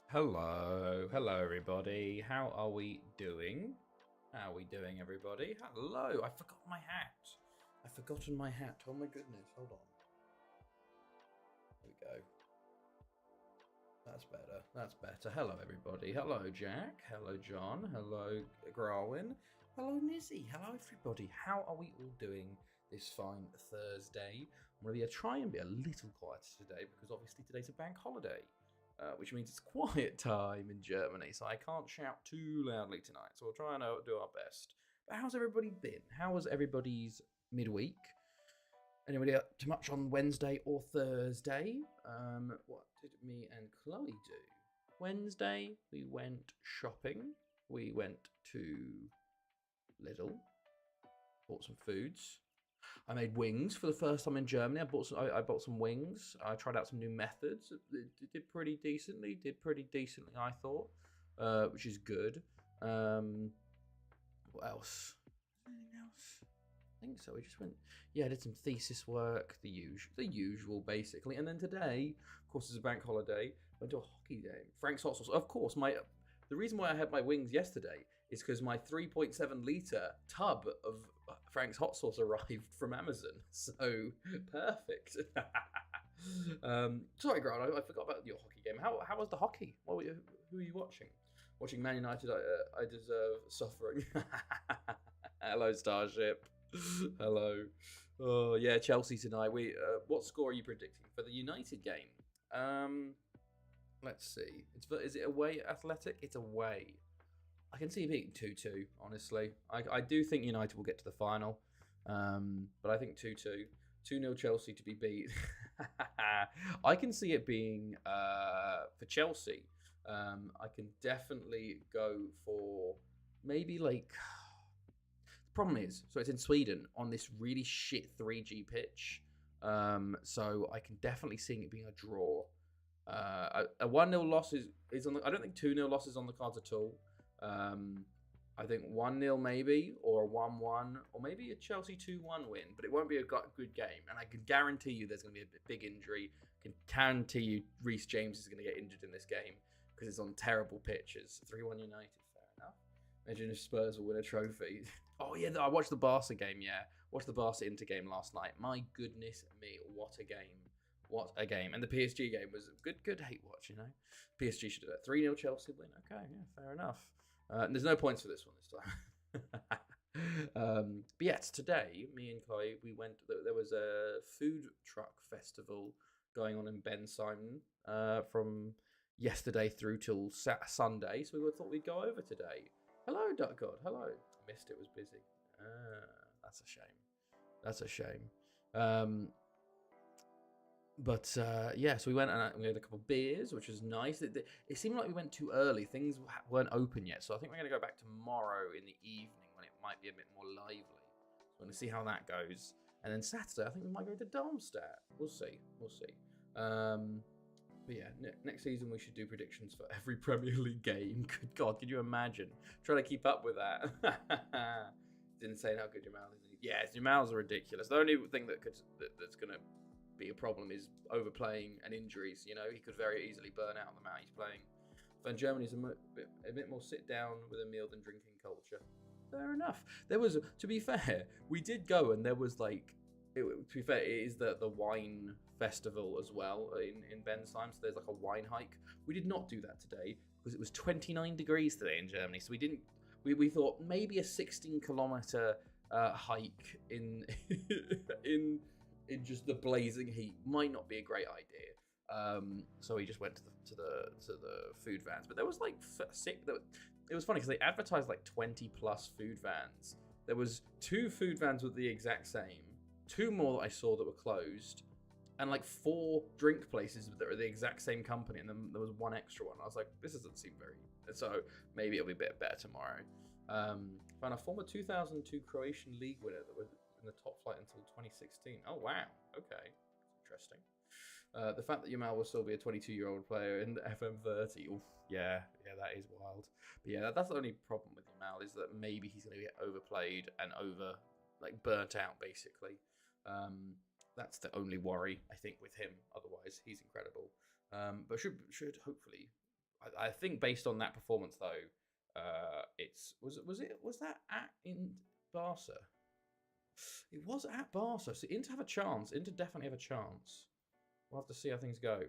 Hello everybody. How are we doing? How are we doing, everybody? Hello. I forgot my hat. I've forgotten my hat. Oh my goodness. Hold on. There we go. That's better. That's better. Hello everybody. Hello Jack. Hello John. Hello Grawin. Hello Nizzy. Hello everybody. How are we all doing this fine Thursday? I'm going to try and be a little quieter today because obviously today's a bank holiday. Which means it's quiet time in Germany, so I can't shout too loudly tonight. So we'll try and do our best. But how's everybody been? How was everybody's midweek? Anybody up to much on Wednesday or Thursday? What did me and Chloe do? Wednesday, we went shopping. We went to Lidl, bought some foods. I made wings for the first time in Germany. I bought some wings. I tried out some new methods. It did pretty decently. I thought, which is good. What else? Anything else? I think so. We just went. Yeah, I did some thesis work. The usual basically. And then today, of course, is a bank holiday. Went to a hockey game. Frank's hot sauce. Of course, the reason why I had my wings yesterday is because my 3.7 litre tub of Frank's hot sauce arrived from Amazon. So perfect. Sorry, Grant, I forgot about your hockey game. How was the hockey? Who are you watching? Watching Man United. I deserve suffering. Hello, Starship. Hello. Oh yeah, Chelsea tonight. What score are you predicting for the United game? Let's see. Is it away at Athletic? It's away. I can see it being 2-2, honestly. I do think United will get to the final. But I think 2-2. 2-0 Chelsea to be beat. I can see it being for Chelsea. I can definitely go for maybe like. The problem is, so it's in Sweden on this really shit 3G pitch. So I can definitely see it being a draw. A 1-0 loss is on the. I don't think 2-0 loss is on the cards at all. I think 1-0 maybe, or a 1-1, or maybe a Chelsea 2-1 win, but it won't be a good game. And I can guarantee you there's going to be a big injury. I can guarantee you Reece James is going to get injured in this game because it's on terrible pitches. 3-1 United, fair enough. Imagine if Spurs will win a trophy. Oh yeah, I watched the Barca game, yeah. Watched the Barca Inter game last night. My goodness me, what a game. What a game. And the PSG game was a good hate watch, you know. PSG should do that. 3-0 Chelsea win. Okay, yeah, fair enough. And there's no points for this one this time. But yes, today, me and Chloe, we went. There was a food truck festival going on in Ben Simon from yesterday through till Sunday. So we thought we'd go over today. Hello, Duck God. Hello. Missed it. Was busy. That's a shame. That's a shame. But yeah, so we went and we had a couple of beers, which was nice. It seemed like we went too early. Things weren't open yet, so I think we're going to go back tomorrow in the evening when it might be a bit more lively. So we're going to see how that goes. And then Saturday, I think we might go to Darmstadt. We'll see. We'll see. But yeah, next season we should do predictions for every Premier League game. Good God, can you imagine trying to keep up with that? It's insane how good Jamal is. Yeah, Jamal's are ridiculous. The only thing that's going to be a problem is overplaying and injuries. You know, he could very easily burn out the amount he's playing. And Germany's a bit more sit down with a meal than drinking culture. Fair enough. There was, to be fair, we did go and there was like, to be fair, it is the wine festival as well in Bensheim. So there's like a wine hike. We did not do that today because it was 29 degrees today in Germany. So we didn't. We thought maybe a 16-kilometer hike in in just the blazing heat might not be a great idea. So we just went to the food vans, but there was like it was funny because they advertised like 20 plus food vans. There was 2 food vans with the exact same, 2 more that I saw that were closed, and like 4 drink places that are the exact same company, and then there was 1 extra one. I was like, this doesn't seem very. So maybe it'll be a bit better tomorrow. Found a former 2002 Croatian league winner that was in the top flight until 2016. Oh wow, okay, interesting. The fact that Yamal will still be a 22-year-old player in the FM30, oof, yeah, that is wild. But yeah, that's the only problem with Yamal is that maybe he's going to get overplayed and burnt out basically. That's the only worry I think with him. Otherwise, he's incredible. But should hopefully I think based on that performance though, was that at in Barca? It was at Barca. So Inter have a chance. Inter definitely have a chance. We'll have to see how things go.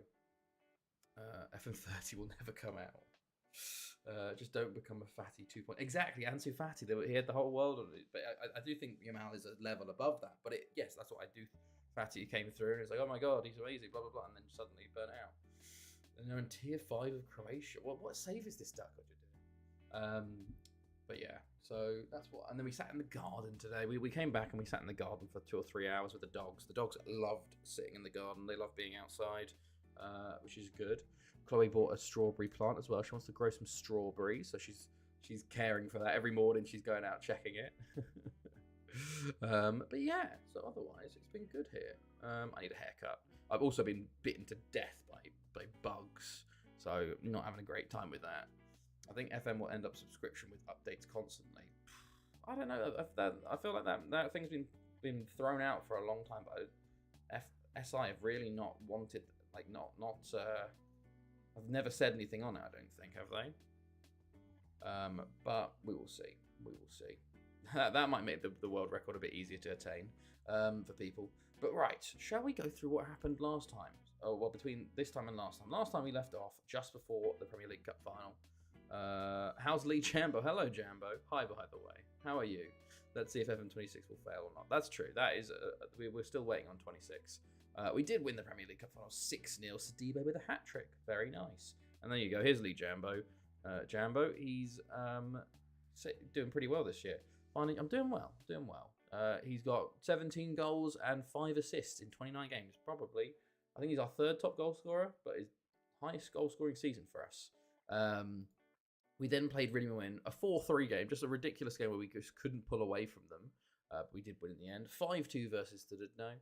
FM30 will never come out. Just don't become a fatty 2 point. Exactly, Ansu Fati. He had the whole world on it. But I do think Yamal is a level above that. But yes, that's what I do. Fati came through and it's like, oh my god, he's amazing, blah blah blah, and then suddenly burnt out. And they're in tier 5 of Croatia. What save is this duck doing? But yeah, so that's what. And then we sat in the garden today. We came back and we sat in the garden for 2 or 3 hours with the dogs. The dogs loved sitting in the garden. They love being outside, which is good. Chloe bought a strawberry plant as well. She wants to grow some strawberries, so she's caring for that every morning. She's going out checking it. But yeah, so otherwise it's been good here. I need a haircut. I've also been bitten to death by bugs, so not having a great time with that. I think FM will end up subscription with updates constantly. I don't know. I feel like that thing's been thrown out for a long time, but SI have really not wanted, like not. I've never said anything on it. I don't think, have they? But we will see. We will see. That might make the world record a bit easier to attain for people. But right, shall we go through what happened last time? Oh, well, between this time and last time. Last time we left off just before the Premier League Cup final. How's Lee Jambo? Hello, Jambo. Hi, by the way. How are you? Let's see if FM26 will fail or not. That's true. That is, we're still waiting on 26. We did win the Premier League Cup final 6-0. Sadibo with a hat trick. Very nice. And there you go. Here's Lee Jambo. Jambo, he's doing pretty well this year. Finally, I'm doing well. He's got 17 goals and 5 assists in 29 games. Probably, I think he's our 3rd top goal scorer, but his highest goal scoring season for us. We then played Rimouin, a 4-3 game, just a ridiculous game where we just couldn't pull away from them. But we did win in the end. 5-2 versus Stadudno.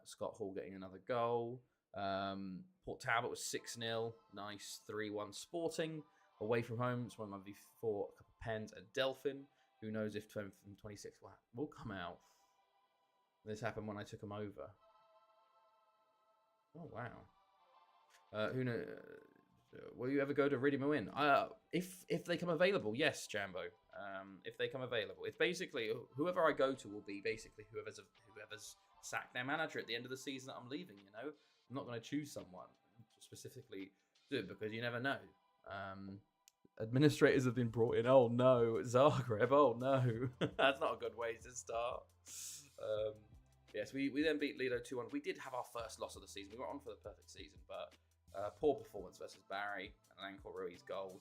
Scott Hall getting another goal. Port Talbot was 6-0. Nice. 3-1 Sporting. Away from home, it's one of my V4, a couple of pens at Delphin. Who knows if 26 will come out. This happened when I took them over. Oh, wow. Who knows? Will you ever go to Rimouin? If they come available, yes, Jambo. If they come available, it's basically whoever I go to will be basically whoever's sacked their manager at the end of the season that I'm leaving. You know, I'm not going to choose someone specifically to do it because you never know. Administrators have been brought in. Oh no, Zagreb. Oh no, that's not a good way to start. Yes, we then beat Lido 2-1. We did have our first loss of the season. We were on for the perfect season, but poor performance versus Barry, and Ankle Ruiz goal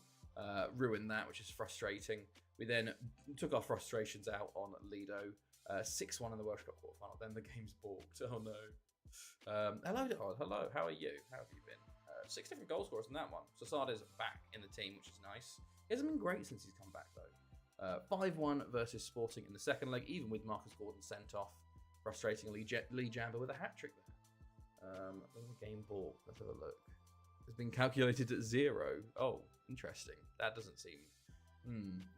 ruined that, which is frustrating. We then took our frustrations out on Lido, 6-1 in the Welsh Cup quarterfinal. Then the game's balked. Oh no. Hello, Todd. Hello. How are you? How have you been? 6 different goal scorers in that one. Sasada's back in the team, which is nice. He hasn't been great since he's come back though. 5-1 versus Sporting in the second leg, even with Marcus Gordon sent off. Frustratingly, Lee Jambo with a hat trick there. The game ball. Let's have a look. It's been calculated at 0. Oh, interesting. That doesn't seem.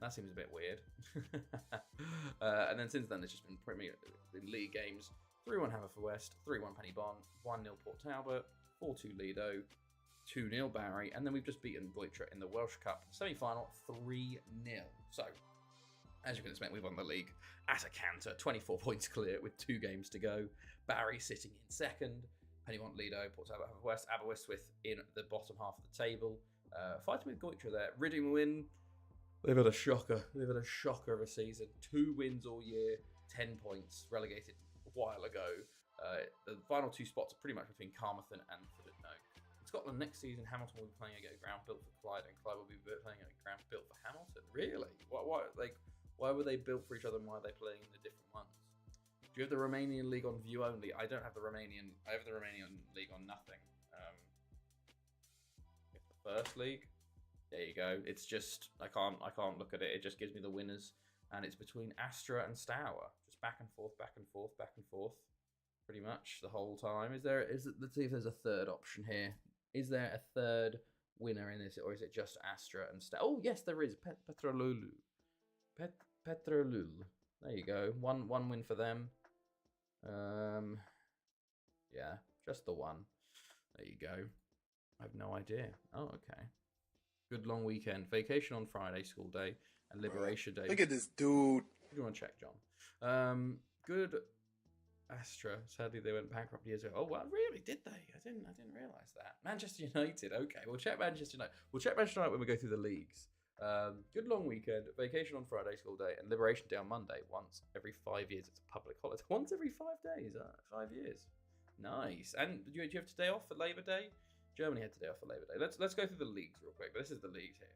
That seems a bit weird. And then since then, it's just been Premier League games. 3-1 Haverfordwest, 3-1 Penny Bond, 1-0 Port Talbot, 4-2 Lido, 2-0 Barry, and then we've just beaten Goitra in the Welsh Cup semi-final 3-0. So, as you can expect, we've won the league at a canter, 24 points clear with 2 games to go. Barry sitting in second, Pennymont, Lido, Port Talbot, Haverfordwest, Aberystwyth in the bottom half of the table. Fighting with Goitra there. Ridlingwin, they've had a shocker. They've had a shocker of a season. 2 wins all year, 10 points, relegated a while ago. The final 2 spots are pretty much between Carmarthen and Fidutno. In Scotland next season, Hamilton will be playing a ground built for Clyde, and Clyde will be playing a ground built for Hamilton. Really? Why were they built for each other, and why are they playing in the different ones? Do you have the Romanian league on view only? I don't have the Romanian. I have the Romanian league on nothing. The first league. There you go. It's just I can't look at it. It just gives me the winners, and it's between Astra and Stour, just back and forth, back and forth, back and forth, pretty much the whole time. Let's see if there's a third option here. Is there a third winner in this, or is it just Astra and Stour? Oh yes, there is. Petrolulu. Petrolul. There you go. One win for them. Yeah, just the one. There you go. I have no idea. Oh, okay. Good long weekend. Vacation on Friday, school day, and Liberation Day. Look at this dude. What do you want to check, John? Good Astra. Sadly, they went bankrupt years ago. Oh, well, really? Did they? I didn't realise that. Manchester United. Okay, we'll check Manchester United. We'll check Manchester United when we go through the leagues. Good long weekend. Vacation on Friday, school day, and Liberation Day on Monday. Once every 5 years, it's a public holiday. Once every 5 days. 5 years. Nice. And do you have today off for Labor Day? Germany had today off for Labor Day. Let's go through the leagues real quick. This is the leagues here.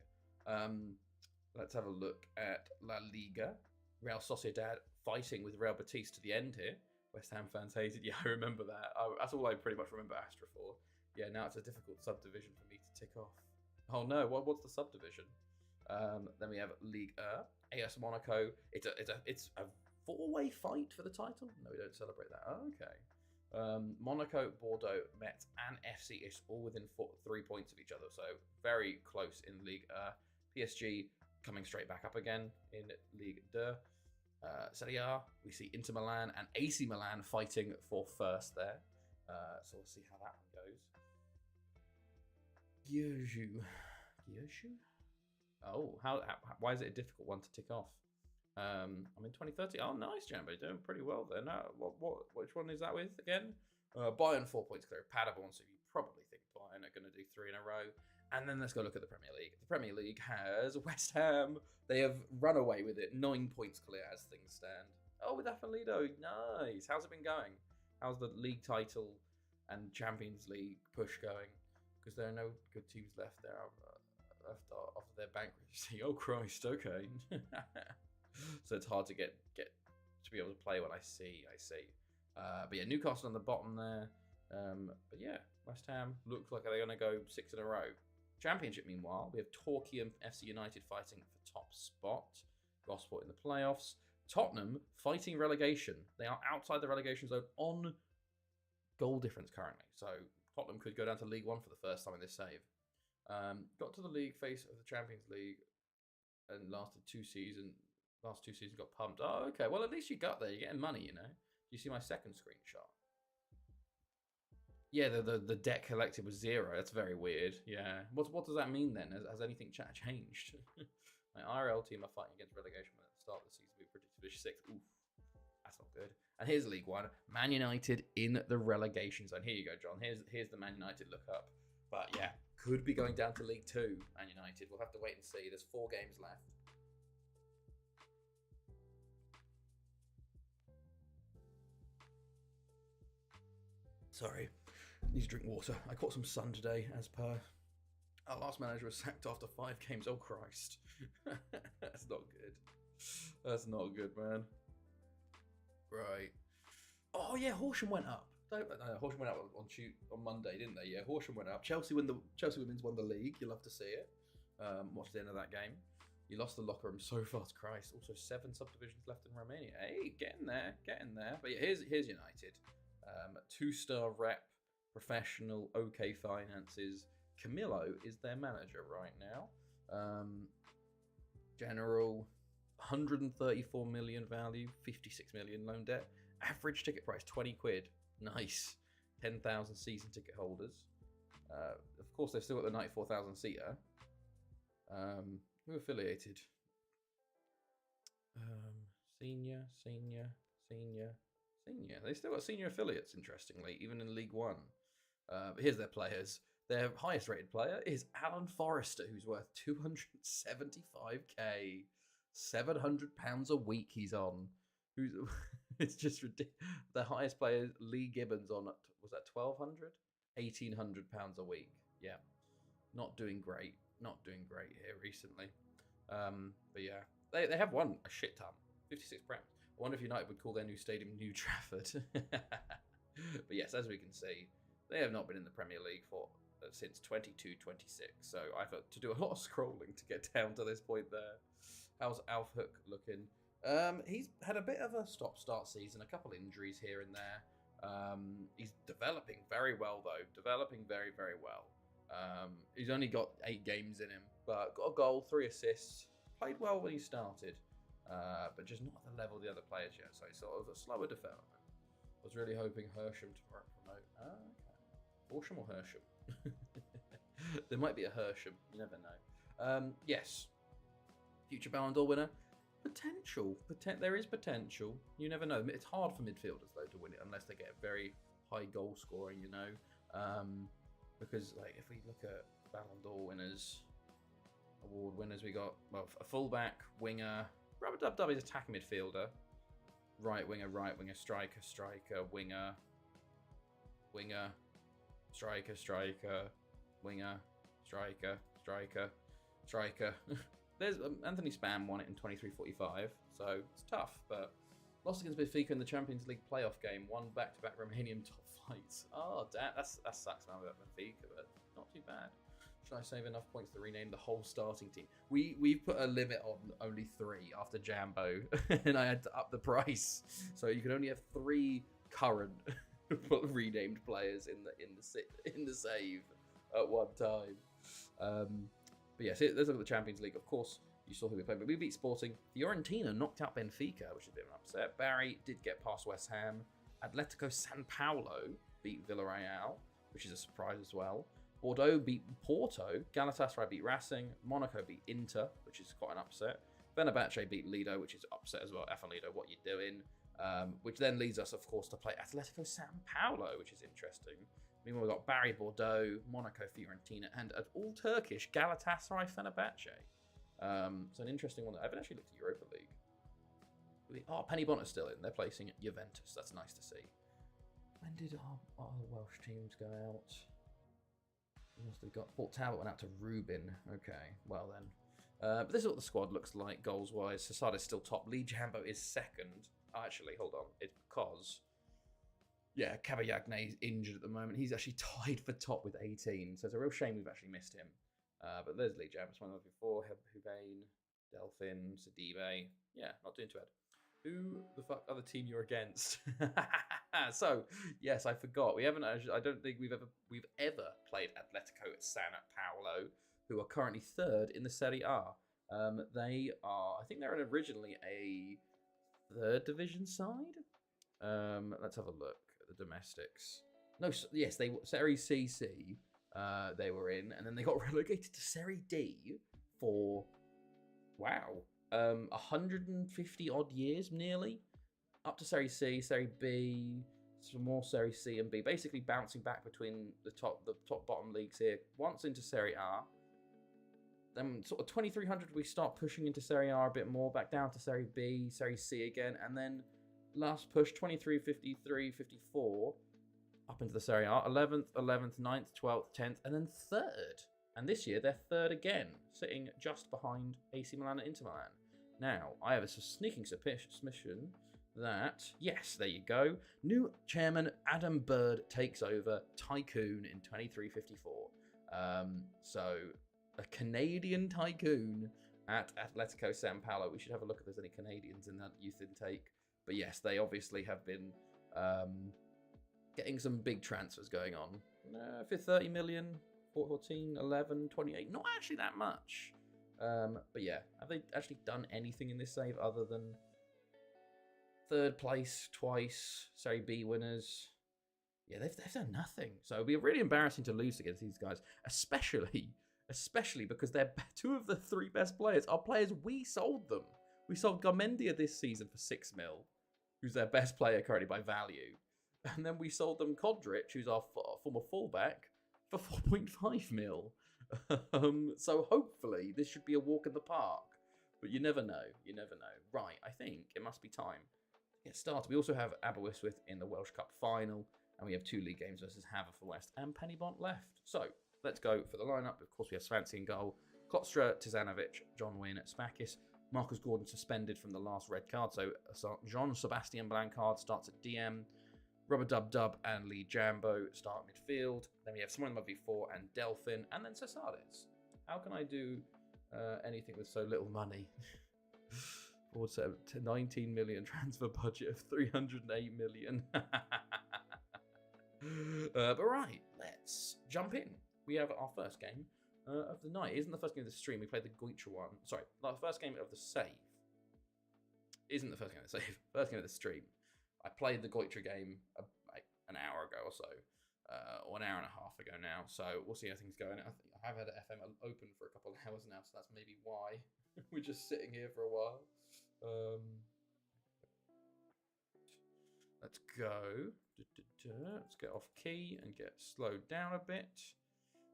Let's have a look at La Liga. Real Sociedad fighting with Real Betis to the end here. West Ham fans hated. Yeah, I remember that. That's all I pretty much remember Astra for. Yeah, now it's a difficult subdivision for me to tick off. Oh no, what's the subdivision? Then we have Ligue 1, AS Monaco. It's a 4-way fight for the title. No, we don't celebrate that. Oh, okay. Monaco, Bordeaux, Metz, and FC is all within 3 points of each other, so very close in Ligue 1. PSG coming straight back up again in Ligue 2. Serie A, we see Inter Milan and AC Milan fighting for first there. So we'll see how that one goes. Győző. Oh, why is it a difficult one to tick off? I'm in 2030. Oh, nice, Jambo. Doing pretty well there. No, which one is that with again? Bayern 4 points clear of Paderborn, so you probably think Bayern are going to do 3 in a row. And then let's go look at the Premier League. The Premier League has West Ham. They have run away with it. 9 points clear as things stand. Oh, with Affilido. Nice. How's it been going? How's the league title and Champions League push going? Because there are no good teams left there after their bankruptcy. Oh, Christ. Okay. So it's hard to get to be able to play what I see. But yeah, Newcastle on the bottom there. But yeah, West Ham looks like they're going to go 6 in a row. Championship, meanwhile, we have Torquay and FC United fighting for top spot. Gosport in the playoffs. Tottenham fighting relegation. They are outside the relegation zone on goal difference currently. So Tottenham could go down to League One for the first time in this save. Got to the league phase of the Champions League and last 2 seasons got pumped. Oh, okay. Well, at least you got there. You're getting money, you know. Do you see my second screenshot? Yeah, the debt collected was 0. That's very weird. Yeah. What does that mean then? Has anything changed? My RL team are fighting against relegation at the start of the season. We predicted 6th. Oof. That's not good. And here's League One. Man United in the relegation zone. Here you go, John. Here's the Man United look up. But yeah, could be going down to League 2, Man United. We'll have to wait and see. There's 4 games left. Sorry, need to drink water. I caught some sun today, as per. Our last manager was sacked after 5 games. Oh, Christ. That's not good. That's not good, man. Right. Oh, yeah, Horsham went up. Horsham went up on Monday, didn't they? Yeah, Horsham went up. Chelsea Women's won the league. You'll love to see it. Watch the end of that game. You lost the locker room so fast, Christ. Also, 7 subdivisions left in Romania. Hey, getting there. But yeah, here's United. 2-star rep, professional, okay finances. Camillo is their manager right now. General, 134 million value, 56 million loan debt. Average ticket price, 20 quid. Nice. 10,000 season ticket holders. Of course, they've still got the 94,000 seater. Who affiliated? Senior. They still got senior affiliates, interestingly, even in League One. But here's their players. Their highest rated player is Alan Forrester, who's worth 275k. £700 a week he's on. It's just ridiculous. The highest player, Lee Gibbons, on, was that 1,200? £1,800 a week. Yeah. Not doing great here recently. But yeah, they have won a shit ton. 56 Prem. I wonder if United would call their new stadium New Trafford. But yes, as we can see, they have not been in the Premier League since 22-26. So I've had to do a lot of scrolling to get down to this point there. How's Alf Hook looking? He's had a bit of a stop-start season, a couple injuries here and there. He's developing very well, though. Developing very, very well. He's only got 8 games in him, but got a goal, 3 assists. Played well when he started. But just not at the level of the other players yet, so sort of a slower development. I was really hoping Hersham to promote. Okay. Horsham or Hersham? There might be a Hersham, you never know. Yes, future Ballon d'Or winner. Potential. There is potential. You never know. It's hard for midfielders, though, to win it unless they get very high goal scoring, you know. Because, like, if we look at Ballon d'Or winners, award winners, we got, well, a fullback, winger, Rub-a-dub-dub is attacking midfielder, right winger, striker, winger, striker, winger, striker. There's Anthony Spam won it in 23-45, so it's tough, but lost against Benfica in the Champions League playoff game, won back-to-back Romanian top flights. Oh, damn, that sucks, man, about Benfica, but not too bad. Should I save enough points to rename the whole starting team? We've put a limit on only 3 after Jambo, and I had to up the price, so you can only have 3 current renamed players in the save at one time. But yes, let's look at the Champions League. Of course, you saw who we played, but we beat Sporting. Fiorentina knocked out Benfica, which is a bit of an upset. Barry did get past West Ham. Atletico San Paulo beat Villarreal, which is a surprise as well. Bordeaux beat Porto. Galatasaray beat Racing. Monaco beat Inter, which is quite an upset. Fenerbahce beat Lido, which is upset as well. Afan Lido, what you doing? Which then leads us, of course, to play Atletico San Paulo, which is interesting. Meanwhile, we've got Barry, Bordeaux, Monaco, Fiorentina, and an all-Turkish Galatasaray Fenerbahce. So an interesting one. I haven't actually looked at Europa League. Oh, Penny Bonner's still in. They're placing at Juventus. That's nice to see. When did our Welsh teams go out? We've got Port Talbot went out to Rubin. Okay, well then. But this is what the squad looks like goals-wise. Sasada's still top. Lee Jambo is second. Oh, actually, hold on. It's because... yeah, Kabayagne is injured at the moment. He's actually tied for top with 18. So it's a real shame we've actually missed him. But there's Lee James, one of them before. Hubane, Delphin, Sidibe. Yeah, not doing too bad. Who the fuck are the team you're against? So, yes, I forgot. We haven't actually, I don't think we've ever played Atletico San Paulo, who are currently 3rd in the Serie A. They are, I think they're originally a 3rd division side. Let's have a look at the domestics. No, yes, they Serie CC. They were in, and then they got relegated to Serie D for 150 odd years, nearly up to Serie C, Serie B, some more Serie C and B, basically bouncing back between the top bottom leagues here. Once into Serie A, then sort of 2300 we start pushing into Serie A a bit more, back down to Serie B, Serie C again, and then last push 23, 53, 54 up into the Serie A, 11th, 9th, 12th, 10th, and then 3rd. And this year they're 3rd again, sitting just behind AC Milan and Inter Milan. Now, I have a sneaking suspicion that, yes, there you go, new chairman Adam Bird takes over Tycoon in 2354. So, a Canadian Tycoon at Atletico San Paulo. We should have a look if there's any Canadians in that youth intake. But yes, they obviously have been getting some big transfers going on. For 30 million, 14, 11, 28, not actually that much. But yeah, have they actually done anything in this save other than 3rd place twice, Serie B winners? Yeah, they've done nothing. So it'll be really embarrassing to lose against these guys, especially because they're 2 of the 3 best players are players we sold them. We sold Garmendia this season for 6 mil, who's their best player currently by value. And then we sold them Kodric, who's our former fullback, for 4.5 mil. So hopefully this should be a walk in the park. But you never know. You never know. Right, I think it must be time to get started. We also have Aberystwyth in the Welsh Cup final. And we have 2 league games versus Haverfordwest and Pennybont left. So let's go for the lineup. Of course, we have Swansea in goal. Klotstra, Tizanovic, John Wynn, Spakis. Marcus Gordon suspended from the last red card. So Jean-Sebastian Blancard starts at DM. Rub-a-dub-dub and Lee Jambo start midfield. Then we have someone in my V4 and Delphin. And then Cesades. How can I do anything with so little money? Board set to 19 million, transfer budget of 308 million. But right, let's jump in. We have our first game of the night. It isn't the first game of the stream. We played the Goitre one. Sorry, the first game of the save. Isn't the first game of the save. First game of the stream. I played the Goitre game like an hour ago or so. or an hour and a half ago now. So we'll see how things go. And I have had FM open for a couple of hours now, so that's maybe why we're just sitting here for a while. Let's go. Let's get off key and get slowed down a bit.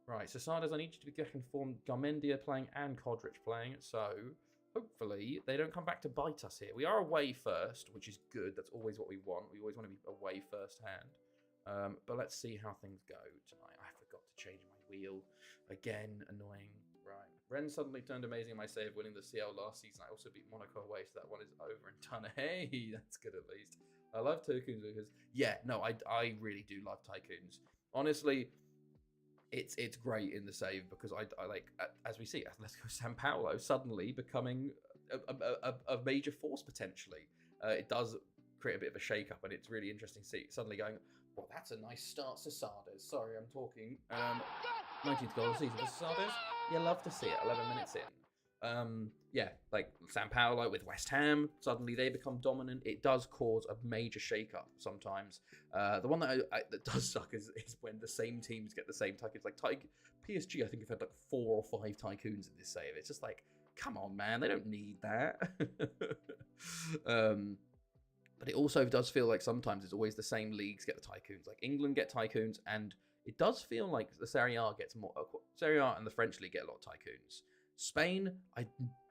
Right, so Sardars, I need you to be getting formed. Garmendia playing and Kodrich playing. So hopefully they don't come back to bite us here. We are away first, which is good. That's always what we want. We always want to be away first hand. But let's see how things go tonight. I forgot to change my wheel. Again, annoying. Right. Ren suddenly turned amazing in my save, winning the CL last season. I also beat Monaco away, so that one is over and done. Hey, that's good at least. I love Tycoons because, yeah, no, I really do love Tycoons. Honestly, it's great in the save because I like, as we see, Atletico San Paulo suddenly becoming a major force potentially. It does create a bit of a shake-up, and it's really interesting to see suddenly going, well, that's a nice start to Sardars. Sorry, I'm talking. 19th goal of the season for Sardars. You love to see it, 11 minutes in. Yeah, like San Paulo with West Ham, suddenly they become dominant. It does cause a major shake-up sometimes. The one that does suck is when the same teams get the same tycoons. Like PSG, I think have had like 4 or 5 tycoons in this save. It's just like, come on, man, they don't need that. But it also does feel like sometimes it's always the same leagues get the tycoons. Like England get tycoons, and it does feel like the Serie A gets more. Serie A and the French league get a lot of tycoons. Spain, I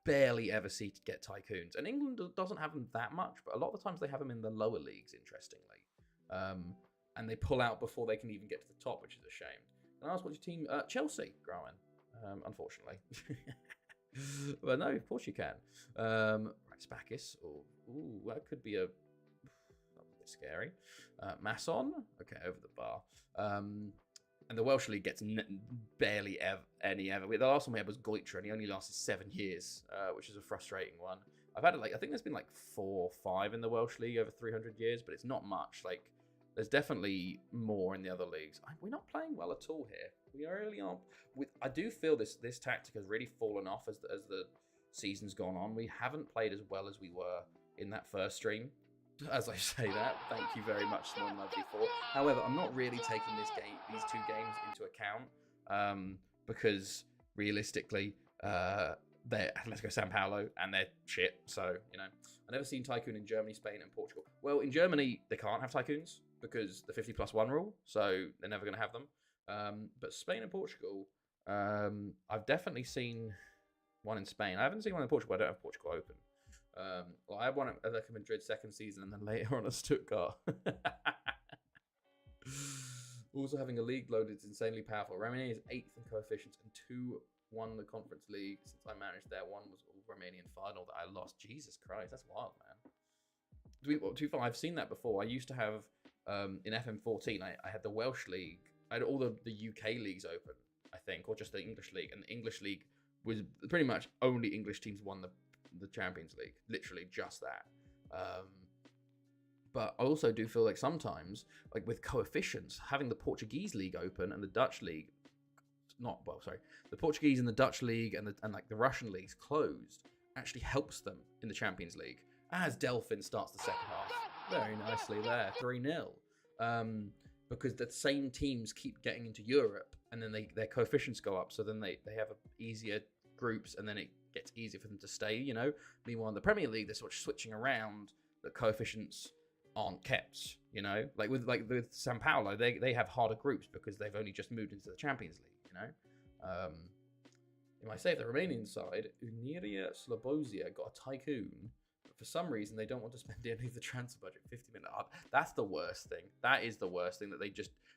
barely ever see to get tycoons, and England doesn't have them that much, but a lot of the times they have them in the lower leagues, interestingly, and they pull out before they can even get to the top, which is a shame. And I asked, what's your team? Chelsea, Growing, unfortunately. But no, of course you can. Right, Spakis. Ooh, that could be a bit scary. Masson, okay, over the bar. And the Welsh League gets barely any ever. The last one we had was Goitra, and he only lasted 7 years, which is a frustrating one. I've had I think there's been like 4 or 5 in the Welsh League over 300 years, but it's not much. Like, there's definitely more in the other leagues. We're not playing well at all here. We really aren't. I do feel this tactic has really fallen off as the season's gone on. We haven't played as well as we were in that first stream. As I say that, thank you very much, Simon Lovely 4. However, I'm not really taking these 2 games into account because realistically, let's go San Paulo and they're shit. So, you know, I've never seen Tycoon in Germany, Spain, and Portugal. Well, in Germany, they can't have Tycoons because the 50+1 rule, so they're never going to have them. But Spain and Portugal, I've definitely seen one in Spain. I haven't seen one in Portugal. I don't have Portugal open. Well, I had one at Atletico Madrid second season, and then later on at Stuttgart. Also, having a league loaded is insanely powerful. Romania is 8th in coefficients, and 2 won the Conference League since I managed there. 1 was all Romanian final that I lost. Jesus Christ, that's wild, man. I've seen that before. I used to have in FM14. I had the Welsh League. I had all the UK leagues open, I think, or just the English League. And the English League was pretty much only English teams won the Champions League, literally just that. But I also do feel like sometimes, like with coefficients, having the Portuguese league open and the Dutch league, the Portuguese and the Dutch league and like the Russian leagues closed, actually helps them in the Champions League. As Delphin starts the second half very nicely there, 3-0, because the same teams keep getting into Europe, and then their coefficients go up, so then they have easier groups, and then it gets easier for them to stay, you know. Meanwhile, in the Premier League, they're sort of switching around. The coefficients aren't kept, you know. Like with San Paulo, they have harder groups because they've only just moved into the Champions League, you know. In my save, the Romanian side, Unirea Slobozia got a tycoon, but for some reason they don't want to spend any of the transfer budget. 50 million. That's the worst thing. That is the worst thing, that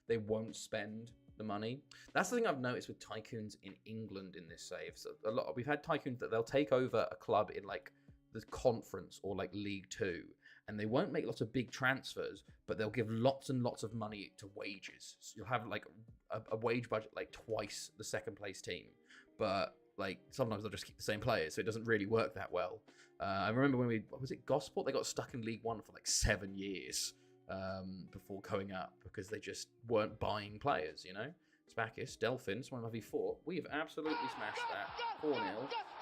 they won't spend the money. That's the thing I've noticed with tycoons in England in this save. So we've had tycoons that they'll take over a club in like the conference or like League 2, and they won't make lots of big transfers, but they'll give lots and lots of money to wages. So you'll have like a wage budget like twice the second place team, but like sometimes they'll just keep the same players, so it doesn't really work that well. I remember when was it Gosport? They got stuck in League 1 for like 7 years. Before going up because they just weren't buying players, you know. Spakis, Delphins, 1v4. We have absolutely smashed that. 4-0.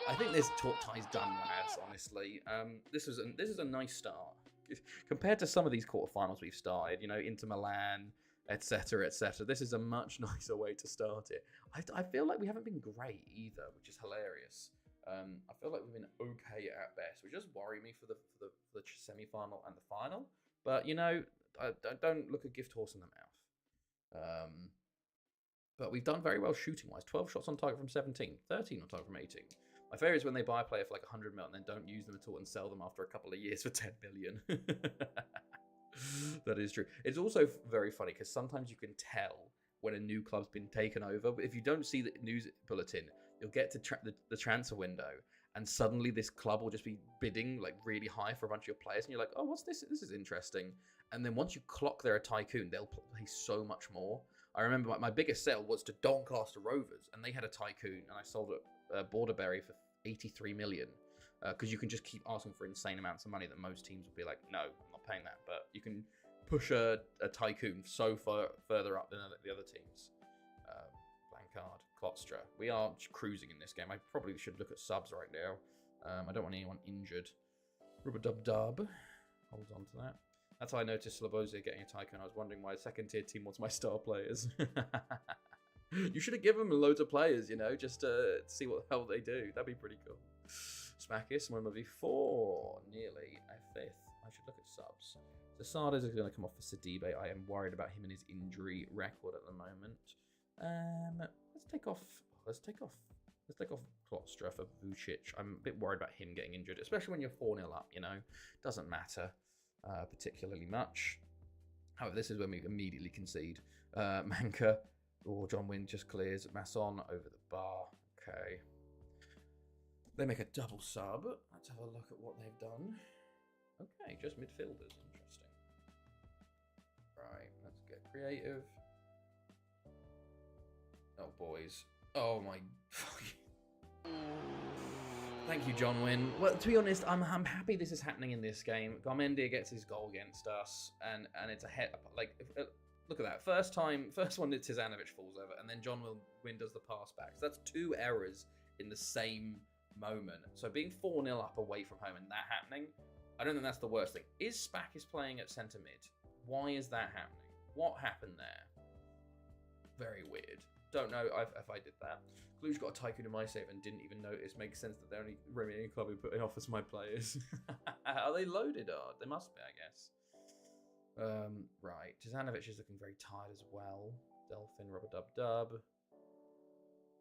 I think this talk tie's done, lads, honestly. This is a nice start. Compared to some of these quarterfinals we've started, you know, Inter Milan, etc., etc. This is a much nicer way to start it. I feel like we haven't been great either, which is hilarious. I feel like we've been okay at best, which does worry me for the semi-final and the final. But you know, I don't look a gift horse in the mouth. But we've done very well shooting-wise. 12 shots on target from 17, 13 on target from 18. My favourite is when they buy a player for like 100 mil and then don't use them at all and sell them after a couple of years for 10 million. That is true. It's also very funny because sometimes you can tell when a new club's been taken over. But if you don't see the news bulletin, you'll get to the transfer window and suddenly this club will just be bidding like really high for a bunch of your players. And you're like, oh, what's this? This is interesting. And then once you clock they're a tycoon, they'll pay so much more. I remember my biggest sale was to Doncaster Rovers, and they had a tycoon, and I sold it Borderberry for 83 million. Because you can just keep asking for insane amounts of money that most teams will be like, no, I'm not paying that. But you can push a tycoon so far further up than the other teams. Blancard, Klostra. We are cruising in this game. I probably should look at subs right now. I don't want anyone injured. Rub-a-dub-dub. Hold on to that. That's how I noticed Slobozia getting a tycoon. I was wondering why a second-tier team wants my star players. You should have given them loads of players, you know, just to see what the hell they do. That'd be pretty cool. Smackis, V4, nearly a 5th. I should look at subs. Zasada is going to come off for Sidibe. I am worried about him and his injury record at the moment. Let's take off Klostra for Vucic. I'm a bit worried about him getting injured, especially when you're 4-0 up, you know. Doesn't matter particularly much. However, this is when we immediately concede. Manka or John Wynn just clears Masson over the bar. Okay. They make a double sub. Let's have a look at what they've done. Okay, just midfielders. Interesting. Right, let's get creative. Oh, boys. Oh, my... Thank you, John Wynn. Well, to be honest, I'm happy this is happening in this game. Garmendia gets his goal against us, and it's a head... Like, look at that. First one that Tizanovic falls over, and then John Wynn does the pass back. So that's 2 errors in the same moment. So being 4-0 up away from home and that happening, I don't think that's the worst thing. Is Spakis playing at centre mid? Why is that happening? What happened there? Very weird. Don't know if I did that. Cluj got a tycoon in my save and didn't even notice. Makes sense that they're only Romanian club who put in offers my players. Are they loaded? They must be, I guess. Right. Tizanovic is looking very tired as well. Delphin, Rub-a-dub-dub.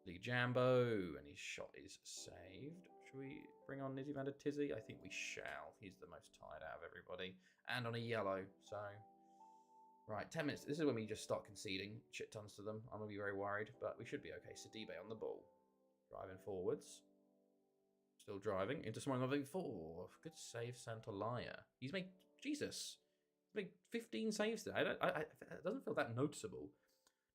Lee Jambo, and his shot is saved. Should we bring on Nizzy Van der Tizzy? I think we shall. He's the most tired out of everybody. And on a yellow, so... Right, 10 minutes. This is when we just start conceding shit tons to them. I'm going to be very worried, but we should be okay. Sidibe on the ball. Driving forwards. Still driving. Into someone moving forward. Good save, Santolaya. He's made... Jesus. He's made 15 saves today. It doesn't feel that noticeable.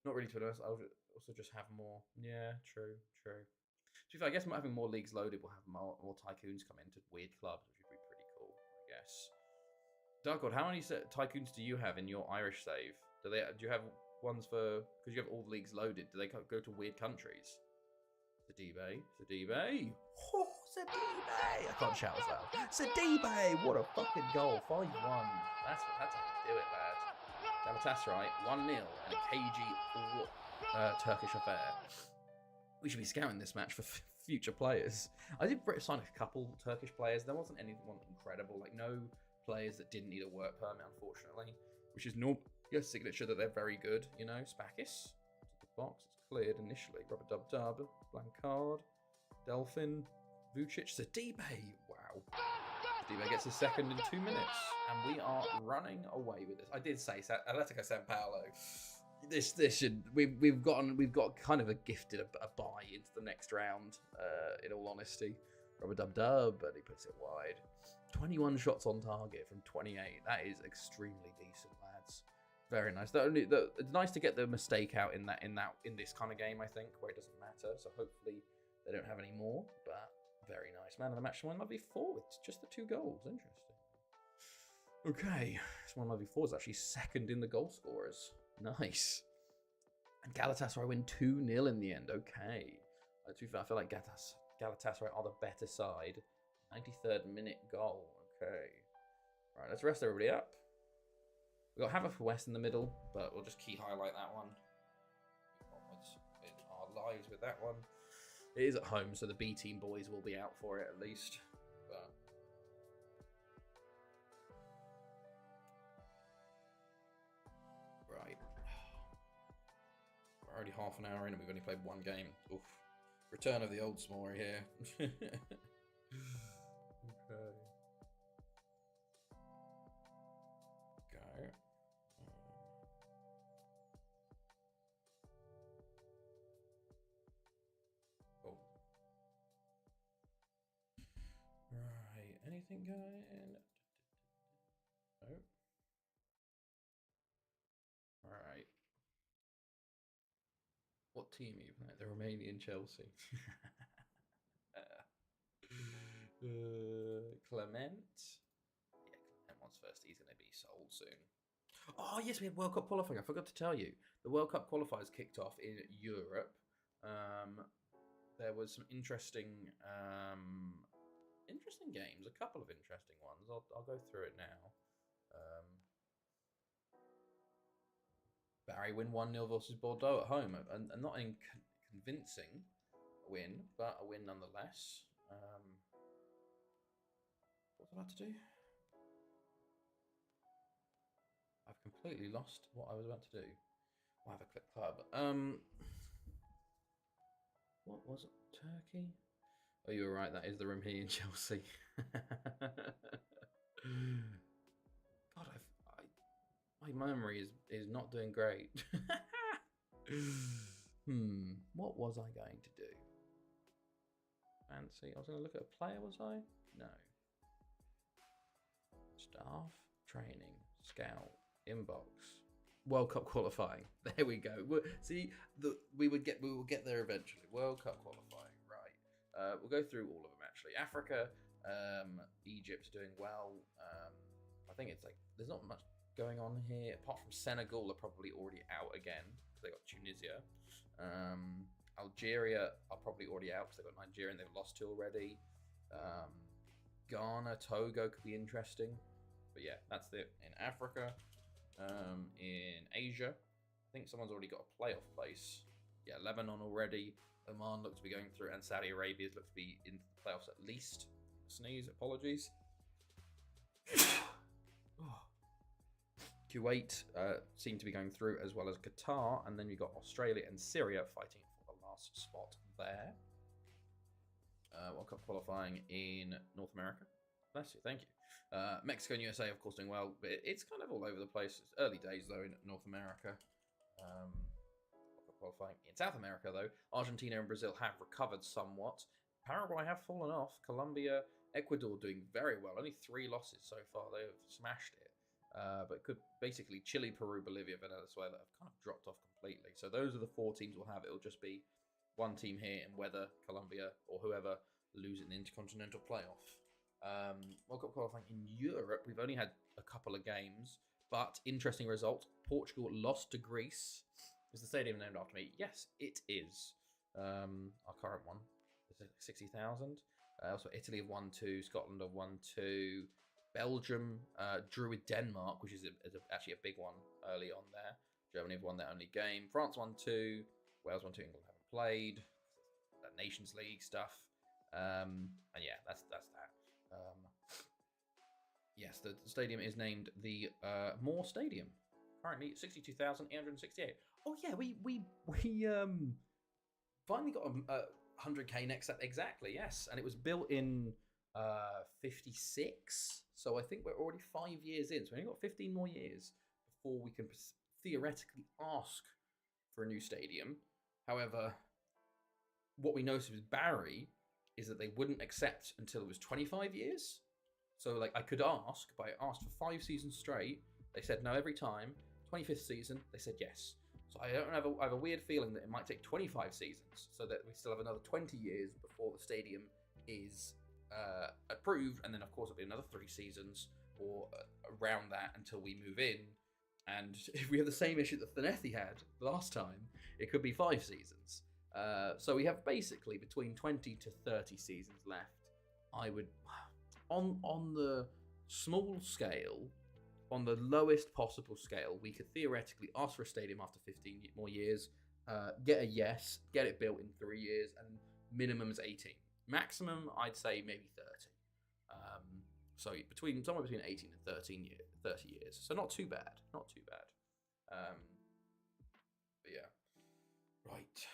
Not really, to be honest. I'll also just have more. Yeah, true. To be fair, I guess having more leagues loaded will have more tycoons come into weird clubs, which would be pretty cool, I guess. Darkwood, how many tycoons do you have in your Irish save? Do you have ones for... Because you have all the leagues loaded. Do they go to weird countries? Sidibe. Oh, Sidibe! I can't shout as loud. Sidibe! What a fucking goal. 5-1. That's how you do it, lad. Galatasaray, 1-0. And a cagey Turkish affair. We should be scouting this match for future players. I did sign a couple Turkish players. There wasn't anyone incredible. Like, no... players that didn't need a work permit, unfortunately, which is normal. Your signature that they're very good, you know. Spakis, the box, it's cleared initially. Rub-a-dub-dub, Blancard, Delphin, Vucic, Sidibe. Wow, Sidibe gets his second in 2 minutes, and we are running away with this. I did say Atletico San Paolo. This should we've got kind of a gifted a bye into the next round. In all honesty, Rub-a-dub-dub, but he puts it wide. 21 shots on target from 28. That is extremely decent, lads. Very nice. It's nice to get the mistake out in this kind of game, I think, where it doesn't matter. So hopefully they don't have any more. But very nice. Man of the match, 1v4 with just the 2 goals. Interesting. Okay, so 1v4 is actually second in the goal scorers. Nice. And Galatasaray win 2-0 in the end. Okay. To be fair, I feel like Galatasaray are the better side. 93rd minute goal. Okay. Right, let's rest everybody up. We've got Haverfordwest in the middle, but we'll just key highlight that one. Onwards in our lives with that one. It is at home, so the B team boys will be out for it at least. But right. We're already half an hour in and we've only played one game. Oof. Return of the old Smory here. Okay. Go. Oh. Right. Anything going? No. Alright. What team are you playing? The Romanian Chelsea. Clement. Yeah, Clement wants first. He's going to be sold soon. Oh, yes, we had World Cup qualifying. I forgot to tell you. The World Cup qualifiers kicked off in Europe. There was some interesting games. A couple of interesting ones. I'll go through it now. Barry win 1-0 versus Bordeaux at home. And not a convincing win, but a win nonetheless. What was I about to do? I've completely lost what I was about to do. I'll have a quick club. What was it? Turkey? Oh, you were right. That is the Romanian Chelsea. God, my memory is not doing great. What was I going to do? Fancy. I was going to look at a player, was I? No. Staff, training, scout, inbox, World Cup qualifying. There we go. See, we will get there eventually. World Cup qualifying, right? We'll go through all of them actually. Africa, Egypt's doing well. I think it's like there's not much going on here apart from Senegal are probably already out again because they got Tunisia. Algeria are probably already out because they got Nigeria and they've lost 2 already. Ghana, Togo could be interesting. But yeah, that's it in Africa. In Asia, I think someone's already got a playoff place. Yeah, Lebanon already. Oman looks to be going through, and Saudi Arabia looks to be in the playoffs at least. Sneeze, apologies. Kuwait seem to be going through, as well as Qatar, and then you've got Australia and Syria fighting for the last spot there. World Cup qualifying in North America. Bless you, thank you. Mexico and USA, of course, doing well, but it's kind of all over the place. It's early days, though, in North America. Qualifying in South America, though, Argentina and Brazil have recovered somewhat. Paraguay have fallen off. Colombia, Ecuador doing very well. Only 3 losses so far. They have smashed it. But could basically Chile, Peru, Bolivia, Venezuela have kind of dropped off completely. So those are the 4 teams we'll have. It'll just be one team here, and whether Colombia or whoever lose in the Intercontinental Playoff. World Cup qualifying in Europe, we've only had a couple of games, but interesting result. Portugal lost to Greece. Is the stadium named after me? Yes, it is. Our current one is 60,000. Also, Italy have won 2. Scotland have won 2. Belgium drew with Denmark, which is actually a big one early on there. Germany have won their only game. France won 2. Wales won 2. England haven't played. That Nations League stuff. And yeah, that's that. Yes, the stadium is named the Moore Stadium. Currently 62,868. Oh yeah, we finally got a 100k next up. Exactly, yes, and it was built in 56. So I think we're already 5 years in. So we've only got 15 more years before we can theoretically ask for a new stadium. However, what we noticed with Barry is that they wouldn't accept until it was 25 years. So like I could ask, but I asked for 5 seasons straight. They said no every time. 25th season, they said yes. So I have a weird feeling that it might take 25 seasons, so that we still have another 20 years before the stadium is approved, and then of course it'll be another 3 seasons or around that until we move in. And if we have the same issue that Thanethi had last time, it could be 5 seasons. So we have basically between 20 to 30 seasons left. I would, on the small scale, on the lowest possible scale, we could theoretically ask for a stadium after 15 more years, get a yes, get it built in 3 years, and minimum is 18. Maximum, I'd say maybe 30. So somewhere between 18 and 30 years. So not too bad, not too bad. But yeah, right.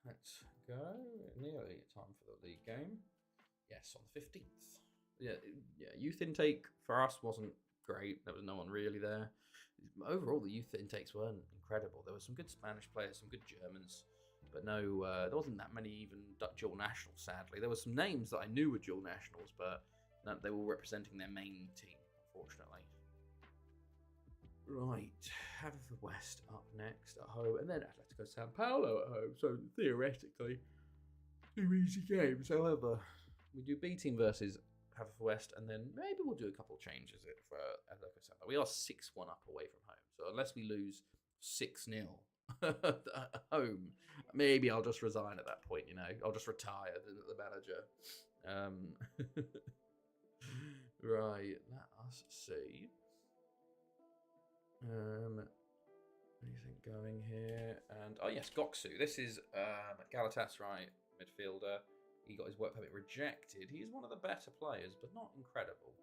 Let's go. Nearly time for the league game. Yes, on the 15th. Yeah. Youth intake for us wasn't great. There was no one really there. Overall, the youth intakes weren't incredible. There were some good Spanish players, some good Germans, but no, there wasn't that many even dual nationals. Sadly, there were some names that I knew were dual nationals, but they were representing their main team, unfortunately. Right, Haverfordwest up next at home, and then Atletico San Paulo at home. So theoretically, 2 easy games. However, we do B team versus Haverfordwest, and then maybe we'll do a couple changes for Atletico San Paulo. We are 6-1 up away from home, so unless we lose 6-0 at home, maybe I'll just resign at that point. I'll just retire the manager. Right, let us see. Anything going here? And oh yes, Goksu. This is Galatasaray midfielder. He got his work permit rejected. He's one of the better players, but not incredible.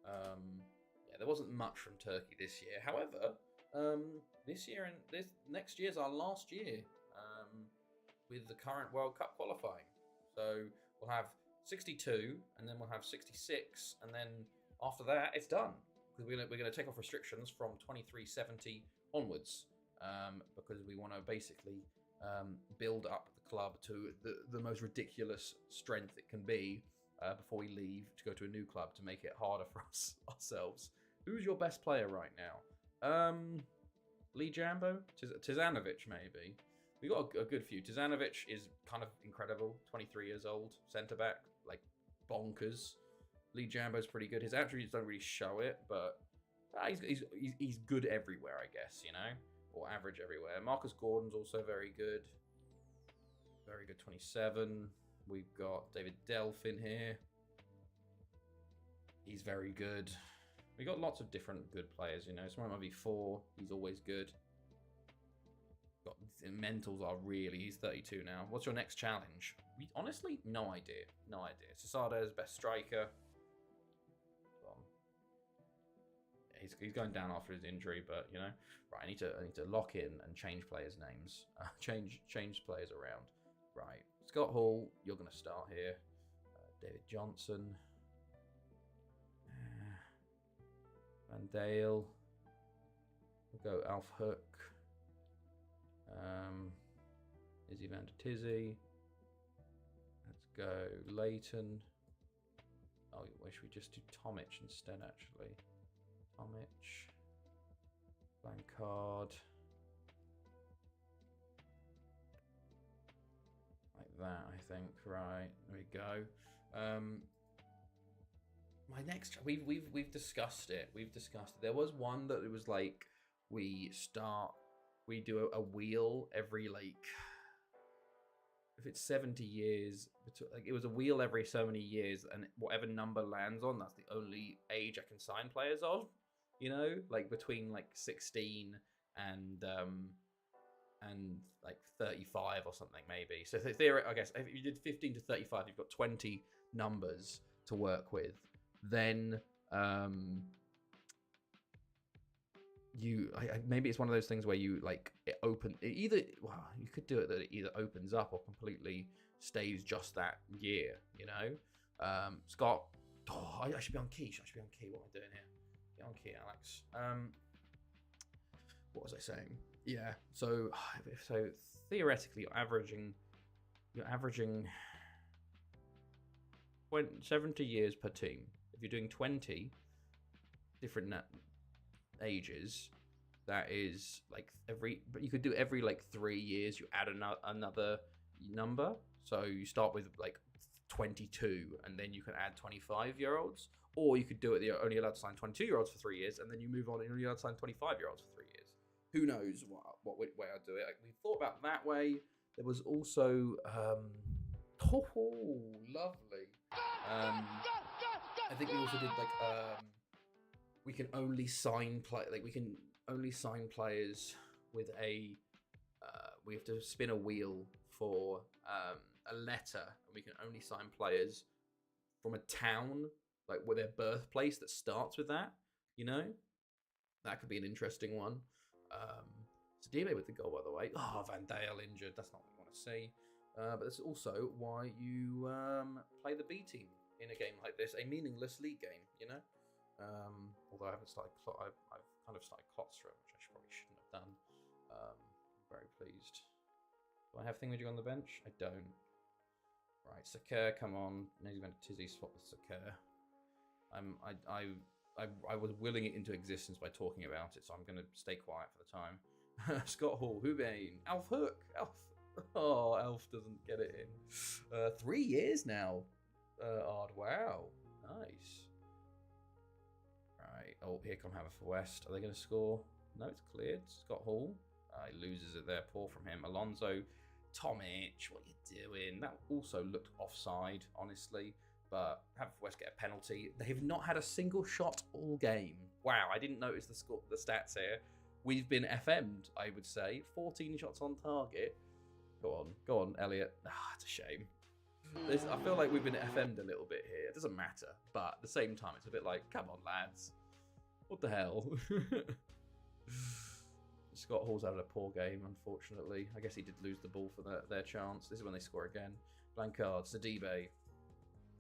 Yeah, there wasn't much from Turkey this year. However, this year and this next year's our last year with the current World Cup qualifying. So we'll have 62, and then we'll have 66, and then after that, it's done. Because we're going to take off restrictions from 2370 onwards, because we want to basically build up the club to the most ridiculous strength it can be before we leave to go to a new club to make it harder for ourselves. Who's your best player right now? Lee Jambo? Tizanovic, maybe. We got a good few. Tizanovic is kind of incredible. 23 years old, centre back, like bonkers. Lee Jambo's pretty good. His attributes don't really show it, but he's good everywhere, I guess, or average everywhere. Marcus Gordon's also very good. Very good, 27. We've got David Delphin here. He's very good. We got lots of different good players, Someone might be 4. He's always good. Got Mentals are really. He's 32 now. What's your next challenge? Honestly, no idea. No idea. Sasade's best striker. He's going down after his injury, but right. I need to lock in and change players' names. Change players around. Right. Scott Hall, you're going to start here. David Johnson. Van Dale. We'll go Alf Hook. Izzy van der Tizzy. Let's go Leighton. Oh, wish we just do Tomic instead, actually. Tomic. Blancard. Like that, I think. Right, there we go. My next, we've discussed it. There was one that it was like we do a wheel every if it's 70 years, it was a wheel every so many years, and whatever number lands on, that's the only age I can sign players of. Between 16 and 35 or something, maybe. So I guess if you did 15 to 35, you've got 20 numbers to work with. Then maybe it's one of those things where you you could do it that it either opens up or completely stays just that year. Scott. Oh, I should be on key. What am I doing here? Get on key, Alex. What was I saying? Yeah. So theoretically, you're averaging 70 years per team. If you're doing 20 different ages, that is but you could do every 3 years you add another number. So you start with 22, and then you can add 25-year-olds, or you could do it that you're only allowed to sign 22-year-olds for 3 years, and then you move on and you're only allowed to sign 25-years for 3 years. Who knows what way I'd do it? We thought about that way. There was also lovely. I think we also did we can only sign we can only sign players with a we have to spin a wheel for a letter, and we can only sign players from a town, like with their birthplace that starts with that. You know, that could be an interesting one. Sidibe with the goal, by the way. Oh, Van Dale injured. That's not what we want to see. But that's also why you play the B team in a game like this, a meaningless league game. You know. Although I haven't started, I've kind of started Klotstrom, which I probably shouldn't have done. I'm very pleased. Do I have Thingamajig on the bench? I don't. Right, Sakir, come on. Maybe going to Tizzy swap with Sakir. I was willing it into existence by talking about it, so I'm going to stay quiet for the time. Scott Hall, Hubain, Alf Hook, Alf. Oh, Alf doesn't get it in. 3 years now. Odd, wow, nice. Right. Oh, here come Haverfordwest. Are they going to score? No, it's cleared. Scott Hall. He loses it there. Poor from him. Alonso. Tomic, what are you doing? That also looked offside, honestly. But Haverfordwest get a penalty. They have not had a single shot all game. Wow, I didn't notice the stats here. We've been FM'd, I would say. 14 shots on target. Go on, Elliot. It's a shame. I feel like we've been FM'd a little bit here. It doesn't matter, but at the same time, it's a bit like, come on, lads. What the hell? Scott Hall's had a poor game, unfortunately. I guess he did lose the ball for their chance. This is when they score again. Blancard, Sidibe.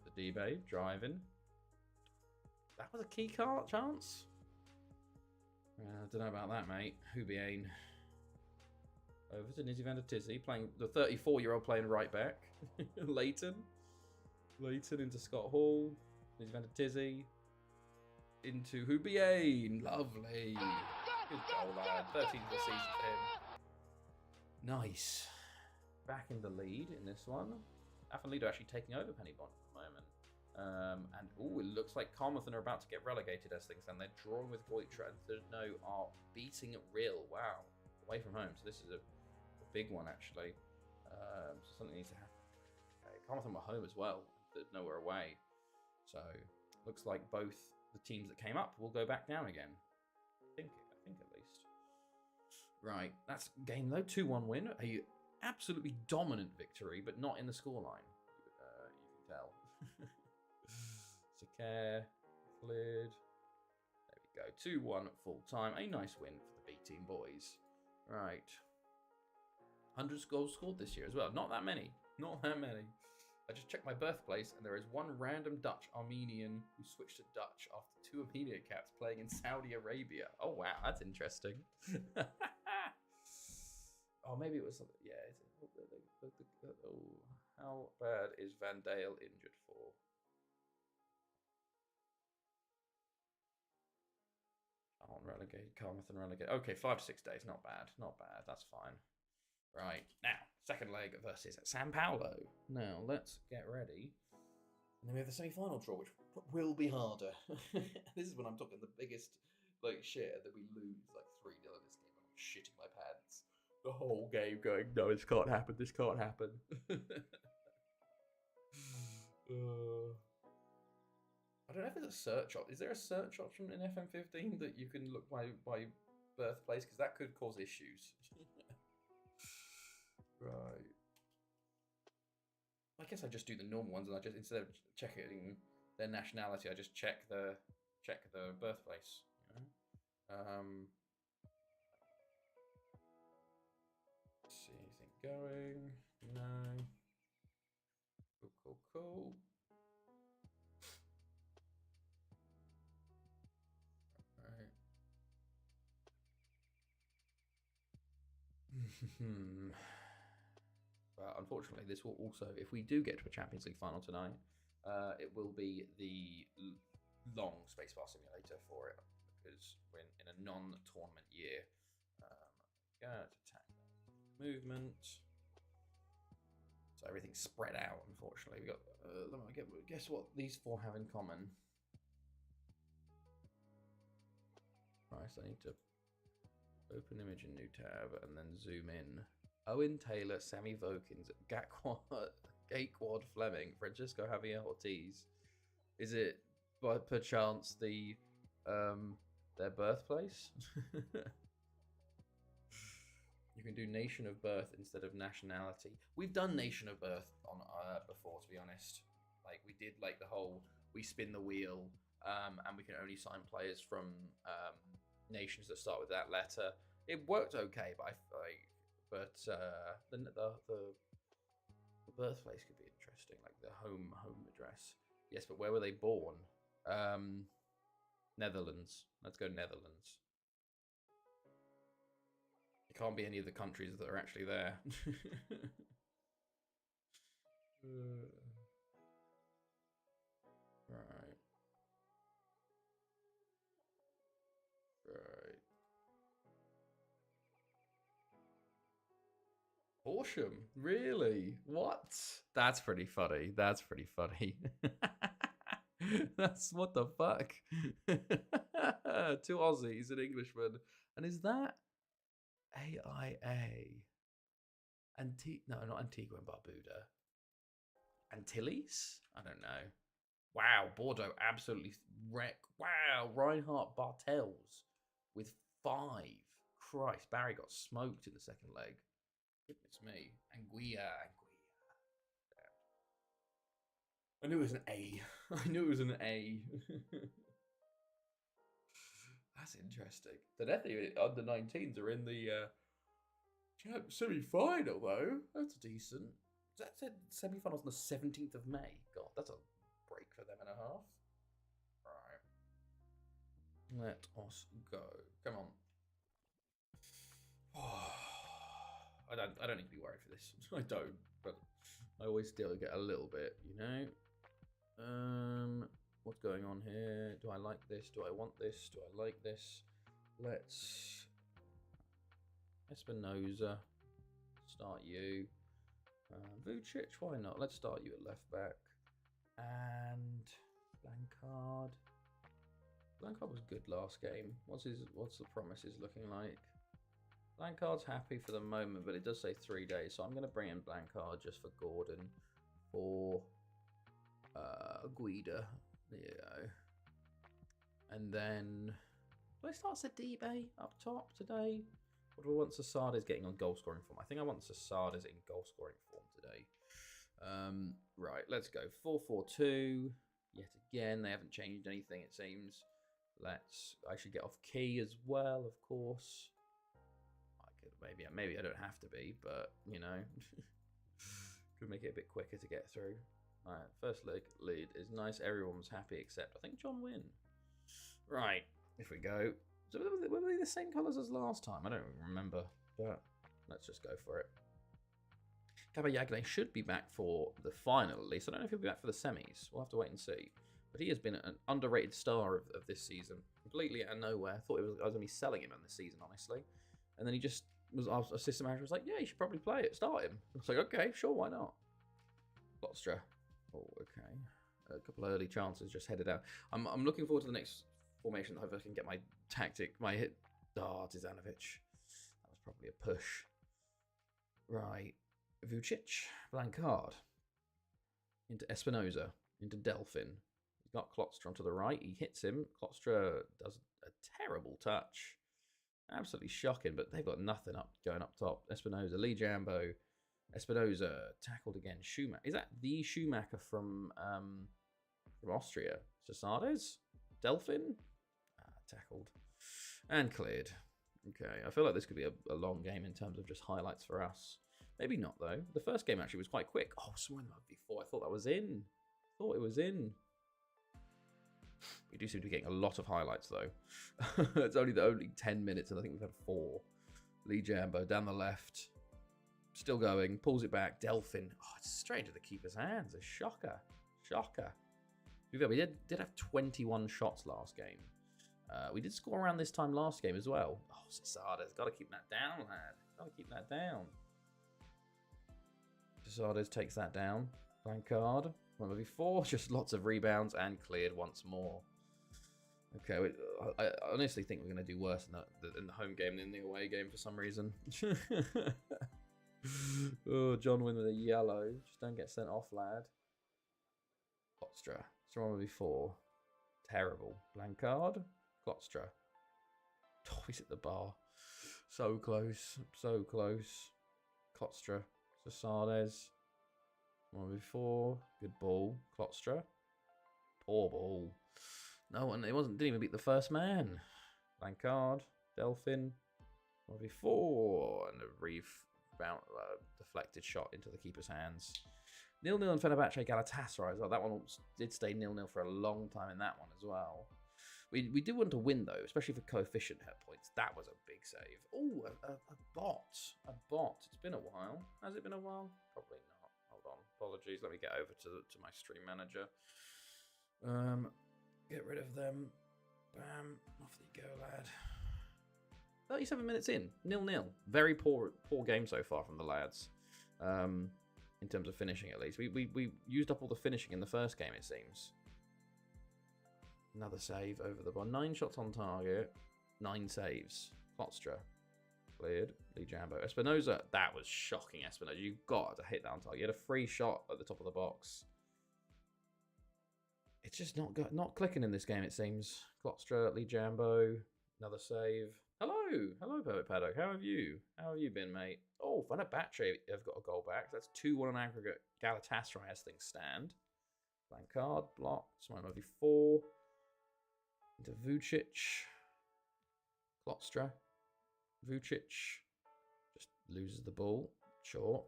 Sidibe, driving. That was a key card chance? I don't know about that, mate. Hubiane. Over to Nizzy van der Tizzy, playing the 34-year-old playing right back. Leighton into Scott Hall. Nizzy van der Tizzy. Into Hubiane. Lovely. Good goal, lad. 13th of the season for him. Nice. Back in the lead in this one. Affenlido actually taking over Pennybont at the moment. And it looks like Carmarthen are about to get relegated as things stand. They're drawing with Goitra and Thurno are beating Real. Wow. Away from home. So this is a big one, actually. So something needs to happen. Okay. Carmarthen were home as well. Thurno were away. So looks like both the teams that came up will go back down again. I think at least. Right. That's game, though. 2-1 win. A absolutely dominant victory, but not in the scoreline. You can tell. Sakir cleared. There we go. 2-1 full time. A nice win for the B team boys. Right. 100 goals scored this year as well. Not that many. Not that many. I just checked my birthplace, and there is one random Dutch Armenian who switched to Dutch after 2 Armenia caps playing in Saudi Arabia. Oh, wow. That's interesting. Oh, maybe it was... Yeah. Oh, how bad is Van Dale injured for? Oh, relegated. Carmarthen relegated. Okay, 5 to 6 days. Not bad. Not bad. That's fine. Right. Now, second leg versus San Paulo. Now, let's get ready. And then we have the semi-final draw, which will be harder. This is when I'm talking the biggest share that we lose 3-0 in this game. I'm shitting my pants. The whole game going, no, this can't happen. This can't happen. I don't know if there's a search option. Is there a search option in FM15 that you can look by birthplace? Because that could cause issues. Right. I guess I just do the normal ones, and I just, instead of checking their nationality, I just check the birthplace. You know? Let's see anything going? No. Cool. Right. But unfortunately, this will also, if we do get to a Champions League final tonight, it will be the long spacebar simulator for it, because we're in a non-tournament year. Attack movement. So everything's spread out, unfortunately. We got. Guess what these 4 have in common? Right, so I need to open image in new tab and then zoom in. Owen Taylor, Sammy Vokins, Gatequad Fleming, Francisco Javier Ortiz. Is it by perchance the their birthplace. You can do nation of birth instead of nationality. We've done nation of birth on before, to be honest. Like we did like the whole we spin the wheel, and we can only sign players from nations that start with that letter. It worked okay, but the birthplace could be interesting, like the home address. Yes, but where were they born? Netherlands. Let's go Netherlands. It can't be any of the countries that are actually there. Right. Right. Horsham? Really? What? That's pretty funny. That's pretty funny. That's what the fuck? Two Aussies, an Englishman. And is that AIA? No, not Antigua and Barbuda. Antilles? I don't know. Wow, Bordeaux absolutely wreck. Wow, Reinhardt Bartels with 5. Christ, Barry got smoked in the second leg. Goodness me. Anguilla. I knew it was an A. I knew it was an A. That's interesting. The definitely under 19s are in the semi-final though. That's decent. That said semi-finals on the 17th of May. God, that's a break for them and a half. Right. Let us go. Come on. I don't need to be worried for this. I don't, but I always still get a little bit, you know. What's going on here? Do I like this? Do I want this? Do I like this? Let's Espinoza start you. Vucic, why not? Let's start you at left back. And Blancard. Blancard was good last game. What's the promises looking like? Blancard's happy for the moment, but it does say 3 days, so I'm going to bring in Blancard just for Gordon for Guida. There you go. And then do I start Sidibe up top today? Or do I want Sasades getting on goal scoring form? I think I want Sasades in goal scoring form today. Right, let's go 4-4-2. Yet again, they haven't changed anything, it seems. I should get off key as well, of course. I could maybe I don't have to be, but you know, could make it a bit quicker to get through. All right, first lead is nice. Everyone's happy except I think John Wynn. Right, if we go. So were they the same colours as last time? I don't remember, but let's just go for it. Cabayagne should be back for the final at least. I don't know if he'll be back for the semis. We'll have to wait and see. But he has been an underrated star of this season. Completely out of nowhere. I thought I was going to be selling him in this season, honestly. And then he just was, our assistant manager was like, yeah, you should probably play it. Start him. I was like, okay, sure, why not? Lotstra. Oh, okay. A couple of early chances just headed out. I'm looking forward to the next formation. Hopefully I can get my tactic, my hit. Oh, Tizanovic. That was probably a push. Right. Vucic. Blancard. Into Espinoza. Into Delphin. He's got Klostra onto the right. He hits him. Klostra does a terrible touch. Absolutely shocking, but they've got nothing going up top. Espinoza. Lee Jambo. Espinoza tackled again. Schumacher. Is that the Schumacher from Austria? Sasades? Delphin? Tackled. And cleared. Okay, I feel like this could be a long game in terms of just highlights for us. Maybe not, though. The first game actually was quite quick. Oh, someone before. I thought that was in. Thought it was in. We do seem to be getting a lot of highlights, though. It's only 10 minutes, and I think we've had 4. Lee Jambo down the left. Still going. Pulls it back. Delphin. Oh, it's straight into the keeper's hands. A shocker. Shocker. We did have 21 shots last game. We did score around this time last game as well. Oh, Sasada's got to keep that down, lad. Got to keep that down. Sasades takes that down. Blancard. Remember before, just lots of rebounds and cleared once more. Okay, I honestly think we're going to do worse in the home game than the away game for some reason. Oh, John Wynn with a yellow. Just don't get sent off, lad. Klostra. Remember before. Terrible. Blancard. Klostra. Oh, he's at the bar. So close. So close. Klostra. Sasades. One before. Good ball. Klostra. Poor ball. No one. It wasn't. Didn't even beat the first man. Lancard. Delphin. One before. And a deflected shot into the keeper's hands. 0-0 in Fenerbahce Galatasaray as well. That one did stay 0-0 for a long time in that one as well. We did want to win, though, especially for coefficient hit points. That was a big save. Oh, a bot. A bot. It's been a while. Has it been a while? Probably not. Hold on. Apologies. Let me get over to my stream manager. Get rid of them. Bam. Off you go, lad. 37 minutes in. 0-0. Very poor game so far from the lads. In terms of finishing, at least. We used up all the finishing in the first game, it seems. Another save over the bar. 9 shots on target. 9 saves. Klostra. Cleared. Llangefni. Espinosa. That was shocking, Espinosa. You've got to hit that on target. You had a free shot at the top of the box. It's just not clicking in this game, it seems. Klostra. Llangefni. Another save. Hello. Hello, Poet Paddock. How have you? How have you been, mate? Oh, Fenerbahce have got a goal back. That's 2-1 on aggregate. Galatasaray as things stand. Lancard. Block. Smart 4. Into Vucic. Klostra. Vucic. Just loses the ball. Sure.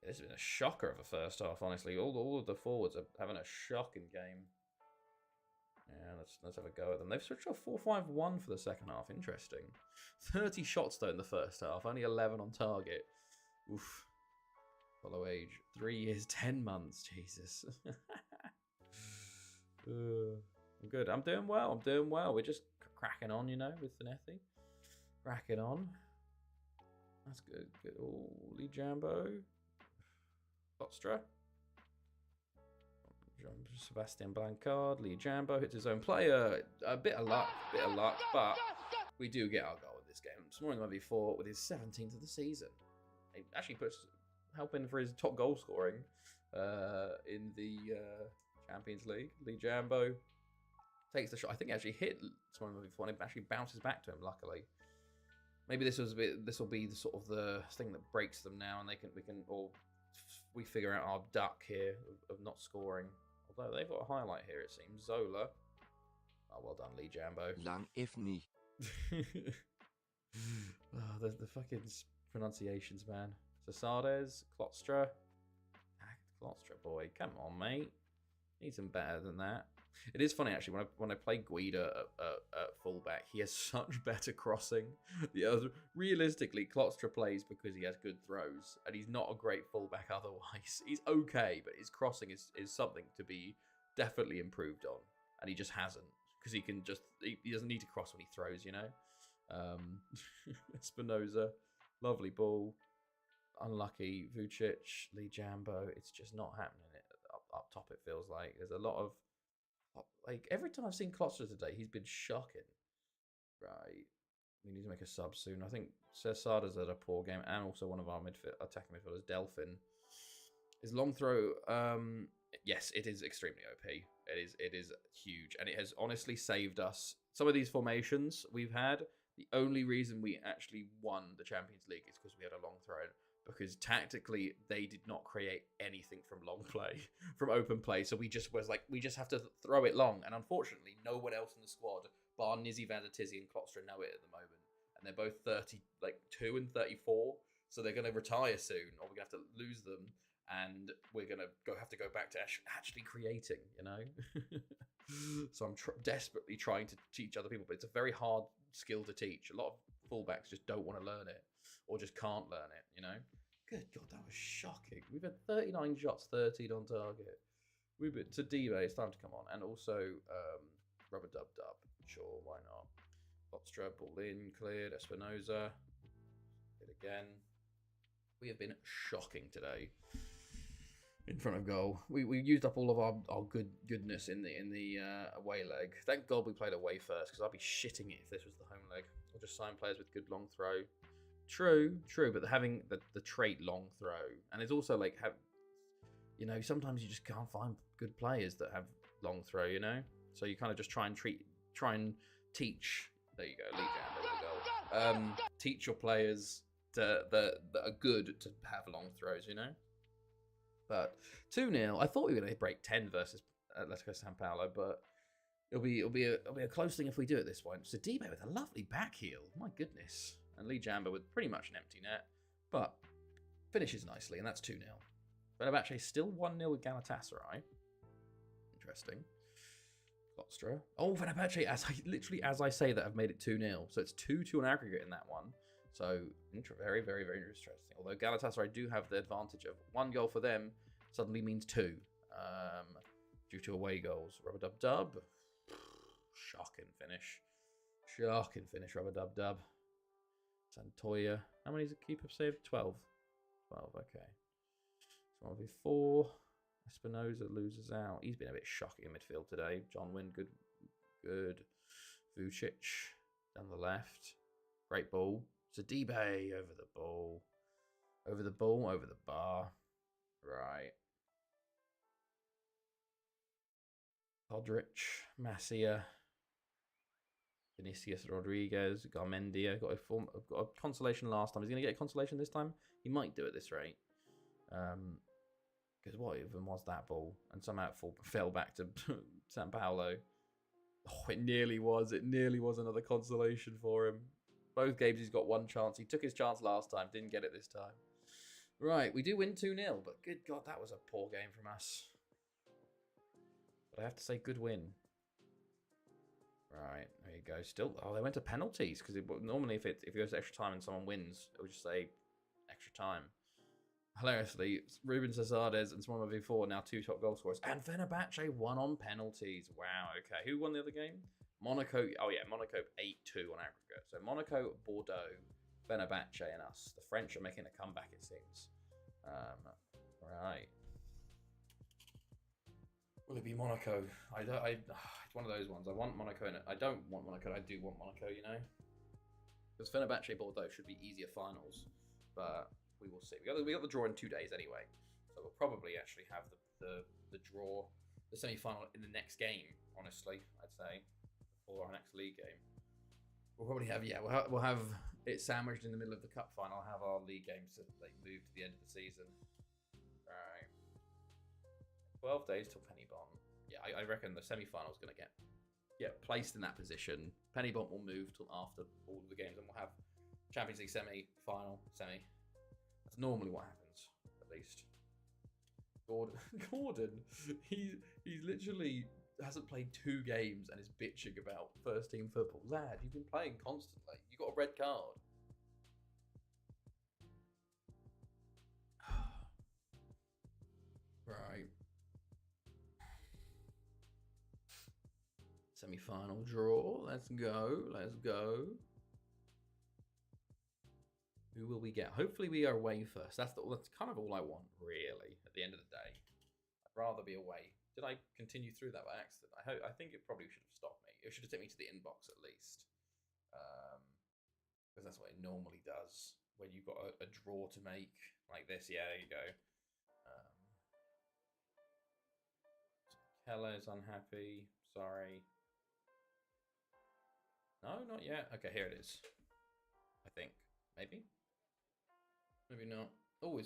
This has been a shocker of a first half, honestly. All of the forwards are having a shocking game. Yeah, let's have a go at them. They've switched off 4-5-1 for the second half. Interesting. 30 shots, though, in the first half. Only 11 on target. Oof. Follow age. 3 years, 10 months. Jesus. I'm good. I'm doing well. I'm doing well. We're just cracking on, you know, with Finetti. Cracking on. That's good. Good. Oh, Llangefni. Klostra. Sebastian Blancard. Llangefni hits his own player. A bit of luck, but we do get our goal in this game. Scoring 1v4 with his 17th of the season. He actually puts helping for his top goal scoring in the Champions League. Llangefni takes the shot. I think he actually hit someone before and it actually bounces back to him, luckily. Maybe this will be the sort of the thing that breaks them now, and we figure out our duck here of not scoring. Although they've got a highlight here, it seems. Zola. Oh, well done, Llangefni. Llangefni. Oh, the fucking pronunciations, man. Sasades, Klostra. Klostra, boy. Come on, mate. Need some better than that. It is funny, actually, when I play Guida at fullback, he has such better crossing. Realistically, Klostra plays because he has good throws, and he's not a great fullback otherwise. He's okay, but his crossing is something to be definitely improved on, and he just hasn't, because he doesn't need to cross when he throws, you know? Espinosa, lovely ball. Unlucky, Vucic, Llangefni, it's just not happening up top, it feels like. There's a lot of, like, every time I've seen Klostra today, he's been shocking. Right. We need to make a sub soon. I think Cesada's had a poor game, and also one of our attacking midfielders, Delphin. His long throw, yes, it is extremely OP. It is huge, and it has honestly saved us. Some of these formations we've had, the only reason we actually won the Champions League is because we had a long throw. Because tactically, they did not create anything from long play, from open play. So we just have to throw it long. And unfortunately, no one else in the squad, bar Nizzy, Vandertizzi, and Klostra, know it at the moment. And they're both 32 and 34. So they're going to retire soon, or we're going to have to lose them. And we're going to have to go back to actually creating, you know? So I'm desperately trying to teach other people, but it's a very hard skill to teach. A lot of fullbacks just don't want to learn it, or just can't learn it, you know? Good God, that was shocking. We've had 39 shots, 13 on target. We've been to D-Bay, it's time to come on. And also, Rubber Dub. Sure, why not? Klostra, ball in, cleared. Espinosa. Hit again. We have been shocking today. In front of goal. We used up all of our goodness in the away leg. Thank God we played away first, because I'd be shitting it if this was the home leg. We'll just sign players with good long throw. True, but having the trait long throw, and it's also like sometimes you just can't find good players that have long throw, you know. So you kind of just try and teach. There you go, Lee Jambo with a goal. Teach your players that are good to have long throws, you know. But 2-0. I thought we were going to break 10 versus Let's Go San Paulo, but it'll be a close thing if we do it this point. Sidibe with a lovely back heel. My goodness. And Lee Jamba with pretty much an empty net, but finishes nicely, and that's 2-0. Fenerbahce still 1-0 with Galatasaray. Interesting. Klostra. Oh, Fenerbahce, as I say that, I've made it 2-0. So it's 2-2 on aggregate in that one. So very, very, very interesting. Although Galatasaray do have the advantage of 1 goal for them suddenly means 2. Due to away goals. Rub-a-dub-dub. Shocking finish. Shocking finish, Rub-a-dub-dub. Santoya. How many does the keeper saved? 12. 12, okay. So 1v4. Espinoza loses out. He's been a bit shocking in midfield today. John Wynn, good. Vucic down the left. Great ball. Sidibe over the ball. Over the ball, over the bar. Right. Podric, Masia, Vinicius Rodriguez, Garmendia. Got a consolation last time. Is he going to get a consolation this time? He might do at this rate. Because what even was that ball? And somehow it fell back to San Paulo. Oh, it nearly was. It nearly was another consolation for him. Both games he's got one chance. He took his chance last time. Didn't get it this time. Right, we do win 2-0. But good God, that was a poor game from us. But I have to say, good win. Right, there you go. Still, oh, they went to penalties. Because normally if it goes to extra time and someone wins, it would just say extra time. Hilariously, Ruben Cesardes and Simon V4 are now 2 top goal scorers. And Fenerbahce won on penalties. Wow, okay. Who won the other game? Monaco. Oh, yeah, Monaco 8-2 on aggregate. So Monaco, Bordeaux, Fenerbahce, and us. The French are making a comeback, it seems. Right. Will it be Monaco? It's one of those ones. I want Monaco, and I don't want Monaco. I do want Monaco, you know? Because Fenerbahce, Bordeaux should be easier finals. But we will see. We got the draw in 2 days anyway, so we'll probably actually have the draw, the semi-final in the next game. Honestly, I'd say before our next league game, we'll probably have we'll have it sandwiched in the middle of the cup final. Have our league games to move to the end of the season. Right, 12 days till Pennybon. Yeah, I reckon the semi-final is going to get placed in that position. Pennybon will move till after all of the games, and we'll have Champions League semi-final, semi. That's normally what happens, at least. Gordon, he's literally hasn't played 2 games and is bitching about first team football. Lad, you've been playing constantly. You got a red card. Right. Semi-final draw. Let's go. Let's go. Who will we get? Hopefully we are away first. That's kind of all I want, really, at the end of the day. I'd rather be away. Did I continue through that by accident? I think it probably should have stopped me. It should have taken me to the inbox at least. Because that's what it normally does when you've got a draw to make like this. Yeah, there you go. Keller's unhappy. Sorry. No, not yet. Okay, here it is. I think. Maybe? Maybe not. Oh, is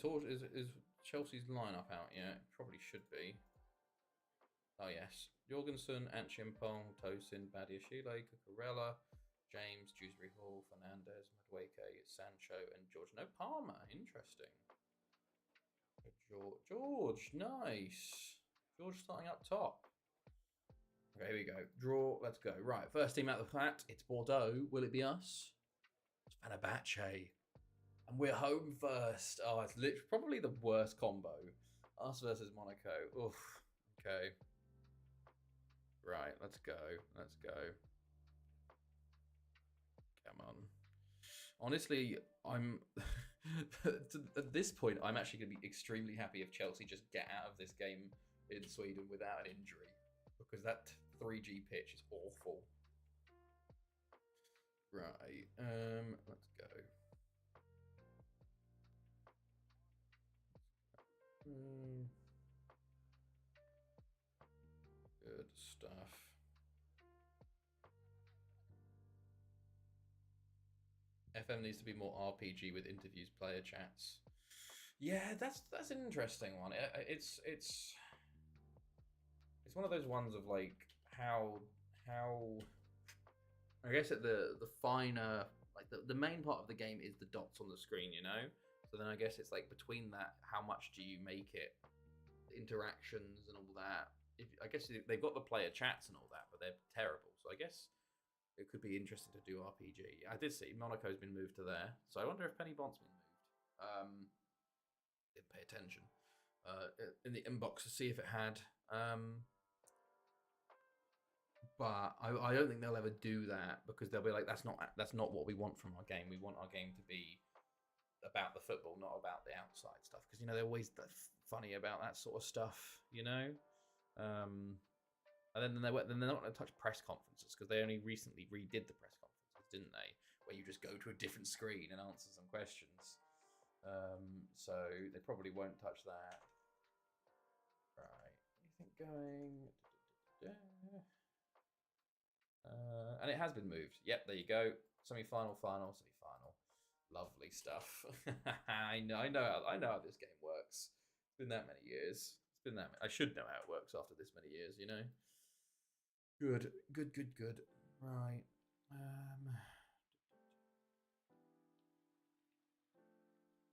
Chelsea's lineup out yet? Probably should be. Oh, yes. Jorgensen, Anchiampong, Tosin, Badiashile, Cucurella, James, Dewsbury Hall, Fernandez, Madueke, Sancho, and George. No, Palmer. Interesting. George, nice. George starting up top. Okay, here we go. Draw, let's go. Right, first team out of the flat. It's Bordeaux. Will it be us? It's Fenerbahce. And we're home first. Oh, it's literally probably the worst combo. Us versus Monaco. Oof. Okay. Right, let's go. Let's go. Come on. Honestly, I'm... at this point, I'm actually going to be extremely happy if Chelsea just get out of this game in Sweden without an injury. Because that 3G pitch is awful. Right. Let's go. Good stuff. FM needs to be more RPG with interviews, player chats. Yeah, that's an interesting one. It's one of those ones of like how I guess at the finer, like the main part of the game is the dots on the screen, you know. So then I guess it's like between that, how much do you make it, interactions and all that. If I guess they've got the player chats and all that, but they're terrible. So I guess it could be interesting to do RPG. I did see Monaco's been moved to there, so I wonder if Penny Bont's been moved. Didn't pay attention in the inbox to see if it had. But I don't think they'll ever do that because they'll be like, that's not what we want from our game. We want our game to be about the football, not about the outside stuff. Because you know they're always funny about that sort of stuff. You know, and then they're not going to touch press conferences because they only recently redid the press conferences, didn't they? Where you just go to a different screen and answer some questions. So they probably won't touch that. Right? You think going? And it has been moved. Yep, there you go. Semi-final, final, semi-final. Lovely stuff. I know how this game works. It's been that many years. It's been that many. I should know how it works after this many years, you know. Good. Right.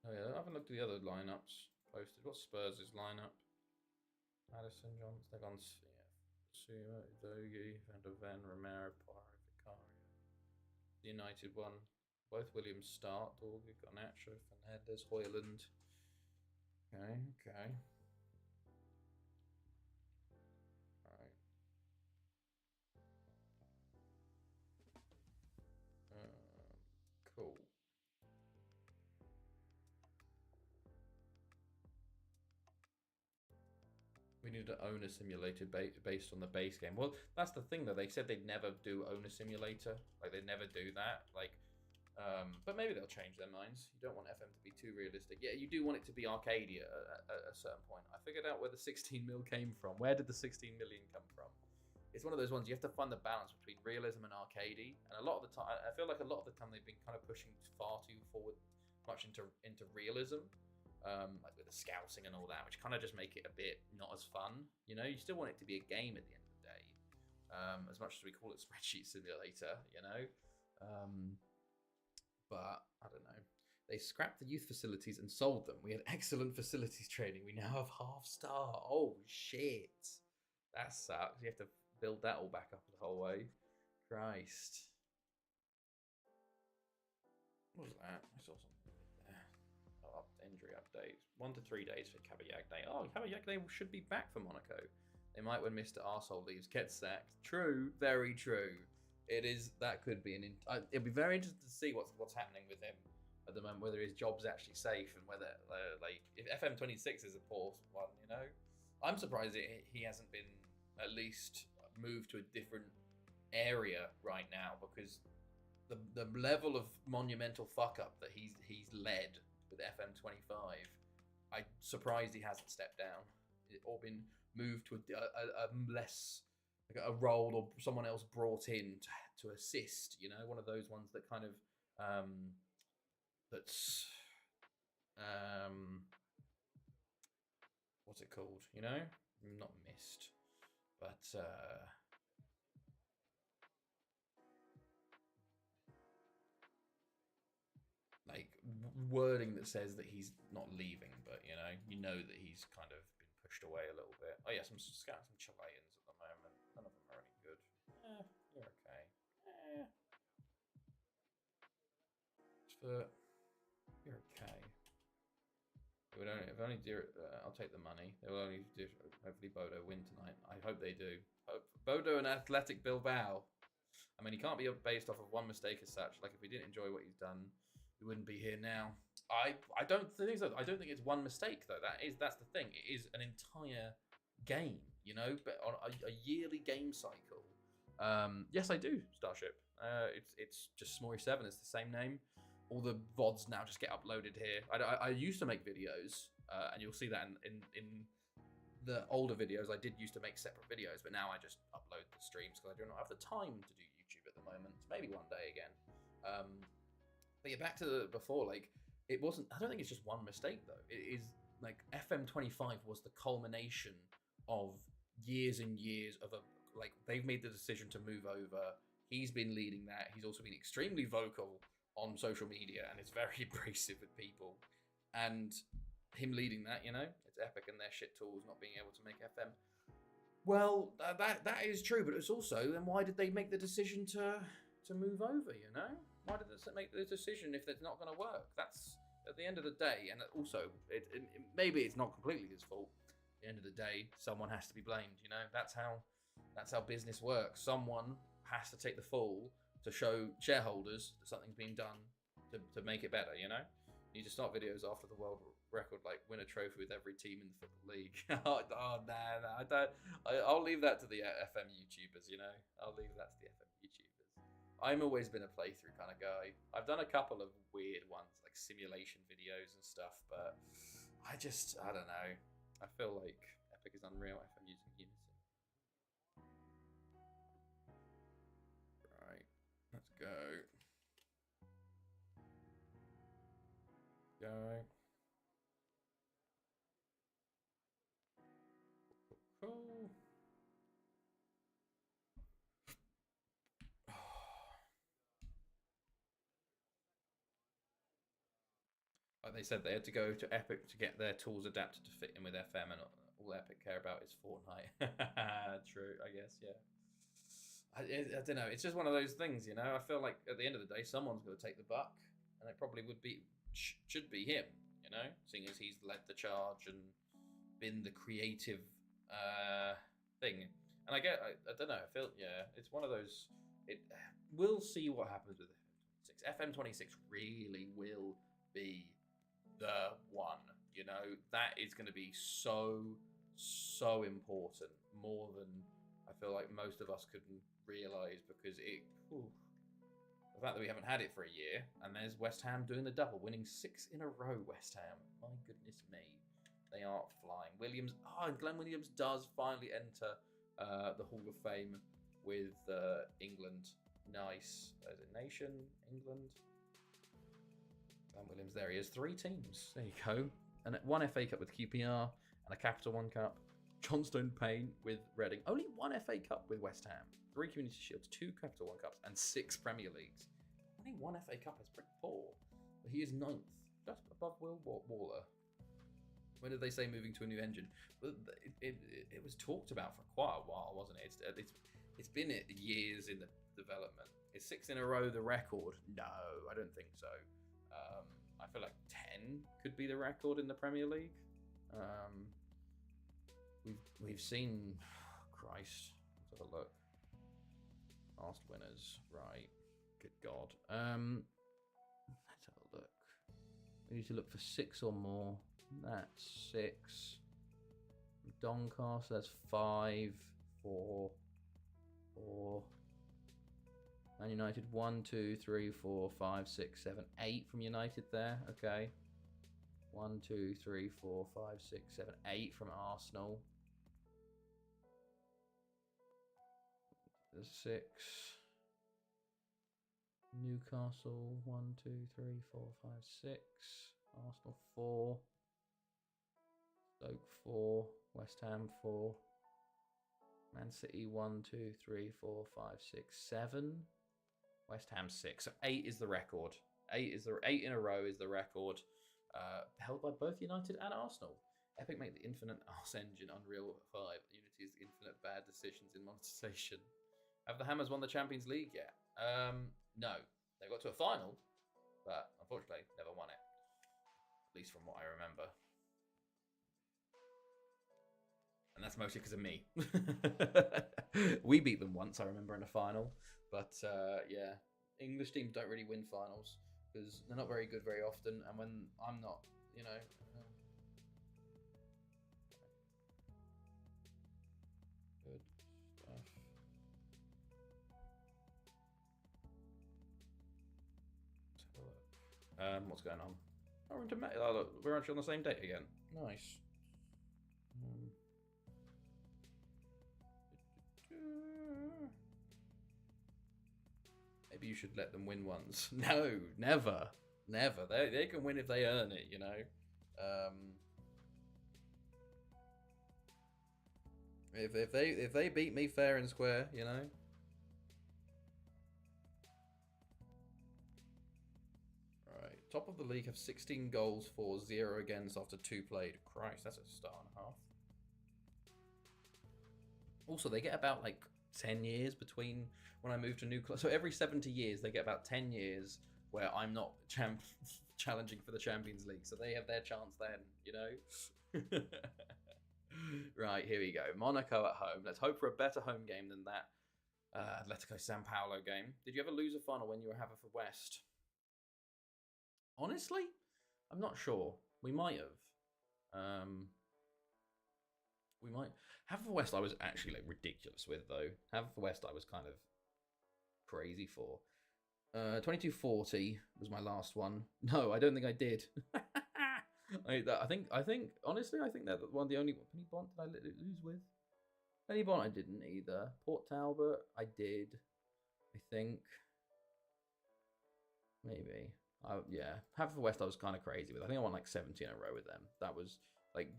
Oh yeah, I haven't looked at the other lineups posted. What's Spurs' lineup? Madison, Johnson, they've gone. Suma, Udogi, Van der Ven, Romero, Poirot, Vicario. The United one. Both Williams start. Dorgi, Garnacho, Fernandez, Hoyland. Okay. Alright. Cool. We need an owner simulator based on the base game. Well, that's the thing though. They said they'd never do owner simulator. Like they'd never do that. Like, but maybe they'll change their minds. You don't want FM to be too realistic. Yeah, you do want it to be arcadey at a certain point. I figured out where the 16 mil came from. Where did the 16 million come from? It's one of those ones you have to find the balance between realism and arcadey. And a lot of the time, I feel like a lot of the time they've been kind of pushing far too much into realism. Like with the scouting and all that, which kind of just make it a bit not as fun. You know, you still want it to be a game at the end of the day, as much as we call it spreadsheet simulator. You know, but I don't know. They scrapped the youth facilities and sold them. We had excellent facilities training. We now have half star. Oh shit, that sucks. You have to build that all back up the whole way. Christ, what was that? I saw something. Injury updates. 1 to 3 days for Cabayagne. Oh, Cabayagne should be back for Monaco. They might when Mr. Arsehole leaves, get sacked. True, very true. It is. That could be it'll be very interesting to see what's happening with him at the moment. Whether his job's actually safe and whether like if FM26 is a poor one, you know. I'm surprised he hasn't been at least moved to a different area right now because the level of monumental fuck up that he's led with FM25, I'm surprised he hasn't stepped down or been moved to a less like a role or someone else brought in to assist. You know, one of those ones that kind of that's what's it called? You know, not missed, but like wording that says that he's not leaving, but you know that he's kind of been pushed away a little bit. Oh yeah, I'm scouting some Chileans at the moment. None of them are any good. You're okay. But you're okay. I'll take the money. They will only do. Hopefully, Bodo win tonight. I hope they do. Bodo and Athletic Bilbao. I mean, he can't be based off of one mistake as such. Like if we didn't enjoy what he's done, we wouldn't be here now. I don't think so. I don't think it's one mistake though. That's the thing. It is an entire game, you know, but on a yearly game cycle. Yes, I do. Starship. It's just Smorry 7. It's the same name. All the VODs now just get uploaded here. I used to make videos, and you'll see that in the older videos. I did used to make separate videos, but now I just upload the streams because I do not have the time to do YouTube at the moment. Maybe one day again. But yeah, back to the before, like it wasn't. I don't think it's just one mistake though. It is like FM25 was the culmination of years and years of a like they've made the decision to move over. He's been leading that. He's also been extremely vocal on social media and is very abrasive with people. And him leading that, it's Epic and their shit tools not being able to make FM. Well, that is true, but it's also then why did they make the decision to move over? Why did they make the decision if it's not going to work? That's at the end of the day, and also maybe it's not completely his fault. At the end of the day, someone has to be blamed. That's how business works. Someone has to take the fall to show shareholders that something's been done to make it better. You need to start videos after the world record, like win a trophy with every team in the football league. No, I don't. I'll leave that to the FM YouTubers. I'll leave that to the FM YouTubers. I'm always been a playthrough kind of guy. I've done a couple of weird ones, like simulation videos and stuff, but I don't know. I feel like Epic is unreal if I'm using Unity. Right, let's go. Go. Cool. Like they said, they had to go to Epic to get their tools adapted to fit in with FM, and all Epic care about is Fortnite. True, I guess, yeah. I don't know. It's just one of those things, I feel like at the end of the day, someone's going to take the buck, and it probably should be him, seeing as he's led the charge and been the creative thing. And I don't know. I feel it's one of those. We'll see what happens with FM26. FM26 really will be the one. That is going to be so important, more than I feel like most of us could realize, because the fact that we haven't had it for a year, and there's West Ham doing the double, winning 6 in a row. West Ham, my goodness me, they are flying. Glenn Williams does finally enter the Hall of Fame with England. Nice. Is it Nation England? Glenn Williams, there he is. 3 teams. There you go. And 1 FA Cup with QPR, and a Capital One Cup. Johnstone Payne with Reading. Only 1 FA Cup with West Ham. 3 Community Shields, 2 Capital One Cups, and 6 Premier Leagues. Only 1 FA Cup is pretty poor. But he is 9th, just above Will Waller. When did they say moving to a new engine? Well, it was talked about for quite a while, wasn't it? It's been years in the development. Is 6 in a row the record? No, I don't think so. I feel like 10 could be the record in the Premier League. We've seen, Christ, let's have a look. Past winners, right? Good God. Let's have a look. We need to look for 6 or more. That's 6. Doncaster, that's 5, 4, 4. Man United, 1, 2, 3, 4, 5, 6, 7, 8 from United there. Okay. 1, 2, 3, 4, 5, 6, 7, 8 from Arsenal. There's 6. Newcastle, 1, 2, 3, 4, 5, 6. Arsenal, 4. Stoke, 4. West Ham, 4. Man City, 1, 2, 3, 4, 5, 6, 7. West Ham, 6. So 8 is the record. 8 in a row is the record, held by both United and Arsenal. Epic make the infinite arse engine Unreal 5. Unity's infinite bad decisions in monetization. Have the Hammers won the Champions League yet? No. They got to a final, but unfortunately never won it. At least from what I remember. And that's mostly because of me. We beat them once, I remember, in a final. But yeah, English teams don't really win finals because they're not very good very often. And when I'm not, good stuff. What's going on? Oh, look, we're actually on the same date again. Nice. Maybe you should let them win once. No, never. Never. They can win if they earn it, you know? If they beat me fair and square, you know? Alright. Top of the league have 16 goals for 0 against after 2 played. Christ, that's a star and a half. Also, they get about like 10 years between when I move to new club. So every 70 years, they get about 10 years where I'm not challenging for the Champions League. So they have their chance then, you know? Right, here we go. Monaco at home. Let's hope for a better home game than that Atletico San Paolo game. Did you ever lose a final when you were Haverford? Honestly, I'm not sure. We might have. We might. Haverford I was actually like ridiculous with though. Haverford I was kind of crazy for. 2240 was my last one. No, I don't think I did. I think honestly I think that one of the only Penny Bont did I lose with. Penny Bont I didn't either. Port Talbot I did. I think maybe. Yeah, Haverford I was kind of crazy with. I think I won like 70 in a row with them. That was like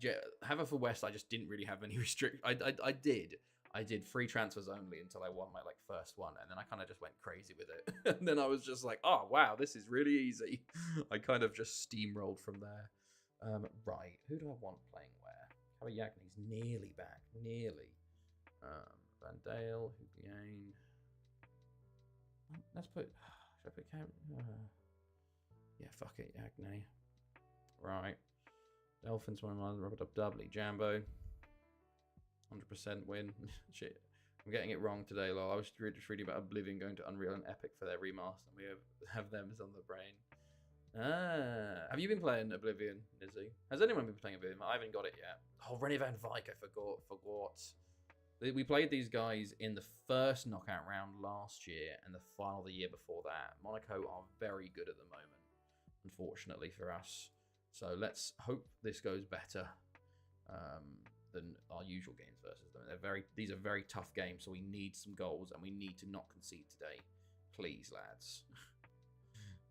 Haverford I just didn't really have any restrict. I did free transfers only until I won my like first one, and then I kind of just went crazy with it. And then I was just like, oh wow, this is really easy. I kind of just steamrolled from there. Right, who do I want playing where? Kawayagni's nearly back, nearly. Van Dale, Hugliane. Let's put. Should I put yeah, fuck it, Yagney. Right. Dolphins, one of mine, Robert Dudley, Jambo. 100% win. Shit. I'm getting it wrong today, lol. I was just reading about Oblivion going to Unreal and Epic for their remaster, and we have them as on the brain. Have you been playing Oblivion, Izzy? Has anyone been playing Oblivion? I haven't got it yet. Oh, Rennie Van Vyk, I forgot. We played these guys in the first knockout round last year and the final the year before that. Monaco are very good at the moment, unfortunately for us. So let's hope this goes better than our usual games versus them. These are very tough games, so we need some goals and we need to not concede today. Please, lads.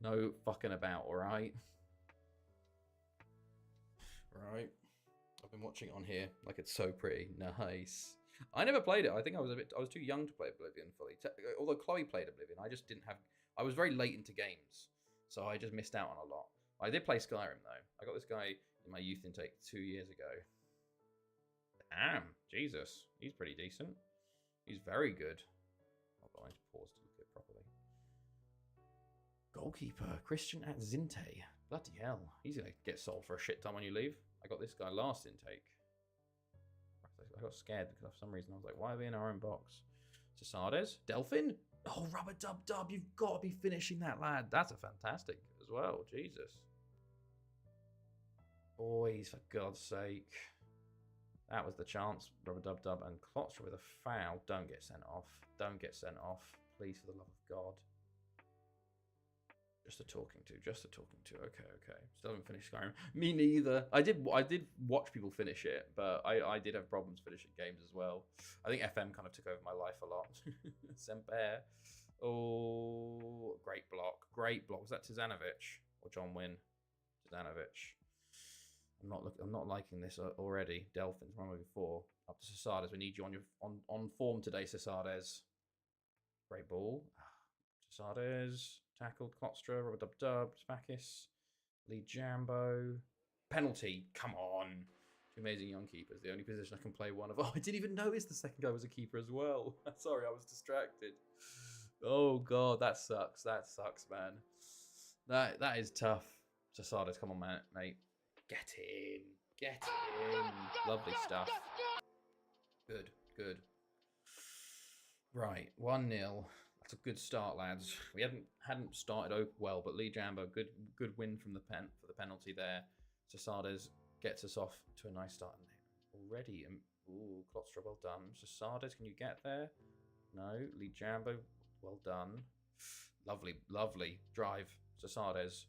No fucking about, all right? Right. I've been watching it on here like it's so pretty. Nice. I never played it. I think I was too young to play Oblivion fully. Although Chloe played Oblivion, I just didn't have. I was very late into games, so I just missed out on a lot. I did play Skyrim though. I got this guy in my youth intake 2 years ago. Damn, Jesus, he's pretty decent. He's very good. Hold on, I just paused to look at it properly. Goalkeeper Christian at Zinte. Bloody hell, he's gonna get sold for a shit ton when you leave. I got this guy last intake. I got scared because for some reason I was like, why are they in our own box? Cesades? Delphin? Oh, Rubber Dub. You've got to be finishing that, lad. That's a fantastic as well. Jesus. Boys, for God's sake. That was the chance. Rubber Dub and Klotzer with a foul. Don't get sent off. Don't get sent off. Please, for the love of God. Just a talking to. Okay. Still haven't finished Skyrim. Me neither. I did watch people finish it, but I did have problems finishing games as well. I think FM kind of took over my life a lot. Semper. Oh, great block. Was that Tizanovic or John Wynn? Tizanovic. I'm not liking this already. Delphins, one before. Up to Cesades. We need you on form today, Cesades. Great ball. Cesades. Tackled. Klostra. Robert Dub. Spakis. Lee Jambo. Penalty. Come on. Two amazing young keepers. The only position I can play one of. Oh, I didn't even notice the second guy was a keeper as well. Sorry, I was distracted. Oh, God. That sucks. That sucks, man. That is tough. Cesades, come on, man, mate. Get in. Lovely stuff. Good. Right, 1-0. That's a good start, lads. We hadn't started well, but Lee Jambo, good win from the penalty there. Cesades gets us off to a nice start already. Ooh, Klotzer, well done. Cesades, can you get there? No. Lee Jambo, well done. Lovely drive. Cesades.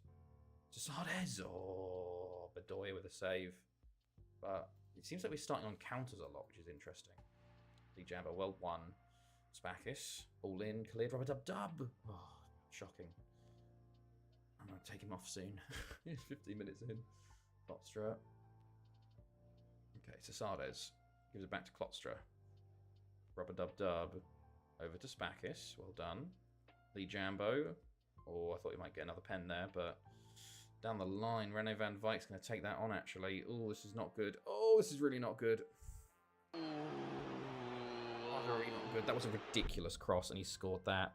Oh, Bedoya with a save. But it seems like we're starting on counters a lot, which is interesting. Lee Jambo, well won. Spakis, all in, cleared. Rubber Dub. Oh, Shocking. I'm going to take him off soon. He's 15 minutes in. Klostra. Okay, Sasades. Gives it back to Klostra. Rub-a-dub-dub. Over to Spakis. Well done. Lee Jambo. Oh, I thought he might get another pen there, but down the line, Rene van Vyck's going to take that on, actually. Oh, this is not good. Oh, this is really not good. Very not good. That was a ridiculous cross, and he scored that.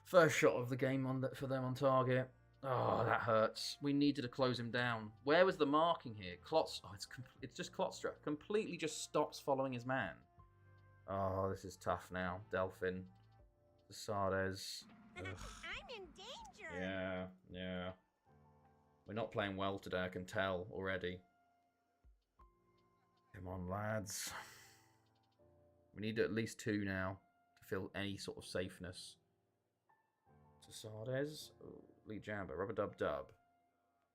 First shot of the game for them on target. Oh, that hurts. We needed to close him down. Where was the marking here? Klotz. Oh, it's just Klotster. Completely just stops following his man. Oh, this is tough now. Delphin. Sasades. I'm in danger. Yeah. We're not playing well today, I can tell already. Come on, lads. We need at least 2 now to feel any sort of safeness. Sasades. Lee Jambo. Rub-a-dub-dub.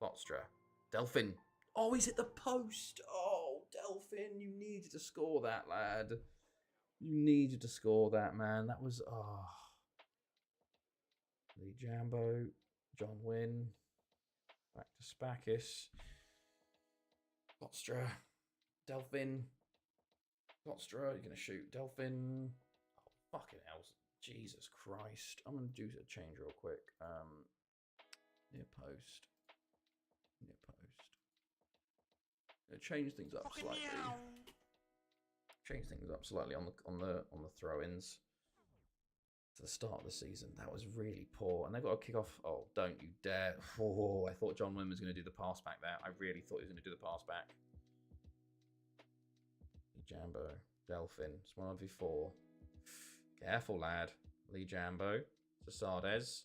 Klostra. Delphin. Oh, he's hit the post. Oh, Delphin, you needed to score that, lad. You needed to score that, man. That was... Oh. Lee Jambo. John Wynn. Back to Spakis. Klostra. Delphin. Klostra, you're going to shoot. Delphin. Oh, fucking hell. Jesus Christ. I'm going to do a change real quick. Near post. Change things up slightly. Change things up slightly on the throw-ins. To the start of the season, that was really poor, and they've got to kick off. Oh, don't you dare! Oh, I thought John Wynn was going to do the pass back there. I really thought he was going to do the pass back. Jambo, Delphin, it's 1v4. Careful, lad. Lee Jambo, Sasades.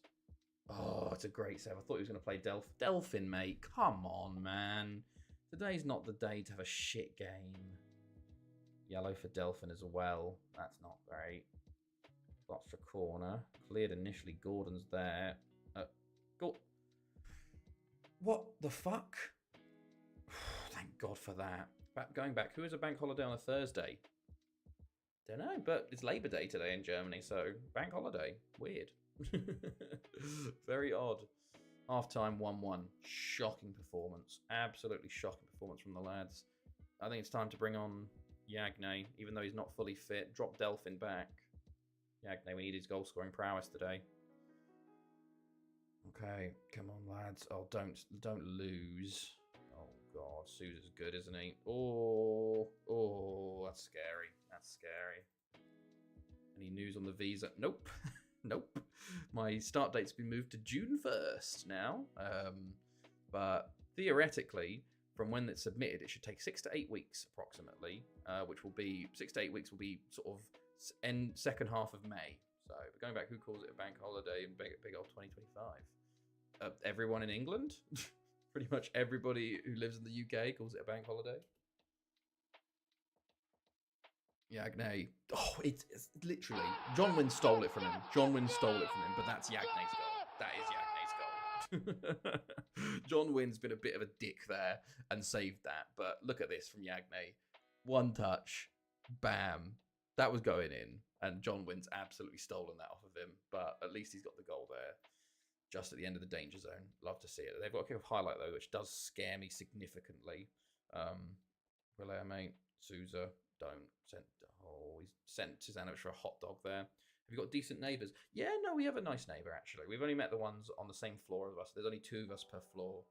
Oh, it's a great save. I thought he was going to play Delphin, mate. Come on, man. Today's not the day to have a shit game. Yellow for Delphin as well. That's not great. Klostra corner. Cleared initially. Gordon's there. What the fuck? Thank God for that. Going back, who is a bank holiday on a Thursday? Don't know, but it's Labor Day today in Germany, so bank holiday. Weird. Very odd. Half-time 1-1. Shocking performance. Absolutely shocking performance from the lads. I think it's time to bring on Llangefni, even though he's not fully fit. Drop Delphin back. Llangefni, we need his goal-scoring prowess today. Okay, come on, lads. Oh, don't lose. Oh, God. Sousa's good, isn't he? Oh, that's scary. That's scary. Any news on the visa? Nope. Nope. My start date's been moved to June 1st now. But theoretically, from when it's submitted, it should take 6 to 8 weeks approximately, which will be 6 to 8 weeks will be sort of second half of May. So we're going back. Who calls it a bank holiday in big old 2025? Everyone in England. Pretty much everybody who lives in the UK calls it a bank holiday. Llangefni. Oh, it's literally... John Wynn stole it from him. But that's Llangefni's goal. That is Llangefni's goal. John Wynn's been a bit of a dick there and saved that. But look at this from Llangefni. One touch. Bam. That was going in. And John Wynn's absolutely stolen that off of him. But at least he's got the goal there. Just at the end of the danger zone. Love to see it. They've got a kick off highlight, though, which does scare me significantly. Relayer, mate. Sousa. Don't. He's sent Tizanovic for a hot dog there. Have you got decent neighbours? Yeah, no, we have a nice neighbour, actually. We've only met the ones on the same floor as us. There's only 2 of us per floor.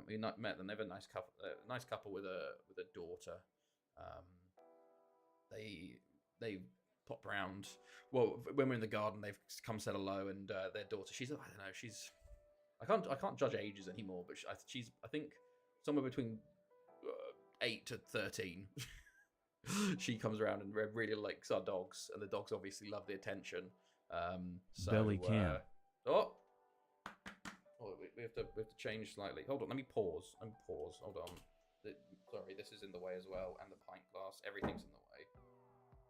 We've not met them. They have a nice couple with a daughter. They pop around. Well, when we're in the garden, they've come said hello, and their daughter, I don't know, I can't judge ages anymore, but she's I think somewhere between 8 to 13. She comes around and really likes our dogs, and the dogs obviously love the attention. Belly cam. We have to change slightly. Hold on, let me pause. Hold on. Sorry, this is in the way as well, and the pint glass. Everything's in the way.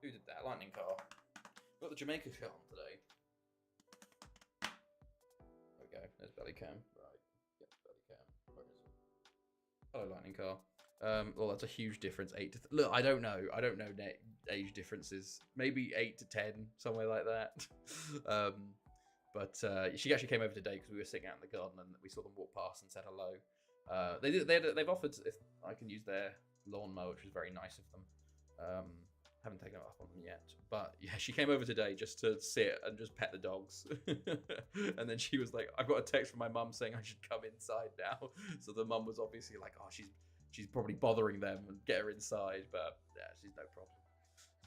Who did that? Lightning car. We've got the Jamaica shot on today. There we go. There's belly cam. Right. Get the belly cam. Where is it? Hello, lightning car. Well, that's a huge difference. 8 to look, I don't know age differences. Maybe 8 to 10, somewhere like that. But she actually came over today because we were sitting out in the garden and we saw them walk past and said hello. They've offered if I can use their lawnmower, which is very nice of them. Haven't taken it up on them yet, but yeah, she came over today just to sit and just pet the dogs. And then she was like, "I got a text from my mum saying I should come inside now." So the mum was obviously like, "Oh, she's probably bothering them and get her inside," but yeah, she's no problem.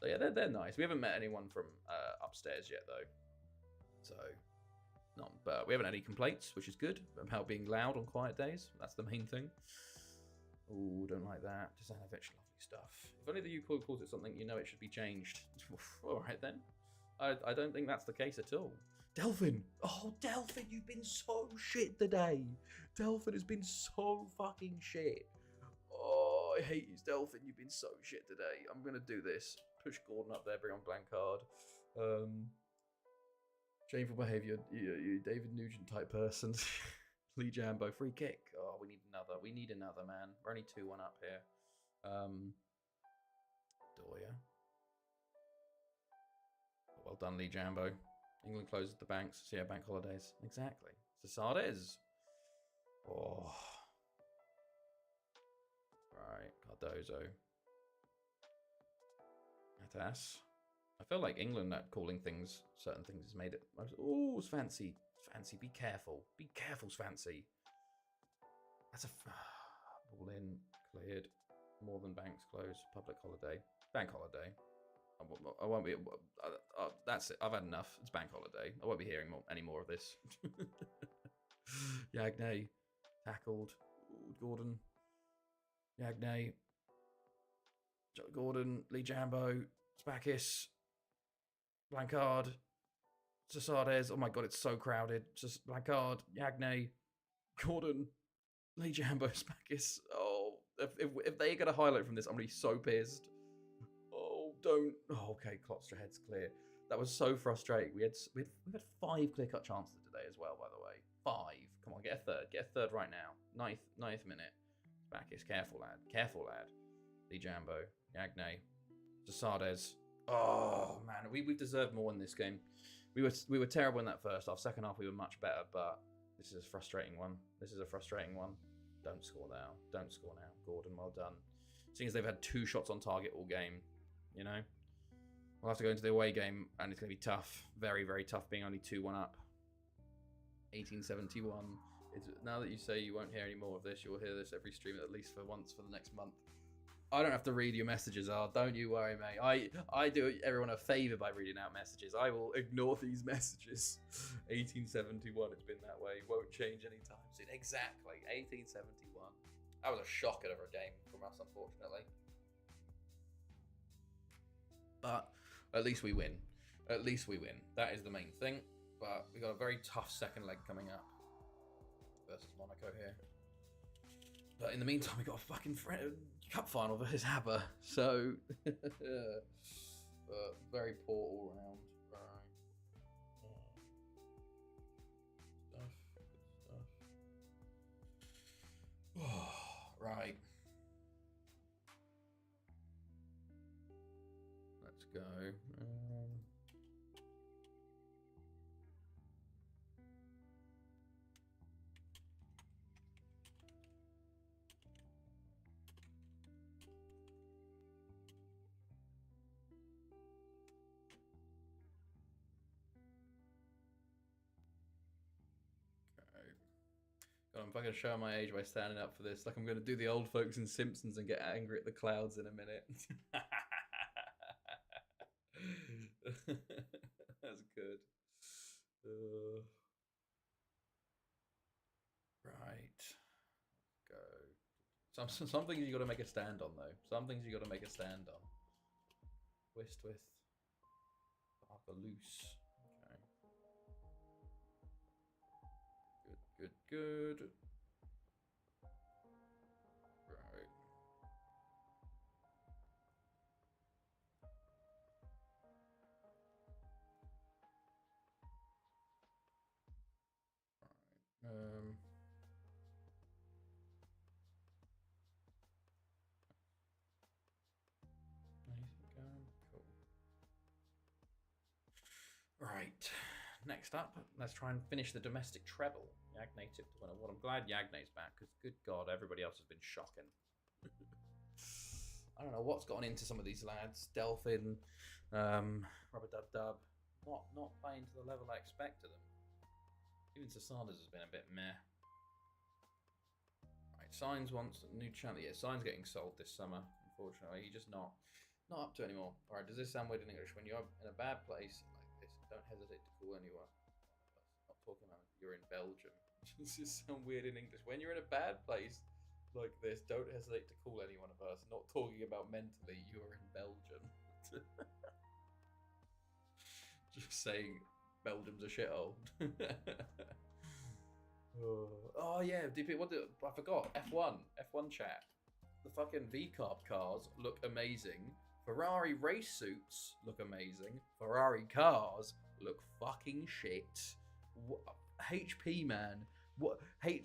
So yeah, they're nice. We haven't met anyone from upstairs yet though, so not. But we haven't had any complaints, which is good about being loud on quiet days. That's the main thing. Oh, don't like that. Design of extra lovely stuff. If only the UK calls it something, you know it should be changed. All right then. I don't think that's the case at all. Delphin! Oh, Delphin, you've been so shit today. Delphin has been so fucking shit. Oh, I hate you, Delphin. You've been so shit today. I'm going to do this. Push Gordon up there, bring on blank card. Shameful behaviour. You David Nugent type person. Lee Jambo, free kick. Oh, we need another. We need another, man. We're only 2-1 up here. Doya. Well done, Lee Jambo. England closes the banks. So yeah, bank holidays. Exactly. Cesades. Oh. Right. Cardozo. Atas. I feel like England at calling things, certain things has made it. Oh, it's fancy. Fancy, be careful. Be careful, Fancy. That's a ball in, cleared. More than banks closed. Public holiday. Bank holiday. I won't be. That's it. I've had enough. It's bank holiday. I won't be hearing any more of this. Yagney. Tackled. Ooh, Gordon. Yagney. Gordon. Lee Jambo. Spakis. Blancard. Cesades. Oh my god, it's so crowded. Just Blancard, Yagney, Gordon, Lee Jambo, Spakis. Oh, if they get a highlight from this, I'm gonna be so pissed. Oh, don't. Oh, okay, Klopstra head's clear. That was so frustrating. We've had 5 clear cut chances today as well, by the way. 5. Come on, get a third. Get a third right now. Ninth minute. Spakis, careful lad. Careful lad. Lee Jambo, Yagney, Cesades. Oh man, we've deserved more in this game. We were terrible in that first half. Second half we were much better, but this is a frustrating one. Don't score now. Don't score now. Gordon, well done. Seeing as they've had 2 shots on target all game, you know. We'll have to go into the away game, and it's going to be tough. Very, very tough being only 2-1 up. 1871. Now that you say you won't hear any more of this, you'll hear this every stream at least for once for the next month. I don't have to read your messages, don't you worry, mate. I do everyone a favour by reading out messages. I will ignore these messages. 1871, it's been that way. Won't change anytime soon. Exactly, 1871. That was a shocker of a game from us, unfortunately. But at least we win. At least we win. That is the main thing. But we've got a very tough second leg coming up versus Monaco here. But in the meantime, we got a fucking cup final versus ABBA. So, very poor all round. Right. Good stuff. Right. Let's go. God, I'm fucking showing my age by standing up for this. Like I'm going to do the old folks in Simpsons and get angry at the clouds in a minute. That's good. Right. Go. Some things you got to make a stand on, though. Some things you got to make a stand on. Twist with. Barker loose. Good. Right. Cool. Right. next up, let's try and finish the domestic treble. Llangefni tipped to win a what? I'm glad Llangefni's back, because good God, everybody else has been shocking. I don't know what's gotten into some of these lads. Delphin, Rubber Dub Dub, not playing to the level I expected them. Even Sasadas has been a bit meh. Right, Signs wants a new channel. Yeah, Signs getting sold this summer. Unfortunately, he's just not up to it anymore. All right, does this sound weird in English? When you're in a bad place like this, don't hesitate to call anyone. Not talking about you're in Belgium. Does this sound weird in English? When you're in a bad place like this, don't hesitate to call anyone a person. Not talking about mentally, you are in Belgium. Just saying Belgium's a shithole. Oh yeah, DP. I forgot? F1 chat. The fucking V-carb cars look amazing. Ferrari race suits look amazing. Ferrari cars look fucking shit. HP man, what I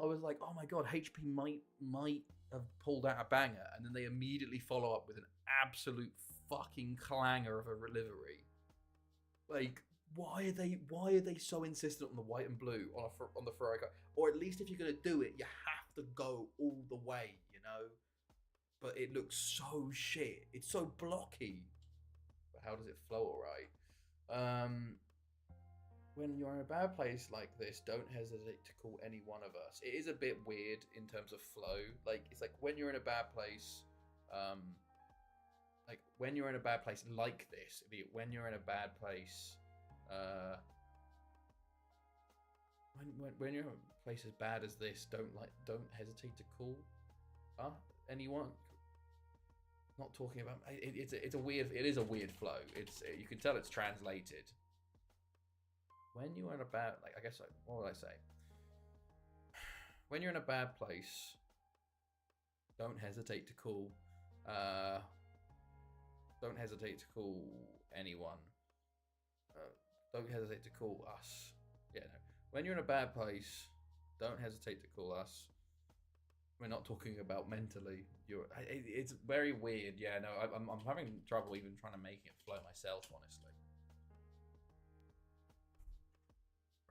was like, oh my god, HP might have pulled out a banger, and then they immediately follow up with an absolute fucking clanger of a livery. Like, why are they so insistent on the white and blue on the Ferrari car? Or at least if you're gonna do it, you have to go all the way, you know. But it looks so shit. It's so blocky. But how does it flow all right? When you're in a bad place like this, don't hesitate to call any one of us. It is a bit weird in terms of flow. Like, it's like when you're in a bad place, like when you're in a bad place like this, when you're in a bad place, when you're in a place as bad as this, don't hesitate to call anyone. Not talking about it. It's a weird flow. You can tell it's translated. When you're in a bad, like, I guess, what would I say? When you're in a bad place, don't hesitate to call. Don't hesitate to call anyone. Don't hesitate to call us. Yeah, no. When you're in a bad place, don't hesitate to call us. We're not talking about mentally. It's very weird. Yeah, no, I'm having trouble even trying to make it flow myself, honestly.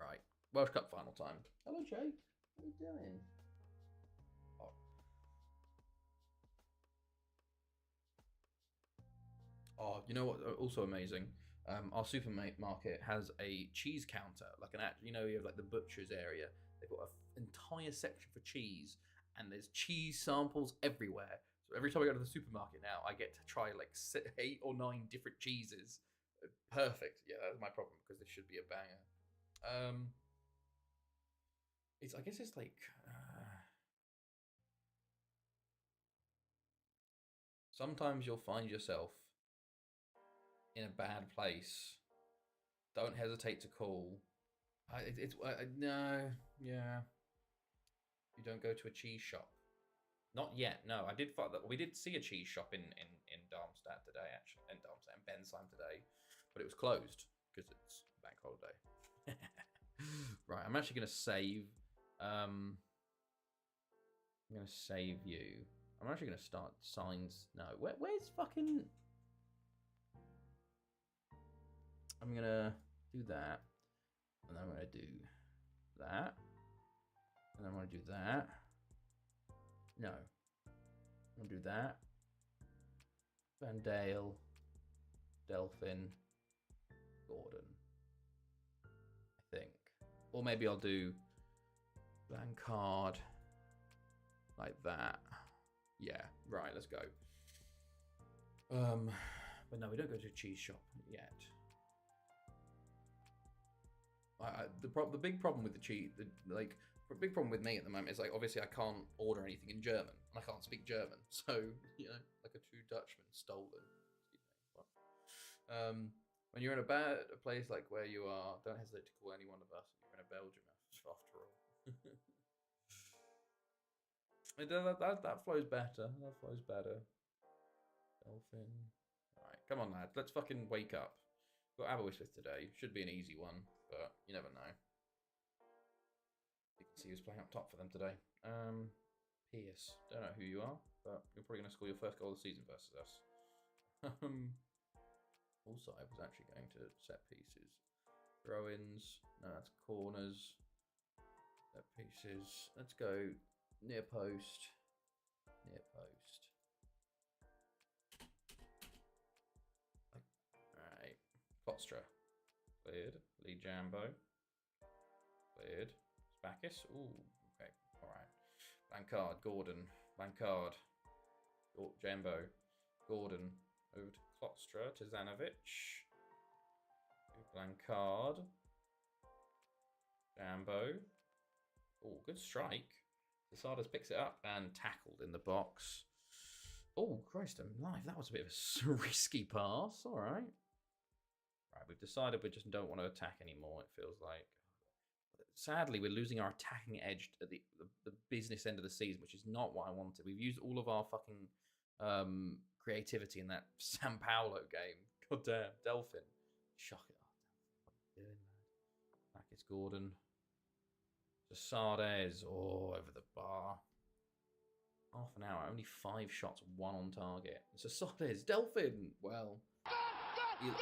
Right, World Cup final time. Hello, Jake. What are you doing? Oh, you know what? Also amazing. Our supermarket has a cheese counter, like you have like the butcher's area. They've got an entire section for cheese, and there's cheese samples everywhere. So every time I go to the supermarket now, I get to try like 8 or 9 different cheeses. Perfect. Yeah, that's my problem, because this should be a banger. I guess it's like sometimes you'll find yourself in a bad place. Don't hesitate to call. No, yeah. You don't go to a cheese shop. Not yet. No, I did find that we did see a cheese shop in Darmstadt today, actually, in Bensheim today, but it was closed because it's bank holiday. Right, I'm actually going to save. I'm going to save you. I'm actually going to start Signs. No, where's fucking? I'm going to do that, and then I'm going to do that, and then I'm going to do that. No, I'm going to do that. Van Dale, Delphin, Gordon, I think. Or maybe I'll do Blancard like that. Yeah, right, let's go. But no, we don't go to a cheese shop yet. The big problem with the cheese, the big problem with me at the moment is, like, obviously I can't order anything in German. I can't speak German, so, like a true Dutchman, stolen. When you're in a place like where you are, don't hesitate to call any one of us. You're in a Belgium, after all. That flows better. That flows better. Dolphin. All right, come on, lads. Let's fucking wake up. Got Aberystwyth today. Should be an easy one, but you never know. You can see who's playing up top for them today. Pierce. Don't know who you are, but you're probably going to score your first goal of the season versus us. Also, I was actually going to set pieces. Throw-ins. No, that's corners. Set pieces. Let's go near post. Near post. Alright. Fotstra. Cleared. Lee Jambo. Cleared. Spakis. Ooh, okay. Alright. Blancard. Gordon. Blancard. Jambo. Gordon. Over to Klotstra. To Zanovic. Blancard. Jambo. Oh, good strike. Casadas picks it up and tackled in the box. Oh, Christ alive. That was a bit of a risky pass. All right. Right, we've decided we just don't want to attack anymore, it feels like. Sadly, we're losing our attacking edge at the business end of the season, which is not what I wanted. We've used all of our fucking creativity in that San Paulo game. God damn. Delphin. Shock it. What are you doing, man? Back it's Gordon. Sardes, over the bar. Half an hour, only 5 shots, 1 on target. Sardes, Delphin. Well,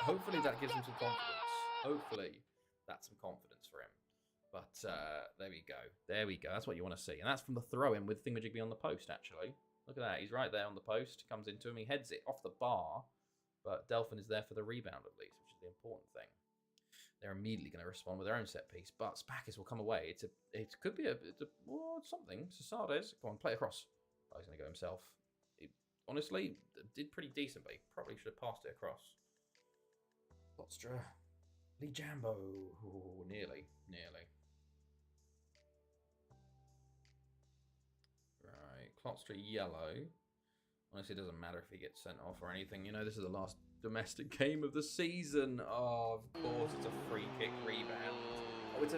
hopefully that gives him some confidence. Hopefully that's some confidence for him. But there we go. There we go. That's what you want to see. And that's from the throw-in with Thingamajigby on the post, actually. Look at that. He's right there on the post. Comes into him. He heads it off the bar. But Delphin is there for the rebound, at least, which is the important thing. They're immediately going to respond with their own set piece, but Spakis will come away. It could be something. Sardes, come on, play across. Oh, he's going to go himself. He, honestly, did pretty decent, but he probably should have passed it across. Klotstra. Lee Jambo. Ooh, nearly. Right, Klotstra yellow. Honestly, it doesn't matter if he gets sent off or anything. You know, this is the last domestic game of the season. Oh, of course, it's a free kick rebound. Oh, it's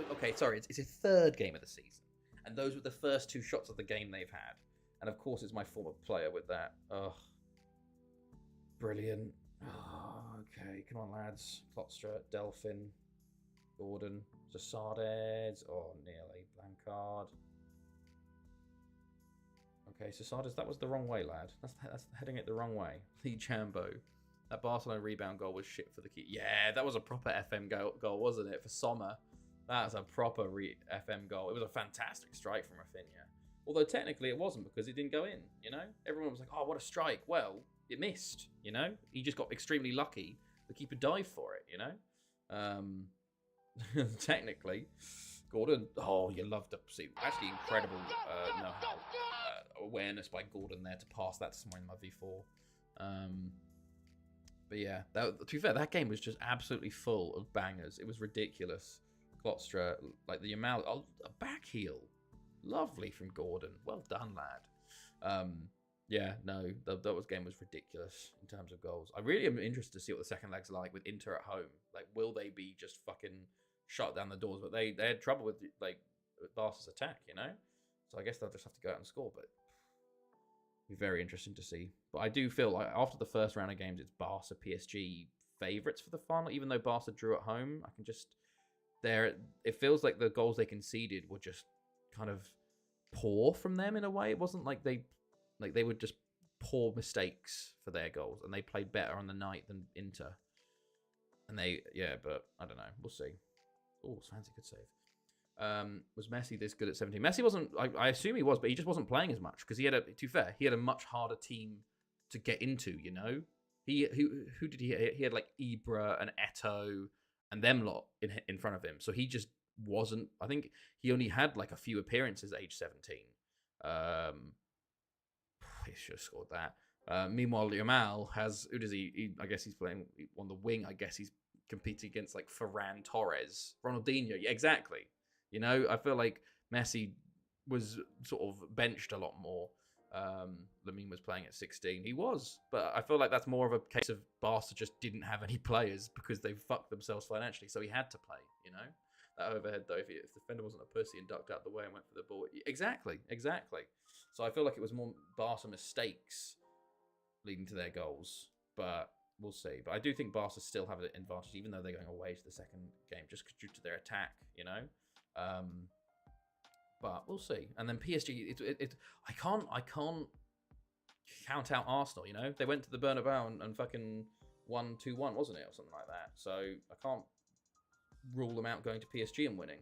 a third game of the season. And those were the first 2 shots of the game they've had. And of course, it's my former player with that. Oh, brilliant. Oh, okay, come on, lads. Klotstra, Delphin, Gordon, Sardes. Oh, nearly. Blancard. Okay, Sardes, that was the wrong way, lad. That's heading it the wrong way. Lee Jambo. That Barcelona rebound goal was shit for the key. Yeah, that was a proper FM goal, wasn't it? For Sommer. That's a proper FM goal. It was a fantastic strike from Rafinha. Although technically it wasn't because it didn't go in, you know? Everyone was like, oh, what a strike. Well, it missed, you know? He just got extremely lucky. The keeper dived for it, you know? Technically. Gordon, oh, you love to see. Actually, incredible know-how. Awareness by Gordon there to pass that to someone in my V4. But yeah, to be fair, that game was just absolutely full of bangers. It was ridiculous. Klotstra, like the amount, a back heel. Lovely from Gordon. Well done, lad. Yeah, no, that game was ridiculous in terms of goals. I really am interested to see what the second leg's like with Inter at home. Like, will they be just fucking shut down the doors? But they had trouble with, like, Barca's attack, you know? So I guess they'll just have to go out and score, but be very interesting to see. But I do feel like after the first round of games, it's Barca PSG favourites for the final. Even though Barca drew at home, I can just it feels like the goals they conceded were just kind of poor from them in a way. It wasn't like they were just poor mistakes for their goals, and they played better on the night than Inter. And but I don't know. We'll see. Oh, fancy good save. Was Messi this good at 17? Messi wasn't. I assume he was, but he just wasn't playing as much because he had to be fair, he had a much harder team to get into. You know, who did he? He had like Ibra and Eto and them lot in front of him. So he just wasn't. I think he only had like a few appearances at age 17. He should have scored that. Meanwhile, Yamal has. Who does he? I guess he's playing on the wing. I guess he's competing against like Ferran Torres, Ronaldinho. Yeah, exactly. You know, I feel like Messi was sort of benched a lot more. Lamine was playing at 16. He was, but I feel like that's more of a case of Barca just didn't have any players because they fucked themselves financially, so he had to play. You know, that overhead though, if the defender wasn't a pussy and ducked out the way and went for the ball, exactly. So I feel like it was more Barca mistakes leading to their goals, but we'll see. But I do think Barca still have an advantage, even though they're going away to the second game, just due to their attack. You know. But we'll see. And then PSG, I can't count out Arsenal. You know, they went to the Bernabeu and fucking won 2-1, wasn't it, or something like that? So I can't rule them out going to PSG and winning.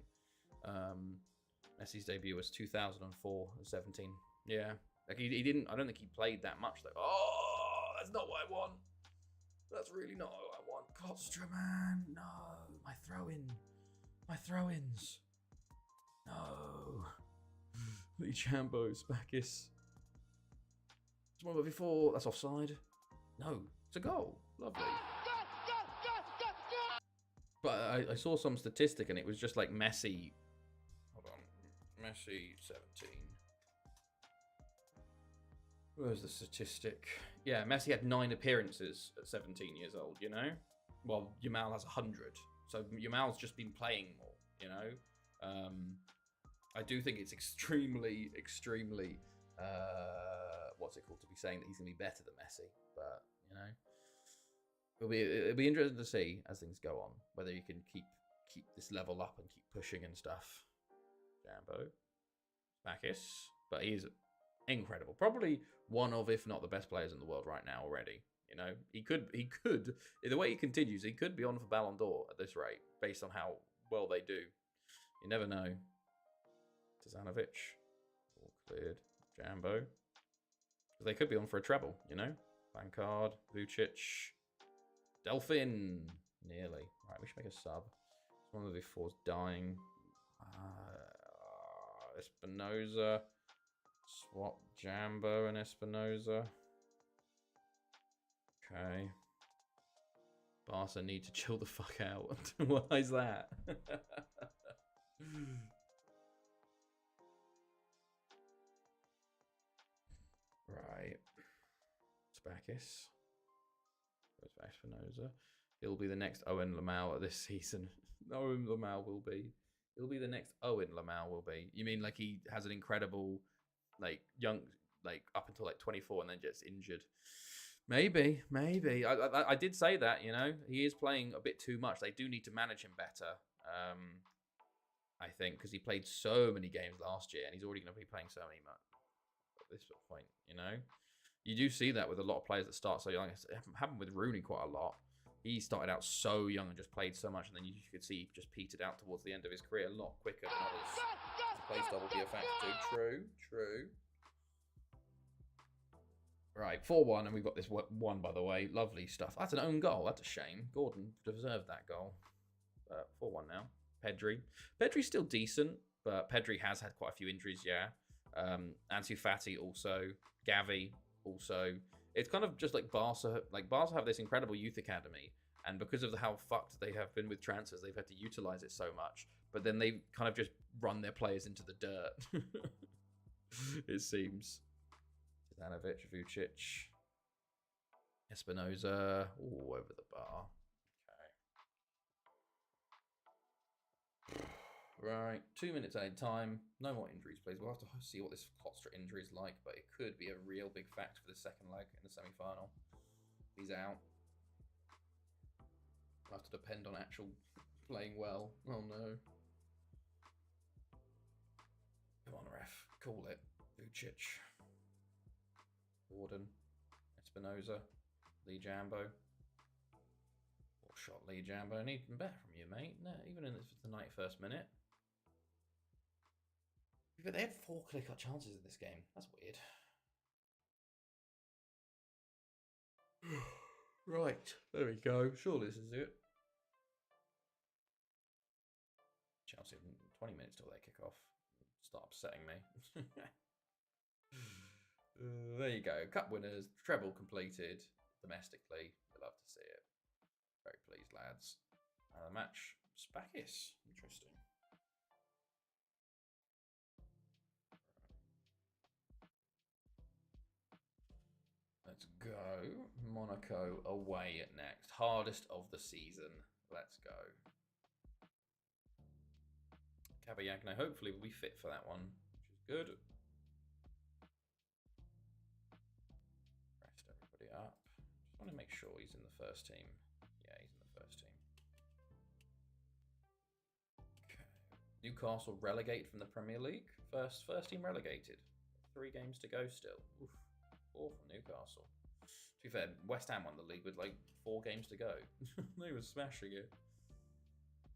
Messi's debut was 2004, 17. Yeah, like he didn't. I don't think he played that much though. Oh, that's not what I want. That's really not what I want. Kostra, man, no. My throw-ins. No. Llangefni, Spakis. It's 1v4. That's offside. No, it's a goal. Lovely. But I saw some statistic and it was just like Messi. Hold on. Messi 17. Where's the statistic? Yeah, Messi had 9 appearances at 17 years old, you know? Well, Yamal has 100. So Yamal's just been playing more, you know? I do think it's extremely, what's it called, to be saying that he's going to be better than Messi. But, you know, it'll be interesting to see as things go on, whether you can keep this level up and keep pushing and stuff. Jambo. Bakis. But he's incredible. Probably one of, if not the best players in the world right now already. You know, he could, the way he continues, he could be on for Ballon d'Or at this rate, based on how well they do. You never know. Tazanovic, all cleared. Jambo. They could be on for a treble, you know? Bankard, Vucic, Delphin, nearly. Right, we should make a sub. One of the four's dying. Espinoza. Swap Jambo and Espinoza. Okay. Barca need to chill the fuck out. Why is that? Right. Spakis. Goes for Espinoza. He'll be the next Owen Lamau this season. Owen Lamau will be. He'll be the next Owen Lamau will be. You mean like he has an incredible, like, young, like, up until like 24 and then gets injured? Maybe. I did say that, you know. He is playing a bit too much. They do need to manage him better, I think, because he played so many games last year and he's already going to be playing so many much at this point, you know. You do see that with a lot of players that start so young. It happened with Rooney quite a lot. He started out so young and just played so much, and then you could see he just petered out towards the end of his career a lot quicker than others. The play style will be a factor too. True. Right, 4-1, and we've got this one, by the way. Lovely stuff. That's an own goal. That's a shame. Gordon deserved that goal. 4-1 now. Pedri's still decent, but Pedri has had quite a few injuries, yeah. Ansu Fati also. Gavi also. It's kind of just like Barca. Like, Barca have this incredible youth academy, and because of how fucked they have been with transfers, they've had to utilize it so much. But then they kind of just run their players into the dirt. It seems. Zanovic, Vucic, Espinoza, all over the bar. Okay. Right, 2 minutes added time. No more injuries, please. We'll have to see what this Kostra injury is like, but it could be a real big factor for the second leg in the semi-final. He's out. We'll have to depend on actual playing well. Oh no. Come on, ref. Call it. Vucic. Gordon, Espinoza, Llangefni. What shot, Llangefni? Need better from you, mate. No, even in the 91st minute. But they had 4 clear-cut chances in this game. That's weird. Right, there we go. Surely this is it. Chelsea have 20 minutes till they kick off. Start upsetting me. There you go. Cup winners, treble completed domestically. We'd love to see it. Very pleased, lads. The match, Spakis. Interesting. Let's go. Monaco away at next. Hardest of the season. Let's go. Llangefni hopefully will be fit for that one, which is good. Rest everybody up. Just want to make sure he's in the first team. Yeah, he's in the first team. Okay. Newcastle relegated from the Premier League. First team relegated. 3 games to go still. Oof. 4 from Newcastle. To be fair, West Ham won the league with like 4 games to go. They were smashing it.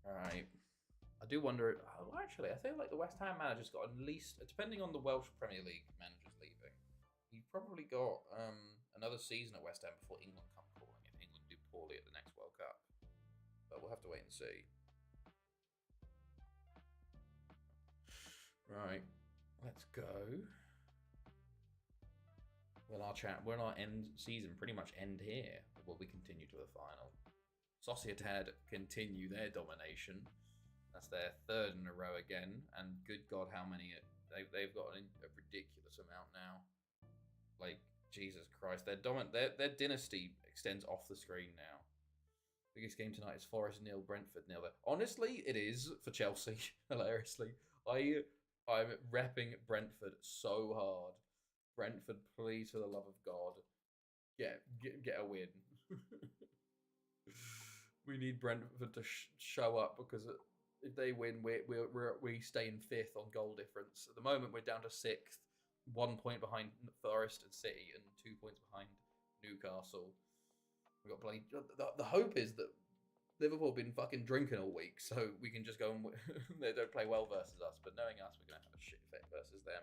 Right. I do wonder. Oh, actually, I feel like the West Ham manager's got at least, depending on the Welsh Premier League managers leaving, he's probably got another season at West Ham before England come calling if England do poorly at the next World Cup. But we'll have to wait and see. Right. Let's go. Will our end season pretty much end here? Or will we continue to the final? Sociedad continue their domination. That's their third in a row again, and good God, how many they've got a ridiculous amount now. Like Jesus Christ, their dynasty extends off the screen now. Biggest game tonight is Forest 0, Brentford 0. Honestly, it is for Chelsea. Hilariously, I'm repping Brentford so hard. Brentford, please, for the love of God, get a win. We need Brentford to show up because if they win, we stay in 5th on goal difference. At the moment, we're down to 6th, 1 point behind Forest and City, and 2 points behind Newcastle. We got bloody. The hope is that Liverpool have been fucking drinking all week, so we can just go and they don't play well versus us. But knowing us, we're gonna have a shit fit versus them.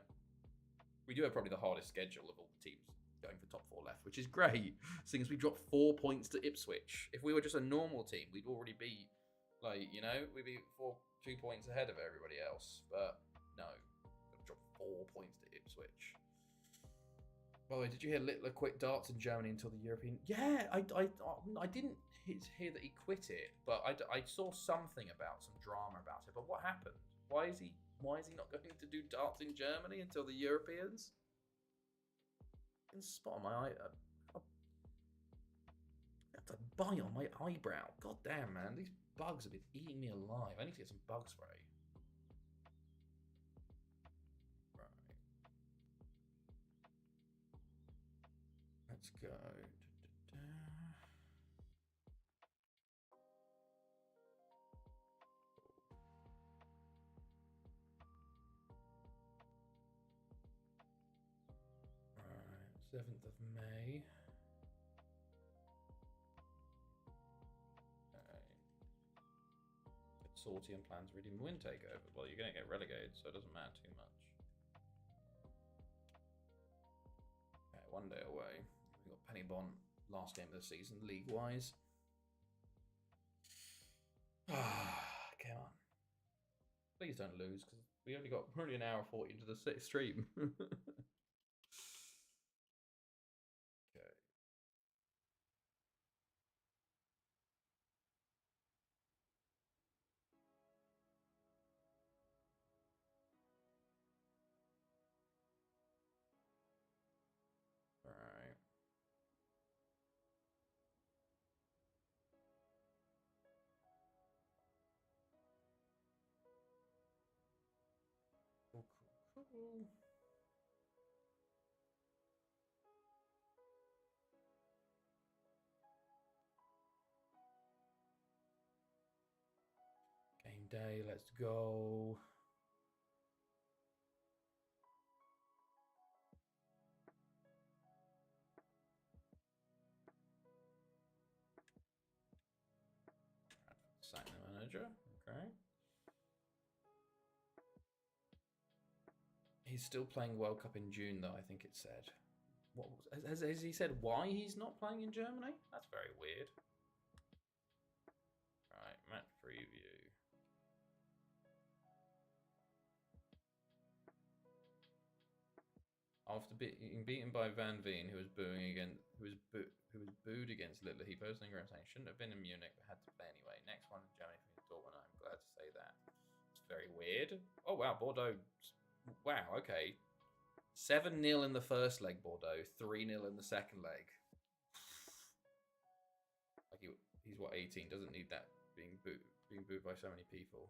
We do have probably the hardest schedule of all the teams going for top 4 left, which is great, seeing as we dropped 4 points to Ipswich. If we were just a normal team, we'd already be, like, you know, we'd be 2 points ahead of everybody else. But no, we dropped 4 points to Ipswich. By the way, did you hear Littler quit darts in Germany until the European? Yeah, I didn't hear that he quit it, but I saw something about some drama about it. But what happened? Why is he not going to do darts in Germany until the Europeans? I can spot on my eye. I have to bite on my eyebrow. God damn, man. These bugs have been eating me alive. I need to get some bug spray. Right. Let's go. Right, 7th of May. Salty and plans redeem win takeover. Well, you're going to get relegated, so it doesn't matter too much. Okay, 1 day away. We've got Penny Bond, last game of the season, league-wise. Come on. Please don't lose, because we're only an hour 40 into the stream. Okay. Alright. Cool. Game day, let's go. Sign the manager, okay. He's still playing World Cup in June, though, I think it said. Has he said why he's not playing in Germany? That's very weird. Right, match preview. After being beaten by Van Veen, who was booed against Littler, he posted an saying shouldn't have been in Munich, but had to play anyway. Next one, Germany for Dortmund. I'm glad to say that. It's very weird. Oh wow, Bordeaux. Wow, okay. 7-0 in the first leg, Bordeaux. 3-0 in the second leg. Like he's what, 18? Doesn't need that being booed by so many people.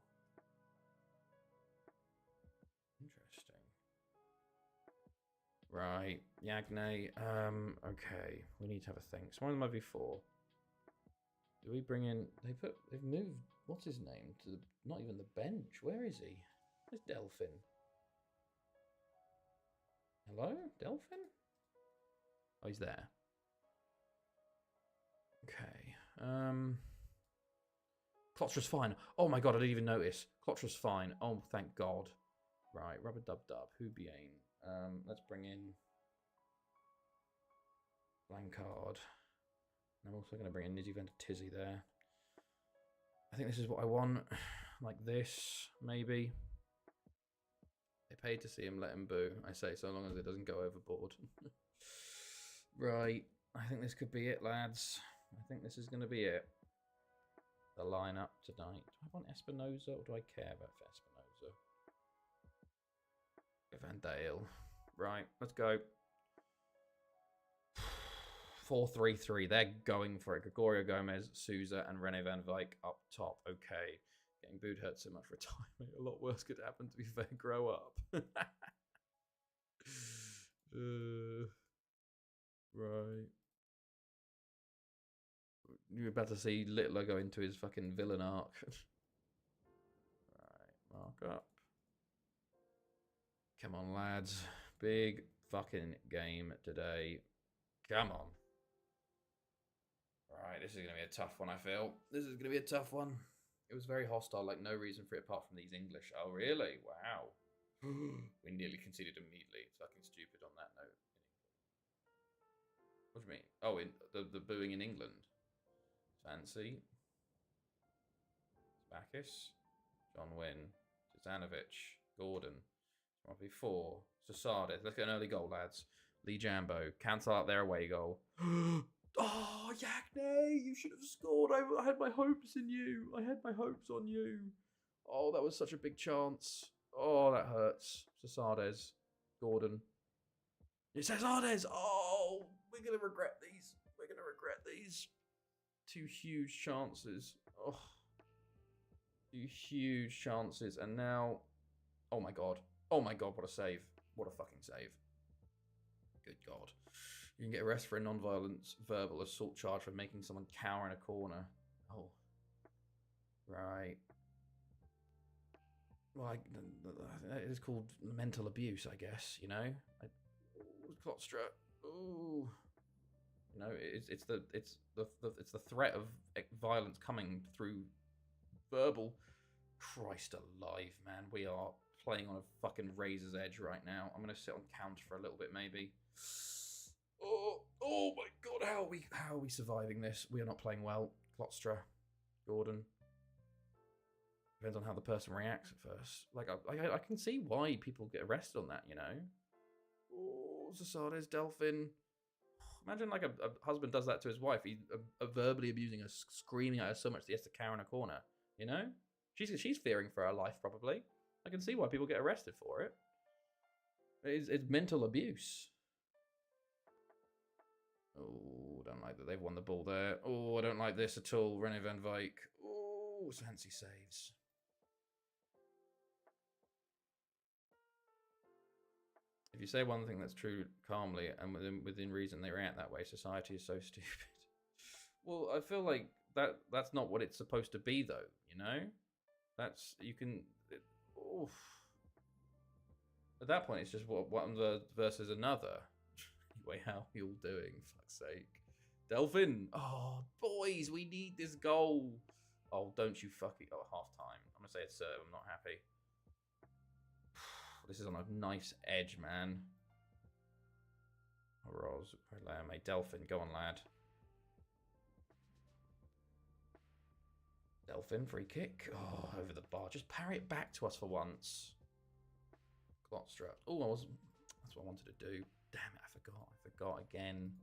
Interesting. Right, Llangefni. Okay, we need to have a think. Someone in the movie 4. Do we bring in? They've moved. What's his name to the? Not even the bench. Where is he? Where's Delphin? Hello, Delphin? Oh, he's there. Okay. Klotra's fine. Oh my god, I didn't even notice. Klotra's fine. Oh, thank God. Right, rubber dub dub. Who be ain? Let's bring in Blancard. I'm also going to bring in Nizzy Venter Tizzy there. I think this is what I want. Like this, maybe. They paid to see him, let him boo. I say, so long as it doesn't go overboard. Right. I think this could be it, lads. I think this is going to be it. The lineup tonight. Do I want Espinoza or do I care about Espinoza? Van Dale. Right, let's go. 4-3-3. They're going for it. Gregorio Gomez, Souza, and Rene Van Wyk up top. Okay. Getting booed hurts so much for a time. A lot worse could happen, to be fair. Grow up. Right. You're about to see Littler go into his fucking villain arc. Right, mark up. Come on, lads. Big fucking game today. Come on. Right, this is going to be a tough one, I feel. This is going to be a tough one. It was very hostile, like no reason for it apart from these English. Oh, really? Wow. We nearly conceded immediately. It's fucking stupid on that note. What do you mean? Oh, the booing in England. Fancy. Bacchus. John Wynn. Zanovic. Gordon. Might be 4. Sasade. Let's get an early goal, lads. Lee Jambo. Cancel out their away goal. Oh, Llangefni, you should have scored. I had my hopes in you. I had my hopes on you. Oh, that was such a big chance. Oh, that hurts. Sasades. Gordon. It's Sasades. Oh, we're going to regret these. We're going to regret these. 2 huge chances. Oh, 2 huge chances. And now, oh my God. Oh my God, what a save. What a fucking save. Good God. You can get arrested for a non-violent verbal assault charge for making someone cower in a corner. Oh. Right. Well, it is called mental abuse, I guess, you know? Klotstra. Ooh. You know, it's the threat of violence coming through verbal. Christ alive, man. We are playing on a fucking razor's edge right now. I'm going to sit on counter for a little bit, maybe. Oh my God, how are we surviving this? We are not playing well. Klotstra, Gordon. Depends on how the person reacts at first. Like, I can see why people get arrested on that, you know? Oh, Zasades, Delphin. Imagine like a husband does that to his wife. He's verbally abusing her, screaming at her so much that he has to cower in a corner, you know? She's fearing for her life, probably. I can see why people get arrested for it. It's mental abuse. Oh, don't like that they've won the ball there. Oh, I don't like this at all. Rene Van Wyk. Oh, fancy saves. If you say one thing that's true calmly and within reason, they react that way. Society is so stupid. Well, I feel like that's not what it's supposed to be, though. You know, that's you can. Oof. At that point, it's just one versus another. Anyway, how are you all doing? Fuck's sake. Delphin. Oh, boys, we need this goal. Oh, don't you fuck it. Oh, half time. I'm going to say it's serve. I'm not happy. This is on a nice edge, man. Rose, mate. Delphin, go on, lad. Delphin, free kick. Oh, over the bar. Just parry it back to us for once. Klotstra. Oh, that's what I wanted to do. Damn it, I forgot again.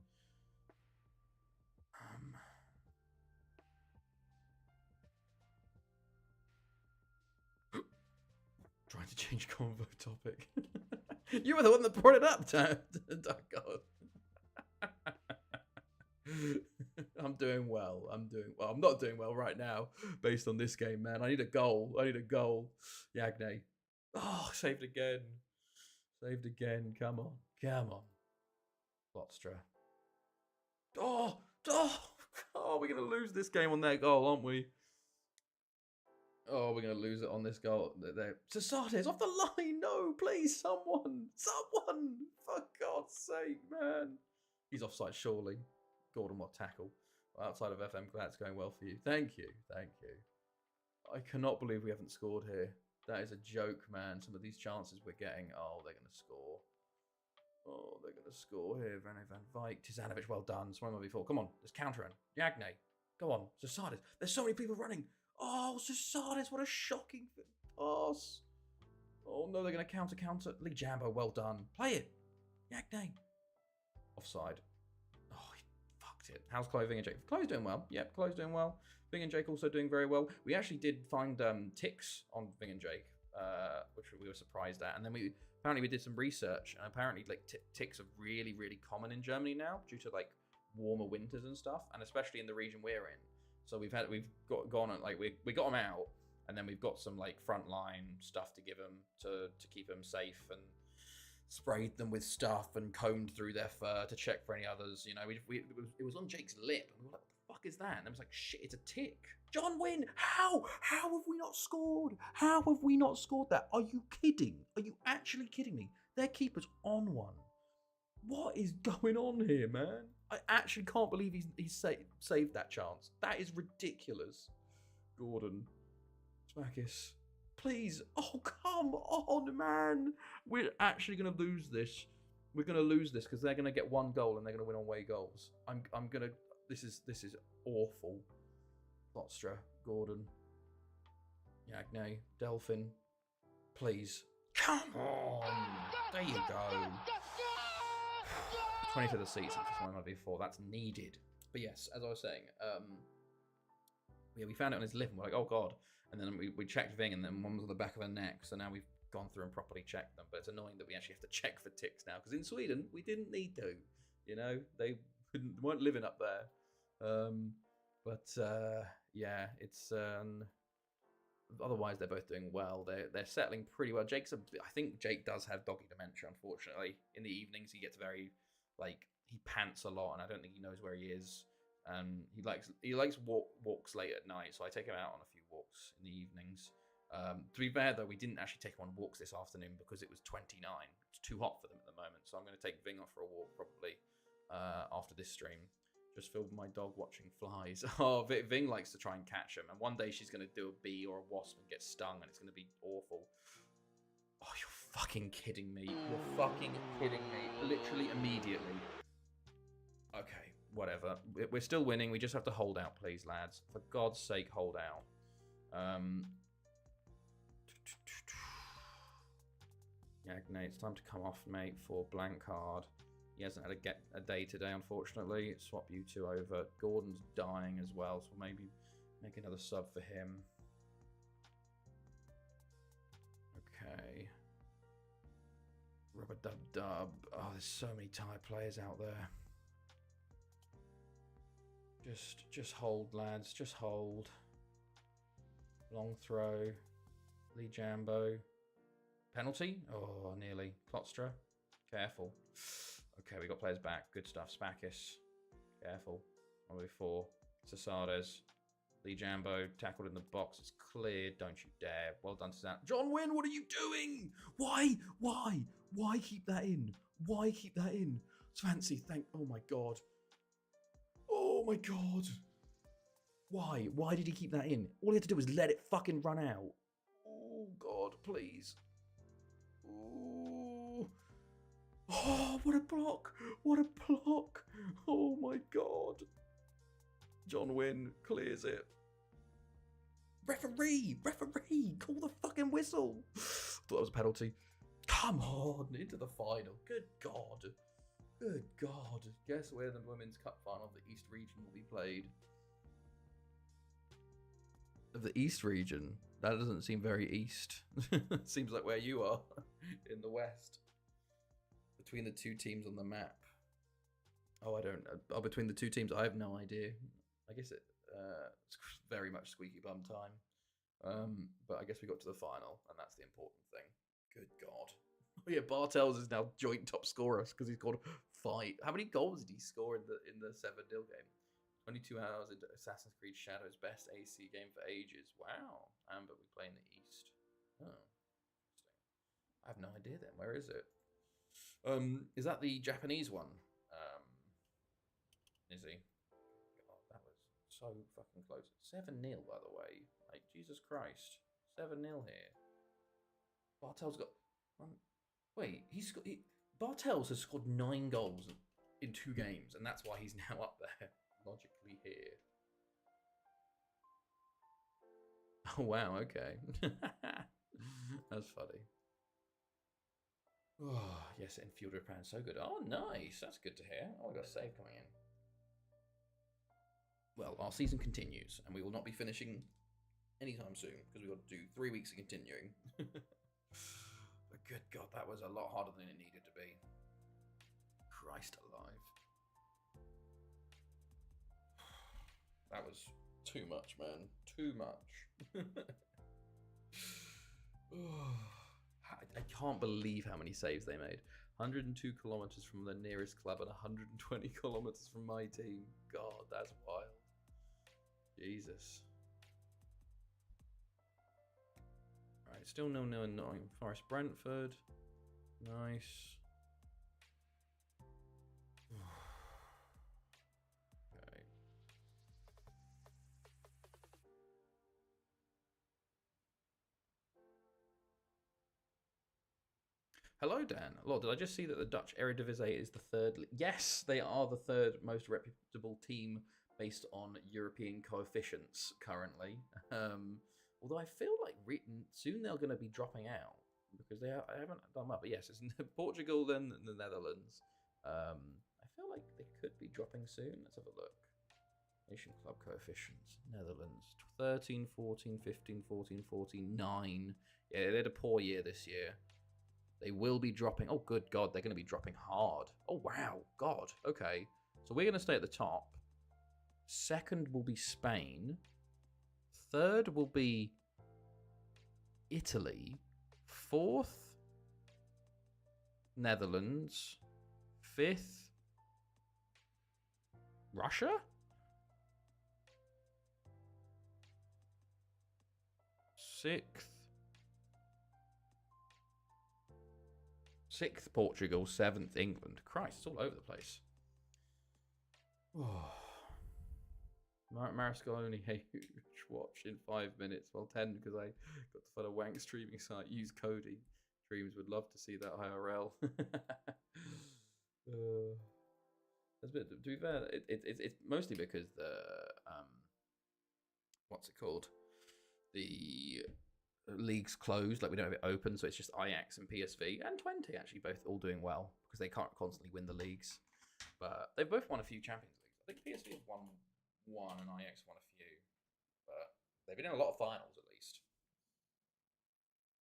Trying to change convo topic. You were the one that brought it up, God. I'm doing well. I'm not doing well right now based on this game, man. I need a goal. Llangefni. Oh, saved again. Come on. Klotstra. Oh, we're going to lose this game on that goal, aren't we? Oh, we're going to lose it on this goal. Sasades off the line. No, please, someone. For God's sake, man. He's offside, surely. Gordon, what tackle. Well, outside of FM, glad it's going well for you. Thank you. I cannot believe we haven't scored here. That is a joke, man. Some of these chances we're getting. Oh, they're going to score. Oh, they're going to score here. Van Vijk. Tizanovic, well done. Swim before. Come on, let's counter him. Llangefni. Go on. Zasades. There's so many people running. Oh, Zasades, what a shocking pass. Oh, no, they're going to counter. Lee Jambo, well done. Play it. Llangefni. Offside. Oh, he fucked it. How's Chloe, Ving and Jake? Chloe's doing well. Yep, Chloe's doing well. Ving and Jake also doing very well. We actually did find ticks on Ving and Jake, which we were surprised at. And then apparently we did some research, and apparently like ticks are really, really common in Germany now due to like warmer winters and stuff, and especially in the region we're in. So we got them out, and then we've got some like frontline stuff to give them to keep them safe, and sprayed them with stuff and combed through their fur to check for any others. You know, it was on Jake's lip, and we were like, "What the fuck is that?" And I was like, "Shit, it's a tick." John Wynn, how have we not scored? How have we not scored that? Are you kidding? Are you actually kidding me? Their keeper's on one. What is going on here, man? I actually can't believe he's saved that chance. That is ridiculous. Gordon, Smackis, please. Oh, come on, man. We're actually going to lose this. We're going to lose this because they're going to get one goal and they're going to win on away goals. I'm going to... This is awful. Lotstra, Gordon, Llangefni, Delphin. Please. Come on. There you go. 20 to the seats. That's what I'm going to do for. That's needed. But yes, as I was saying, yeah, we found it on his lip and we're like, oh God. And then we checked Ving, and then one was on the back of her neck. So now we've gone through and properly checked them. But it's annoying that we actually have to check for ticks now, because in Sweden we didn't need to. You know, they weren't living up there. Yeah, it's otherwise they're both doing well. They're settling pretty well. I think Jake does have doggy dementia, unfortunately. In the evenings he gets very he pants a lot, and I don't think he knows where he is. He likes walks late at night, so I take him out on a few walks in the evenings. To be fair though, we didn't actually take him on walks this afternoon because it was 29. It's too hot for them at the moment, so I'm going to take Ving off for a walk probably after this stream. Just filmed my dog watching flies. Oh, Ving likes to try and catch them, and one day she's going to do a bee or a wasp and get stung, and it's going to be awful. Oh, you're fucking kidding me. You're fucking kidding me. Literally immediately. Okay, whatever. We're still winning. We just have to hold out, please, lads. For God's sake, hold out. Llangefni, it's time to come off, mate, for blank card. He hasn't had a day today, unfortunately. Swap you two over. Gordon's dying as well, so maybe make another sub for him. Okay. Rub-a-dub-dub. Oh, there's so many tired players out there. Just hold, lads. Just hold. Long throw. Lee Jambo. Penalty? Oh, nearly. Klotstra. Careful. Okay, we got players back. Good stuff. Smackis. Careful. 1v4. Zasades. Lee Jambo tackled in the box. It's cleared. Don't you dare. Well done to that. John Wynn, what are you doing? Why? Why keep that in? Why keep that in? Swansea, oh my God. Oh my God. Why? Why did he keep that in? All he had to do was let it fucking run out. Oh God, please. Oh. Oh, what a block. What a block. Oh my God. John Wynn clears it. Referee, call the fucking whistle. Thought that was a penalty. Come on, into the final. Good God. Good God. Guess where the Women's Cup final of the East region will be played? Of the East region? That doesn't seem very east. Seems like where you are, in the west. Between the two teams on the map. Oh, I don't know. Oh, between the two teams, I have no idea. I guess it's very much squeaky bum time. But I guess we got to the final, and that's the important thing. Good God. Oh yeah, Bartels is now joint top scorer because he scored 5. How many goals did he score in the 7-0 game? 22 hours into Assassin's Creed Shadows, best AC game for ages. Wow. But we play in the East. Oh, interesting. I have no idea then. Where is it? Is that the Japanese one? Is he? God, that was so fucking close. 7-0, by the way. Like, Jesus Christ. 7-0 here. Bartel's got... wait, Bartels has scored 9 goals in 2 games, and that's why he's now up there, logically here. Oh, wow, okay. That's funny. Oh, yes, infielder Japan, so good. Oh, nice. That's good to hear. Oh, we got a save coming in. Well, our season continues, and we will not be finishing anytime soon, because we've got to do 3 weeks of continuing. But good God, that was a lot harder than it needed to be. Christ alive. That was too much, man. Too much. I can't believe how many saves they made. 102 kilometers from the nearest club and 120 kilometers from my team. God, that's wild. Jesus. Right, still 0-0 in Nottingham Forest Brentford. Nice. Okay. Hello, Dan. Lord, did I just see that the Dutch Eredivisie is the third? Yes, they are the third most reputable team based on European coefficients currently. Although I feel like soon they're going to be dropping out because they haven't done well. But yes, it's Portugal, then the Netherlands. I feel like they could be dropping soon. Let's have a look. Nation club coefficients. Netherlands 13, 14, 15, 14, 14, 9. Yeah, they had a poor year this year. They will be dropping. Oh, good God. They're going to be dropping hard. Oh, wow. God. Okay. So we're going to stay at the top. Second will be Spain. Third will be Italy. Fourth, Netherlands. Fifth, Russia? Sixth, Portugal. Seventh, England. Christ, it's all over the place. Oh. Mariscal only a huge watch in 5 minutes. Well, 10 because I got to find a wank streaming site. Use Cody. Dreams would love to see that IRL. To be fair, it's mostly because the what's it called? The league's closed. Like we don't have it open, so it's just Ajax and PSV and 20 actually both all doing well because they can't constantly win the leagues. But they've both won a few Champions Leagues. I think PSV have won one and Ajax won a few, but they've been in a lot of finals at least.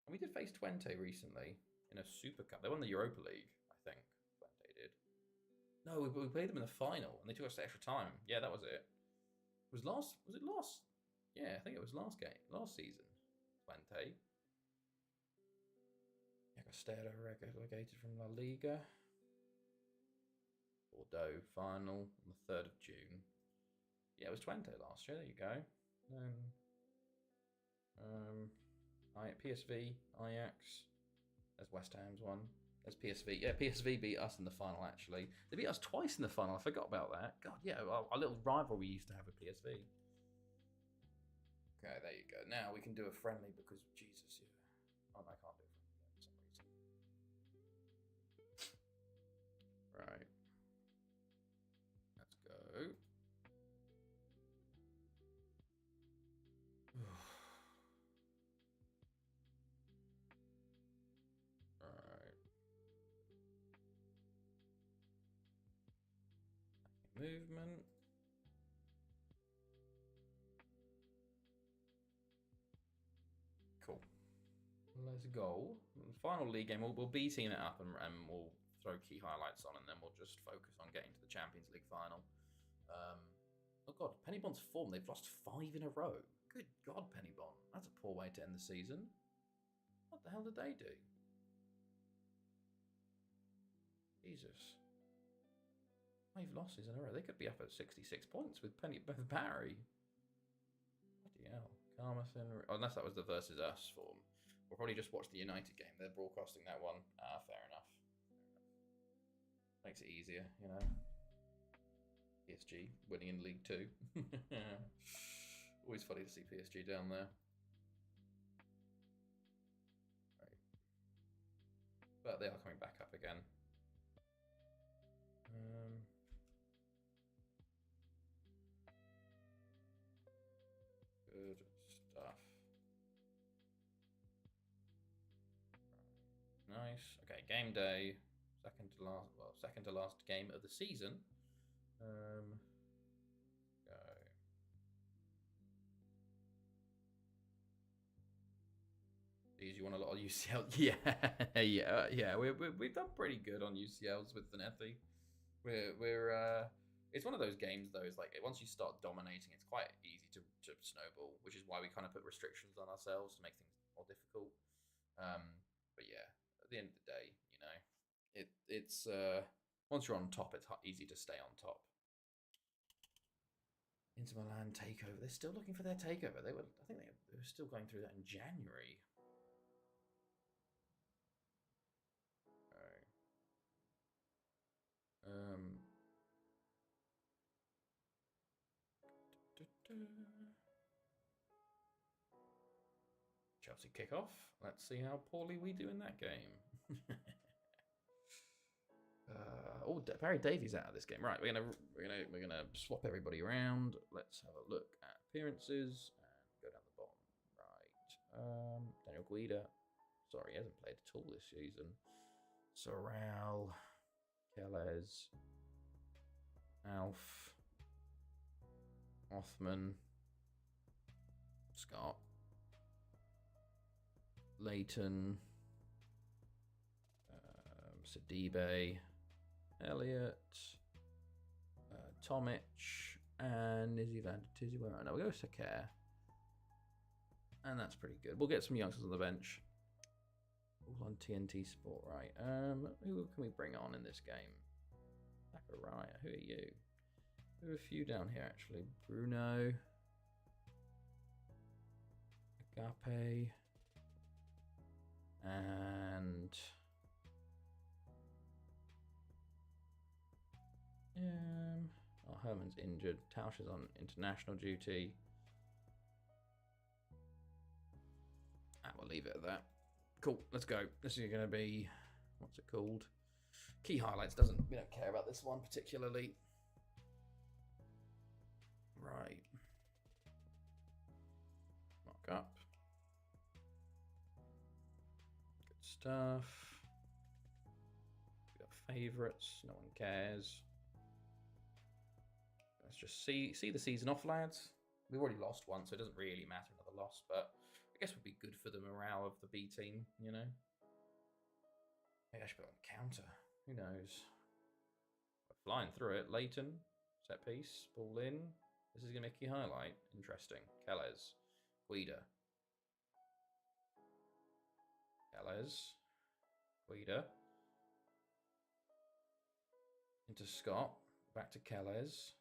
And we did face Twente recently in a Super Cup. They won the Europa League, I think. Twente did. No, we played them in the final, and they took us to extra time. Yeah, that was it. Was it last? Yeah, I think it was last season. Twente. Yeah, Castella relegated from La Liga. Bordeaux final on the 3rd of June. Yeah, it was Twente last year. There you go. PSV, Ajax. There's West Ham's one. There's PSV. Yeah, PSV beat us in the final, actually. They beat us twice in the final. I forgot about that. God, yeah, our little rival we used to have with PSV. Okay, there you go. Now we can do a friendly because, Jesus, yeah. Oh, no, I can't do a friendly for some reason. Right. Let's go. Movement. Cool. Let's go. Final league game. We'll B team it up and we'll throw key highlights on, and then we'll just focus on getting to the Champions League final. Oh God, Pennybond's form. They've lost 5 in a row. Good God, Pennybond. That's a poor way to end the season. What the hell did they do? Jesus. 5 losses in a row. They could be up at 66 points with Barry. Bloody hell. Carmarthen. Unless that was the versus us form. We'll probably just watch the United game. They're broadcasting that one. Fair enough. Makes it easier, you know. PSG winning in League 2. Always funny to see PSG down there. but they are coming back up again. Good stuff. Nice. Okay, game day. Second to last game of the season. Go. These you want a lot of UCL? Yeah. We've done pretty good on UCLs with Llangefni. We're it's one of those games though. It's like once you start dominating, it's quite easy to snowball, which is why we kind of put restrictions on ourselves to make things more difficult. But yeah, at the end of the day, you know, it's once you're on top, it's easy to stay on top. Inter Milan takeover. They're still looking for their takeover. I think they were still going through that in January. Chelsea kickoff. Let's see how poorly we do in that game. Barry Davies out of this game. Right, we're gonna swap everybody around. Let's have a look at appearances and go down the bottom. Right, Daniel Guida. Sorry, he hasn't played at all this season. Sorrel, Kellez, Alf, Othman, Scott, Leighton, Sidibe, Elliot, Tomic, and Izzy Van Tizzy. Where are we? We'll go Sakare. And that's pretty good. We'll get some youngsters on the bench. All on TNT Sport, right? Who can we bring on in this game? Zachariah, who are you? We have a few down here actually. Bruno, Agape, and Herman's injured. Tausch is on international duty. We'll leave it at that. Cool, let's go. This is going to be, what's it called? Key highlights. We don't care about this one particularly. Right. Mark up. Good stuff. We got favourites. No one cares. Let's just see the season off, lads. We've already lost one, so it doesn't really matter another loss, but I guess it would be good for the morale of the B team, you know? Maybe I should put on counter. Who knows? We're flying through it. Leighton, set piece, ball in. This is going to be a key highlight. Interesting. Kellez, Guida. Kellez, Guida. Into Scott. Back to Kellez.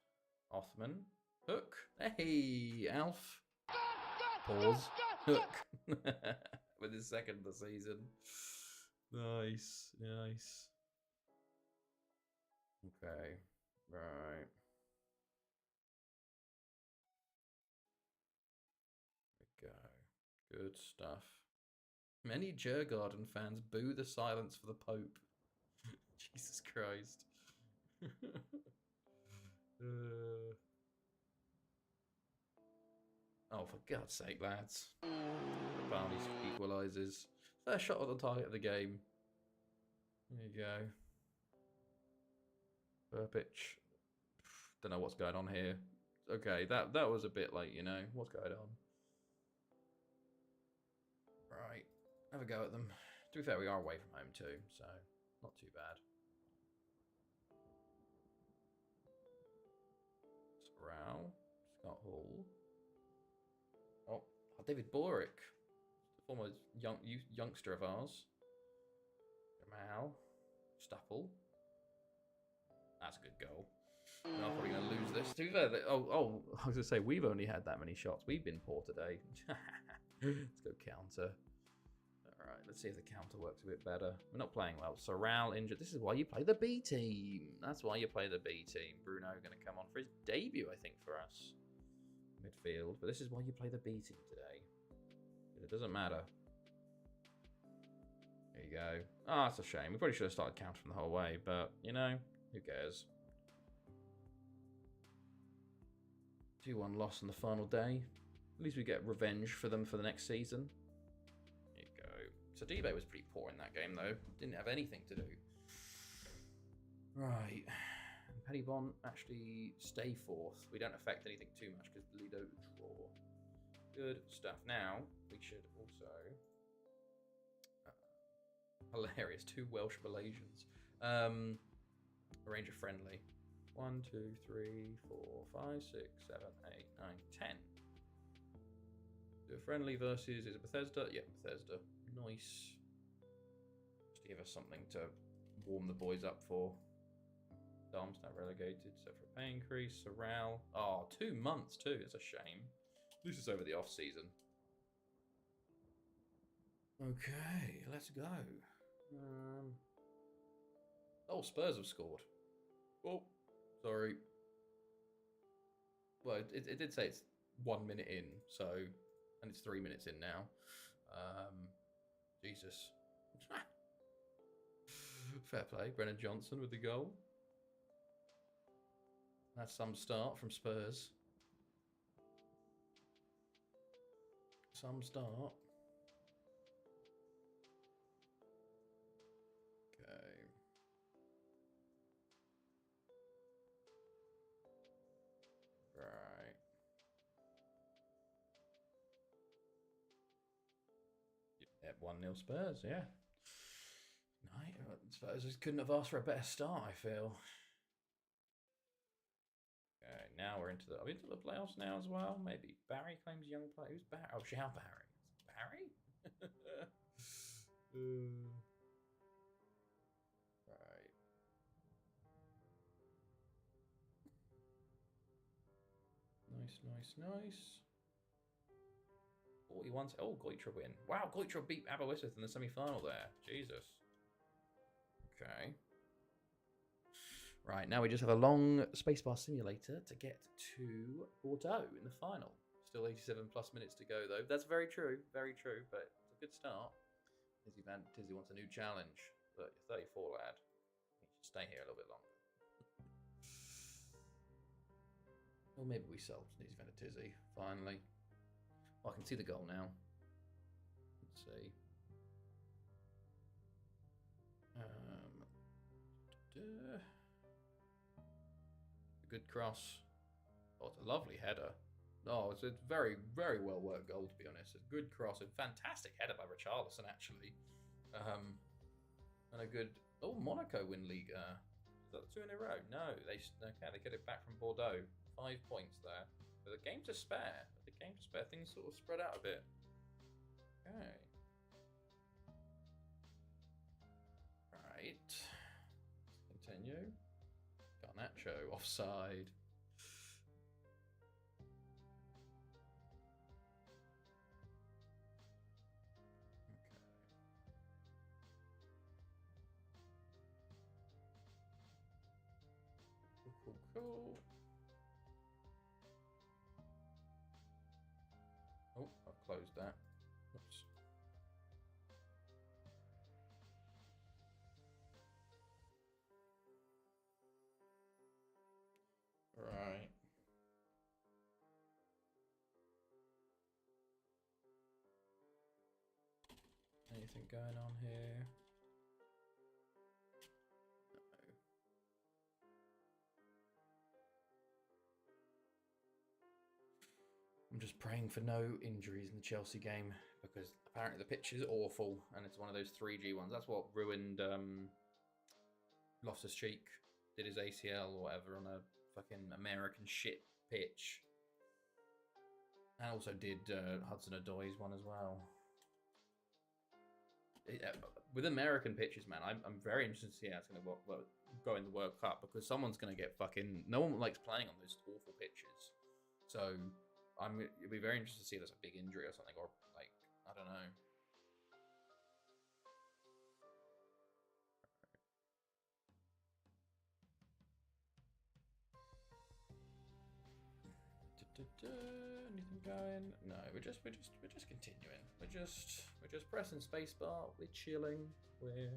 Othman. Hook. Hey, Alf. Pause. Hook. With his second of the season. Nice. Okay. Right. There we go. Good stuff. Many Djurgården fans boo the silence for the Pope. Jesus Christ. Oh, for God's sake, lads. Barney equalises. First shot on the target of the game. There you go. Burpic. Don't know what's going on here. Okay, that was a bit like, you know, what's going on? Right. Have a go at them. To be fair, we are away from home too, so not too bad. Sorrel. Scott Hall. Oh, David Boric, former youngster of ours. Jamal, Stappel. That's a good goal. We're not probably going to lose this. To be fair, I was going to say, we've only had that many shots. We've been poor today. Let's go counter. All right, let's see if the counter works a bit better. We're not playing well. Sorrel injured. This is why you play the B team. That's why you play the B team. Bruno going to come on for his debut, I think, for us. Midfield, but this is why you play the B team today. It doesn't matter. There you go. Ah, that's a shame. We probably should have started counting the whole way, but, you know, who cares? 2-1 loss on the final day. At least we get revenge for them for the next season. There you go. So Debe was pretty poor in that game, though. Didn't have anything to do. Right. Pettibon actually stay fourth. We don't affect anything too much because Lido draw. Good stuff. Now, we should also... hilarious. 2 Welsh Malaysians. Arrange a friendly. 1, 2, 3, 4, 5, 6, 7, 8, 9, 10. Do a friendly versus... Is it Bethesda? Yeah, Bethesda. Nice. Just to give us something to warm the boys up for. Darmstadt relegated, so for a pay increase, Sorrel. Oh, 2 months too. It's a shame. This is over the off season. Okay, let's go. Oh, Spurs have scored. Oh, sorry. Well, it did say it's 1 minute in, so, and it's 3 minutes in now. Jesus. Fair play. Brennan Johnson with the goal. That's some start from Spurs. Some start. Okay. Right. Yeah, 1-0 Spurs, yeah. Spurs just couldn't have asked for a better start, I feel. Okay, now we're into the... Are we into the playoffs now as well? Maybe. Barry claims young player. Who's Barry? Oh, Xiao Barry. Barry? Right. Nice. 41. Oh, Goitra win. Wow, Goitra beat Aberystwyth in the semi-final there. Jesus. Okay. Right, now we just have a long spacebar simulator to get to Bordeaux in the final. Still 87 plus minutes to go, though. That's very true, but it's a good start. Tizzy wants a new challenge. Look, you're 34, lad. You should stay here a little bit longer. Or maybe we sold Sneezy Van Tizzy, finally. Oh, I can see the goal now. Let's see. Good cross. Oh, it's a lovely header. Oh, it's a very, very well worked goal, to be honest. A good cross. A fantastic header by Richarlison, actually. And a good... Oh, Monaco win Liga. Is that 2 in a row? No, they get it back from Bordeaux. 5 points there. But the game to spare. Things sort of spread out a bit. Okay. Right. Continue. Garnacho offside. Okay. Cool. Oh, I've closed that. Oops. Right. Anything going on here? No. I'm just praying for no injuries in the Chelsea game because apparently the pitch is awful and it's one of those 3G ones. That's what ruined Loftus-Cheek. Did his ACL or whatever on a fucking American shit pitch. And also did Hudson-Odoi's one as well. With American pitches, man, I'm very interested to see how it's going to go in the World Cup because someone's going to get fucking... No one likes playing on those awful pitches. So it'd be very interesting to see if there's a big injury or something, or like, I don't know. Anything going? No, we're just continuing. We're just pressing spacebar. We're chilling. We're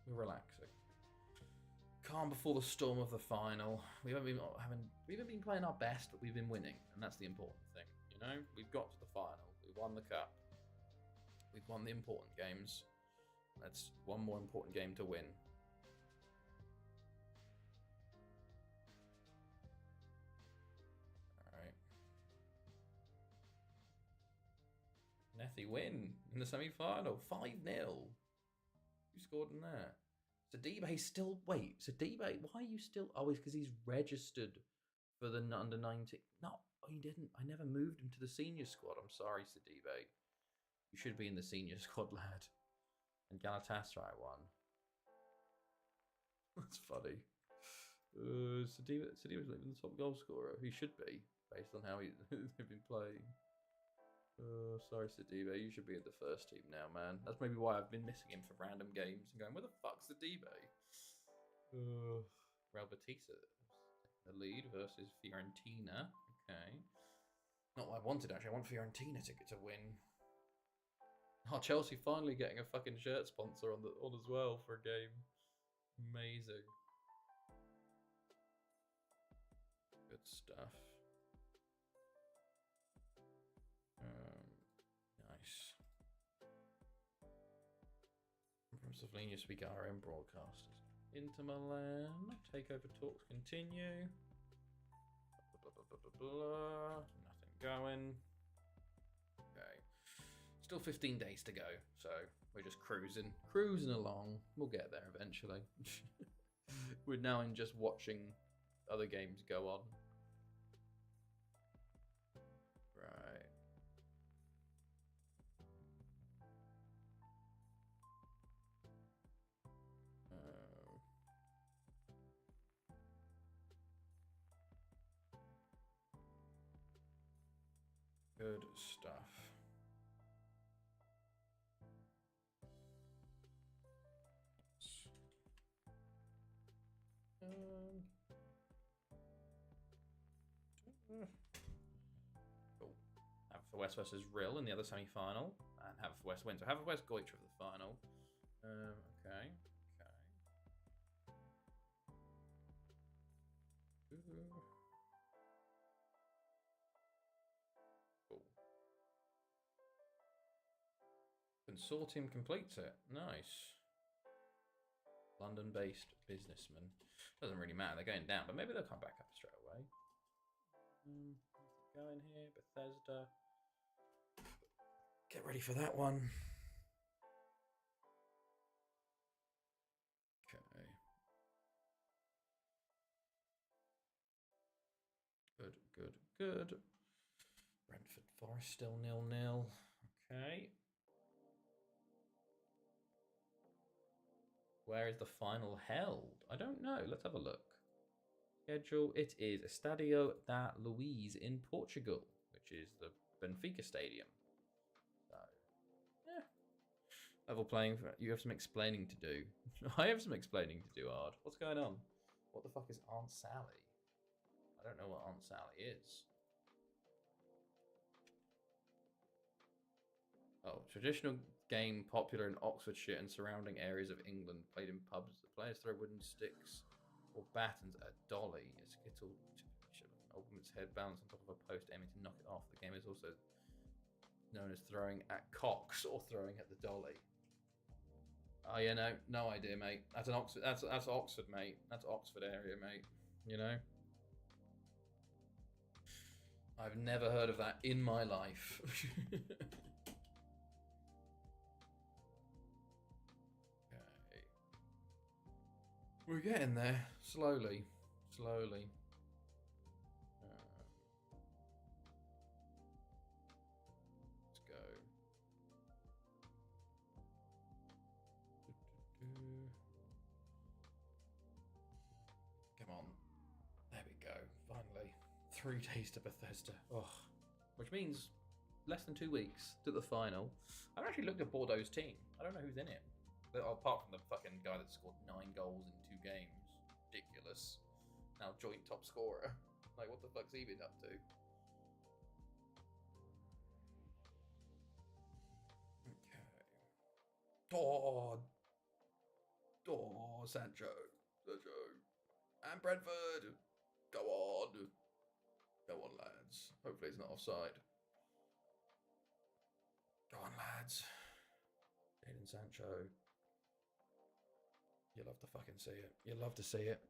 relaxing. Calm before the storm of the final. We haven't been playing our best, but we've been winning, and that's the important thing. You know, we've got to the final. We won the cup. We've won the important games. That's one more important game to win. Nethy win in the semi-final, 5-0. Who scored in there? Sidibe still... Wait, Sidibe, why are you still... Oh, it's because he's registered for the under 19... No, he didn't. I never moved him to the senior squad. I'm sorry, Sidibe. You should be in the senior squad, lad. And Galatasaray won. That's funny. Sidibe's not even the top goal scorer. He should be, based on how they've been playing. Sorry, Sidibe. You should be at the first team now, man. That's maybe why I've been missing him for random games and going, where the fuck's Sidibe? Real Betis the lead versus Fiorentina. Okay. Not what I wanted, actually. I want Fiorentina to win. Oh, Chelsea finally getting a fucking shirt sponsor on as well for a game. Amazing. Good stuff. Nice. From Slovenia speak our own broadcasters. Inter Milan. Takeover talks continue. Nothing going. Okay. Still 15 days to go, so we're just cruising along. We'll get there eventually. We're now in just watching other games go on. Right. Good stuff. Cool. Haverford versus Rill in the other semi-final, and Haverford wins. So Haverford Goitra for the final. Okay. Cool. Consortium completes it. Nice. London-based businessman. Doesn't really matter. They're going down, but maybe they'll come back up straight away. Going here, Bethesda. Get ready for that one. Okay. Good. Brentford Forest still 0-0. Okay. Where is the final held? I don't know. Let's have a look. Schedule. It is Estadio da Luz in Portugal, which is the Benfica Stadium. So, yeah. Level playing. You have some explaining to do. I have some explaining to do, Ard. What's going on? What the fuck is Aunt Sally? I don't know what Aunt Sally is. Oh, traditional game popular in Oxfordshire and surrounding areas of England, played in pubs. The players throw wooden sticks or batons at a dolly. A skittle open its head, balance on top of a post, aiming to knock it off. The game is also known as throwing at cocks or throwing at the dolly. Oh yeah, no idea, mate. That's an Oxford. That's Oxford, mate. That's Oxford area, mate. You know. I've never heard of that in my life. We're getting there, slowly. Let's go. Come on. There we go, finally. 3 days to Bethesda. Oh, which means less than 2 weeks to the final. I've actually looked at Bordeaux's team. I don't know who's in it. Apart from the fucking guy that scored 9 goals in 2 games. Ridiculous. Now joint top scorer. Like, what the fuck's he been up to? Oh, Sancho. And Brentford. Go on. Go on, lads. Hopefully it's not offside. Go on, lads. Jadon Sancho. You love to fucking see it. You love to see it.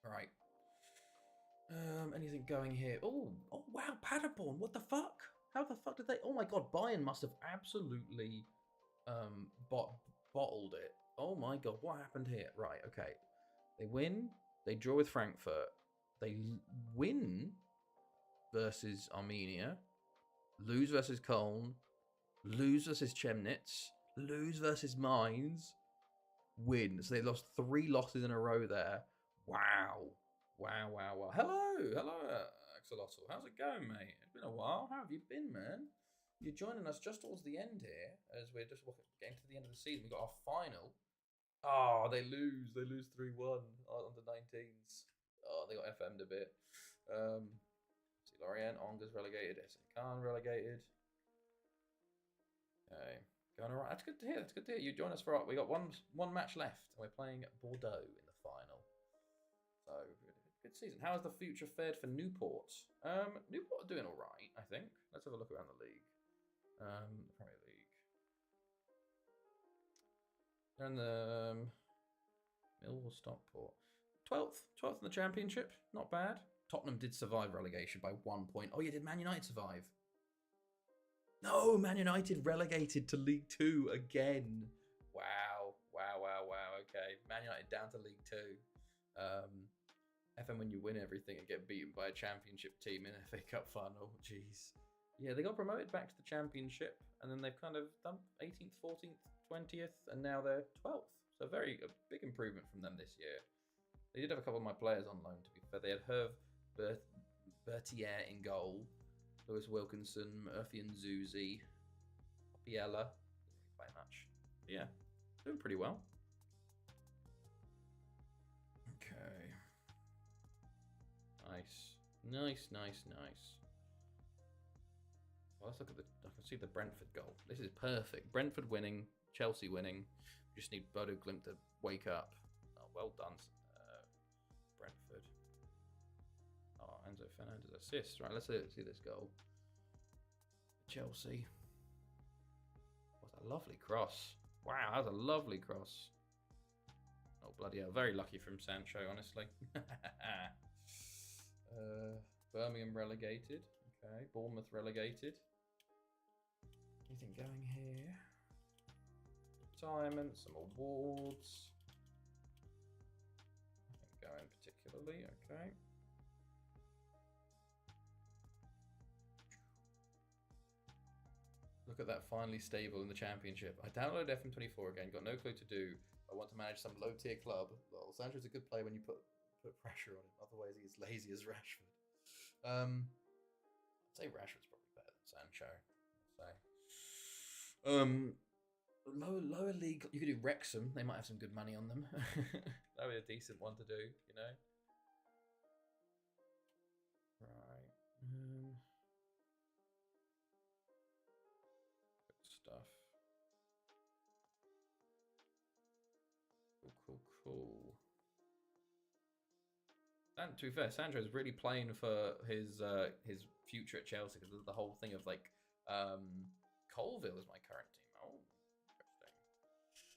Right. Anything going here? Oh wow, Paderborn. What the fuck? How the fuck did they? Oh my god, Bayern must have absolutely bottled it. Oh my god, what happened here? Right, okay. They win. They draw with Frankfurt. They win versus Armenia. Lose versus Köln. Lose versus Chemnitz. Lose versus Mainz. Win. So they lost 3 losses in a row there. Wow. Hello, Axolotl. How's it going, mate? It's been a while. How have you been, man? You're joining us just towards the end here, as we're just getting to the end of the season. We've got our final. Oh, they lose. They lose 3-1 under 19s. Oh, they got FM'd a bit. See, Lorient, Onga's relegated. SN Khan relegated. Okay. Going all right. That's good to hear. You join us for we got one match left, and we're playing Bordeaux in the final. So good season. How has the future fared for Newport? Newport are doing all right, I think. Let's have a look around the league. Premier League. They're in the Millwall, Stockport. 12th in the Championship. Not bad. Tottenham did survive relegation by 1 point. Oh yeah, did Man United survive? No, Man United relegated to League 2 again. Wow. Okay, Man United down to League 2. FM when you win everything and get beaten by a Championship team in FA Cup final. Jeez. Yeah, they got promoted back to the Championship, and then they've kind of done 18th, 14th, 20th, and now they're 12th. So a big improvement from them this year. They did have a couple of my players on loan, to be fair. They had Herve Bertier in goal, Lewis Wilkinson, Murphy and Zuzi, Piella. Didn't play much. But yeah, doing pretty well. Okay. Nice. Well, let's look at I can see the Brentford goal. This is perfect. Brentford winning, Chelsea winning. We just need Bodo Glimt to wake up. Oh, well done, Brentford. Oh, Enzo Fernandez assist. Right, let's see this goal. Chelsea. What a lovely cross. Wow, that was a lovely cross. Oh, bloody hell. Very lucky from Sancho, honestly. Birmingham relegated. Okay, Bournemouth relegated. Anything going here? Retirement, some awards. Nothing going particularly. Okay. Look at that, finally stable in the Championship. I downloaded FM24 again, got no clue to do. I want to manage some low-tier club. Well, Sancho's a good player when you put pressure on him. Otherwise, he's lazy as Rashford. I'd say Rashford's probably better than Sancho. I'll say. Lower league, you could do Wrexham. They might have some good money on them. That would be a decent one to do, you know. Right. Good stuff. Cool. And to be fair, Sancho's really playing for his future at Chelsea because of the whole thing of like Colville is my current team. Oh,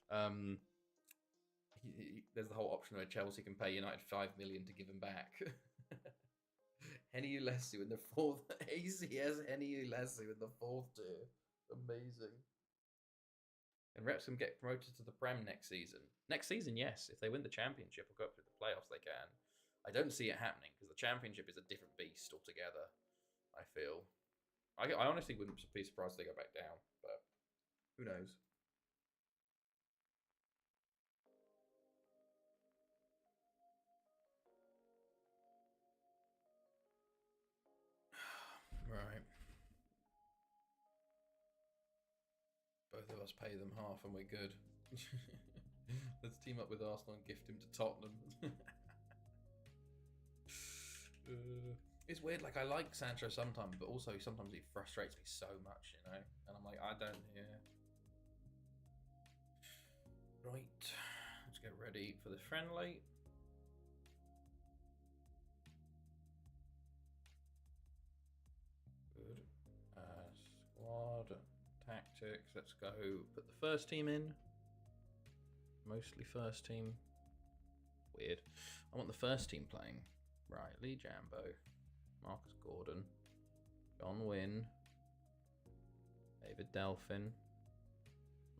interesting. There's the whole option where Chelsea can pay United 5 million to give him back. Henny Ulessi in the 4th ACS. Henny Ulessi in the 4th tier. Amazing. And Wrexham get promoted to the Prem next season. Next season, yes. If they win the Championship or go up through the playoffs, they can. I don't see it happening because the Championship is a different beast altogether, I feel. I honestly wouldn't be surprised if they go back down, but who knows? Right. Both of us pay them half and we're good. Let's team up with Arsenal and gift him to Tottenham. It's weird, like I like Sancho sometimes, but also sometimes he frustrates me so much, you know? And I'm like, I don't, yeah. Right, let's get ready for the friendly. Good. Squad tactics. Let's go put the first team in. Mostly first team. Weird. I want the first team playing. Right, Lee Jambo, Marcus Gordon, John Wynn, David Delphin,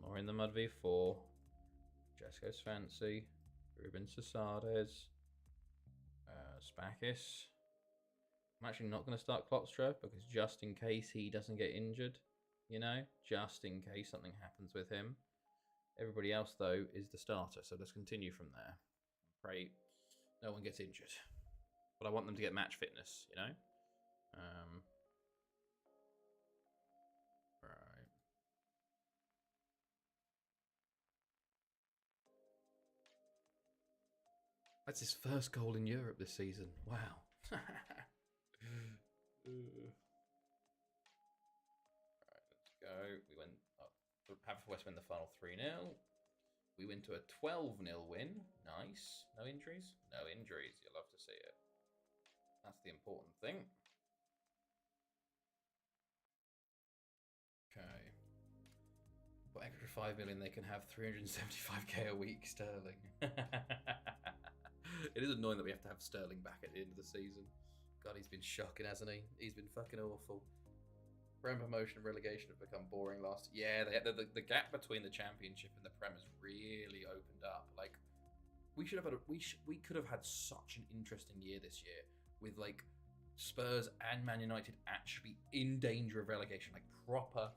more in the Mud v4, Jesco's Fancy, Ruben Cesades, Spakis. I'm actually not going to start Klotstra because just in case he doesn't get injured, you know, just in case something happens with him. Everybody else, though, is the starter, so let's continue from there. Pray no one gets injured. But I want them to get match fitness, you know? Right. That's his first goal in Europe this season. Wow. Right, let's go. We went up. Haverford win the final 3-0. We went to a 12-0 win. Nice. No injuries? No injuries. You'll love to see it. That's the important thing. Okay. For extra 5 million, they can have 375k a week sterling. It is annoying that we have to have Sterling back at the end of the season. God, he's been shocking, hasn't he? He's been fucking awful. Prem promotion and relegation have become boring last. Yeah, the gap between the Championship and the Prem has really opened up. Like, we should have had we could have had such an interesting year this year with like Spurs and Man United actually in danger of relegation, like proper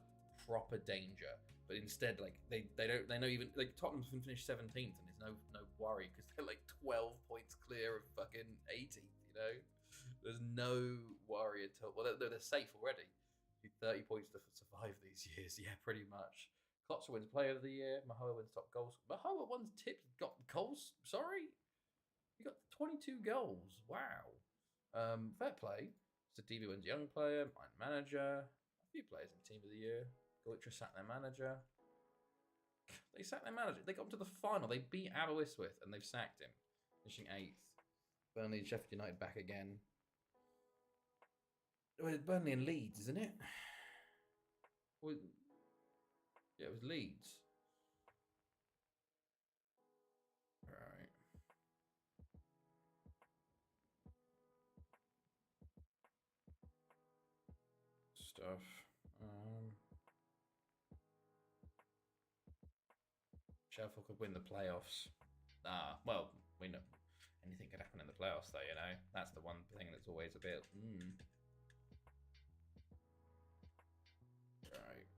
danger. But instead, like they know even like Tottenham's been finished 17th and there's no worry because they're like 12 points clear of fucking 18th. You know, there's no worry at all. Well, they're safe already. 30 points to survive these years. Yeah, pretty much. Klotzer wins Player of the Year. Mahoa wins top goals. Mahoa won tips. Got goals. Sorry, he got 22 goals. Wow. Fair play. Sadibi wins Young Player. Mine Manager. A few players in Team of the Year. Goitra sacked their manager. They sacked their manager. They got to the final. They beat Aberystwyth and they've sacked him, finishing 8th. Burnley and Sheffield United back again. Well, it's Burnley and Leeds, isn't it? Well, yeah, it was Leeds. Right. Stuff. Sheffield could win the playoffs. Well, we know anything could happen in the playoffs, though. You know, that's the one thing that's always a bit. Right.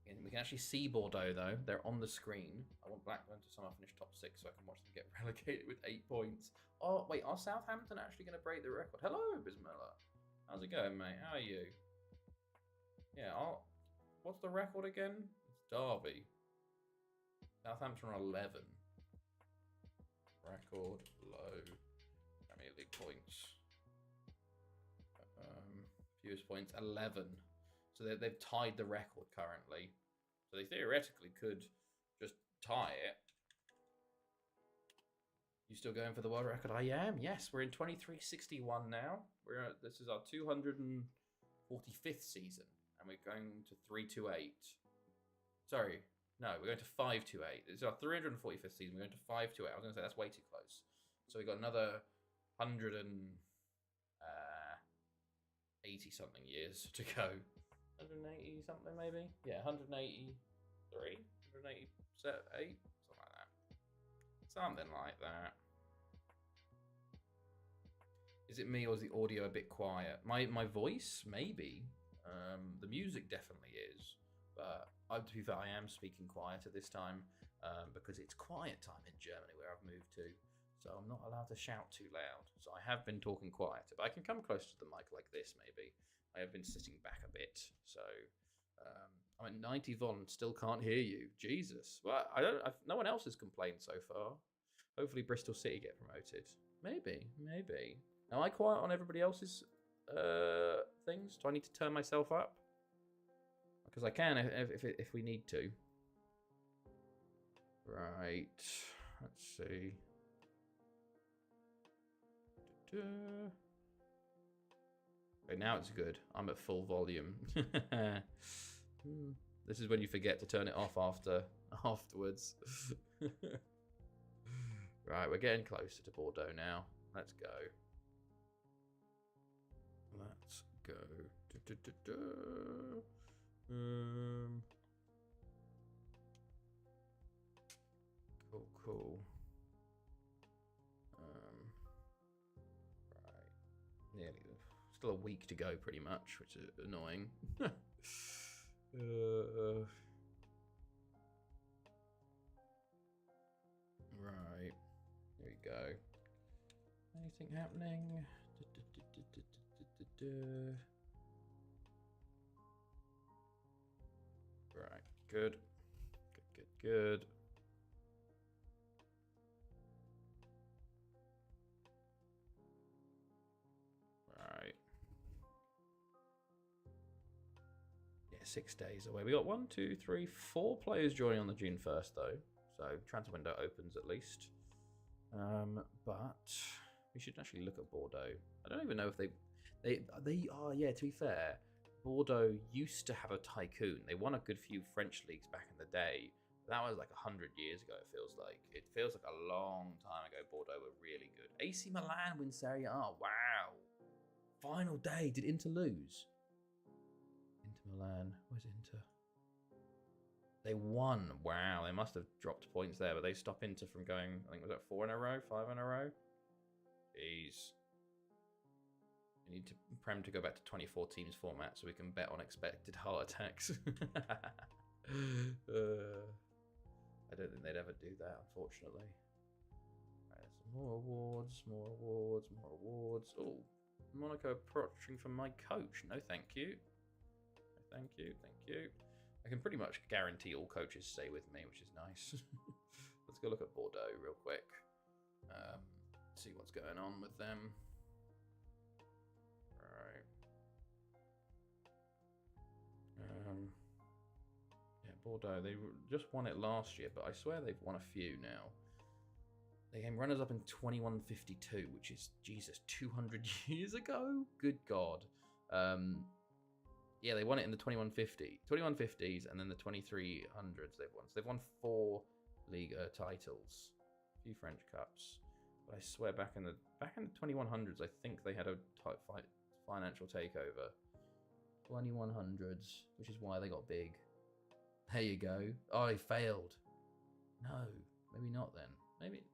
And we can actually see Bordeaux, though. They're on the screen. I want Blackburn to somehow finish top 6 so I can watch them get relegated with 8 points. Oh, wait, are Southampton actually going to break the record? Hello, Bismillah. How's it going, mate? How are you? Yeah, what's the record again? It's Derby. Southampton are 11. Record low Premier League points. Fewest points, 11. So they've tied the record currently. So they theoretically could just tie it. You still going for the world record? I am. Yes, we're in 2361 now. This is our 245th season, and we're going to 328. Sorry, no, we're going to 528. This is our 345th season. We're going to 528. I was going to say that's way too close. So we got another 180 something years to go. 180 something maybe? Yeah, 183, 188, something like that. Is it me or is the audio a bit quiet? My voice, maybe. The music definitely is. But to be fair, I am speaking quieter this time because it's quiet time in Germany where I've moved to. So I'm not allowed to shout too loud. So I have been talking quieter. But I can come closer to the mic like this, maybe. I have been sitting back a bit. So I'm at 90 VON, still can't hear you. Jesus. Well, no one else has complained so far. Hopefully Bristol City get promoted. Maybe. Am I quiet on everybody else's things? Do I need to turn myself up? Because I can if we need to. Right. Let's see. Okay, now it's good. I'm at full volume. This is when you forget to turn it off afterwards. Right, we're getting closer to Bordeaux now. Let's go. Let's go. Cool. Right. Nearly. Still a week to go, pretty much, which is annoying. Right. Here we go. Anything happening? Right. Good. Good. Right. Yeah, 6 days away. We got 1, 2, 3, 4 players joining on the June 1st, though. So transfer window opens at least. But we should actually look at Bordeaux. I don't even know if they are. Yeah, to be fair, Bordeaux used to have a tycoon. They won a good few French leagues back in the day. That was like 100 years ago. It feels like a long time ago. Bordeaux were really good. AC Milan win Serie A. Wow. Final day. Did Inter lose? Inter Milan. Where's Inter? They won. Wow, they must have dropped points there, but they stopped Inter from going, I think, was that 4 in a row, 5 in a row? Jeez. We need Prem to go back to 24 teams format so we can bet on expected heart attacks. I don't think they'd ever do that, unfortunately. Right, some more awards. Oh, Monaco approaching for my coach. No, thank you. No, thank you. I can pretty much guarantee all coaches stay with me, which is nice. Let's go look at Bordeaux real quick. See what's going on with them. Alright. Yeah, Bordeaux, they just won it last year, but I swear they've won a few now. They came runners up in 2152, which is, Jesus, 200 years ago? Good God. Yeah, they won it in the 2150s, and then the 2300s they've won. So they've won 4 Liga titles, a few French Cups. But I swear, back in the 2100s, I think they had a financial takeover. 2100s, which is why they got big. There you go. Oh, they failed. No, maybe not then. Maybe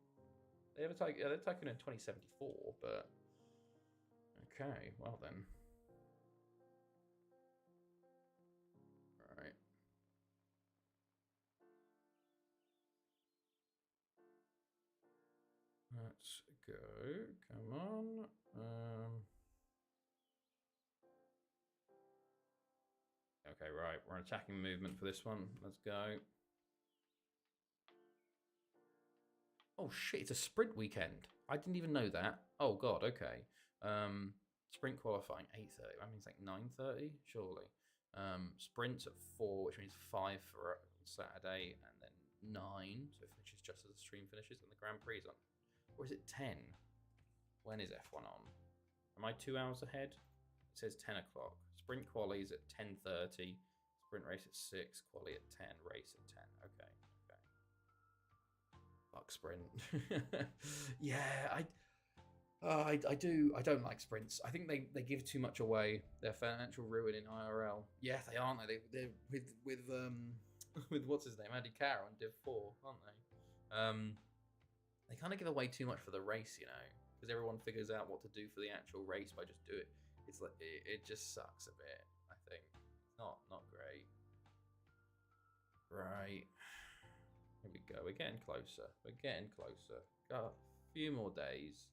they have a they're taking in 2074, but okay, well then. Let's go. Come on. Okay, right. We're on attacking movement for this one. Let's go. Oh shit! It's a sprint weekend. I didn't even know that. Oh god. Okay. Sprint qualifying 8:30. That means like 9:30, surely. Sprints at 4, which means 5 for Saturday, and then 9, so it finishes just as the stream finishes, and the Grand Prix is on. Or is it 10? When is F1 on? Am I 2 hours ahead? It says 10 o'clock. Sprint qualies at 10:30. Sprint race at 6. Quali at 10. Race at 10. Okay. Fuck sprint. Yeah, I don't like sprints. I think they give too much away. They're financial ruin in IRL. Yeah, they aren't they? They're with what's his name, Andy Carr on Div 4, aren't they? They kind of give away too much for the race, you know, because everyone figures out what to do for the actual race by just do it. It's like it just sucks a bit. I think it's not great. Right, here we go. We're getting closer. Got a few more days.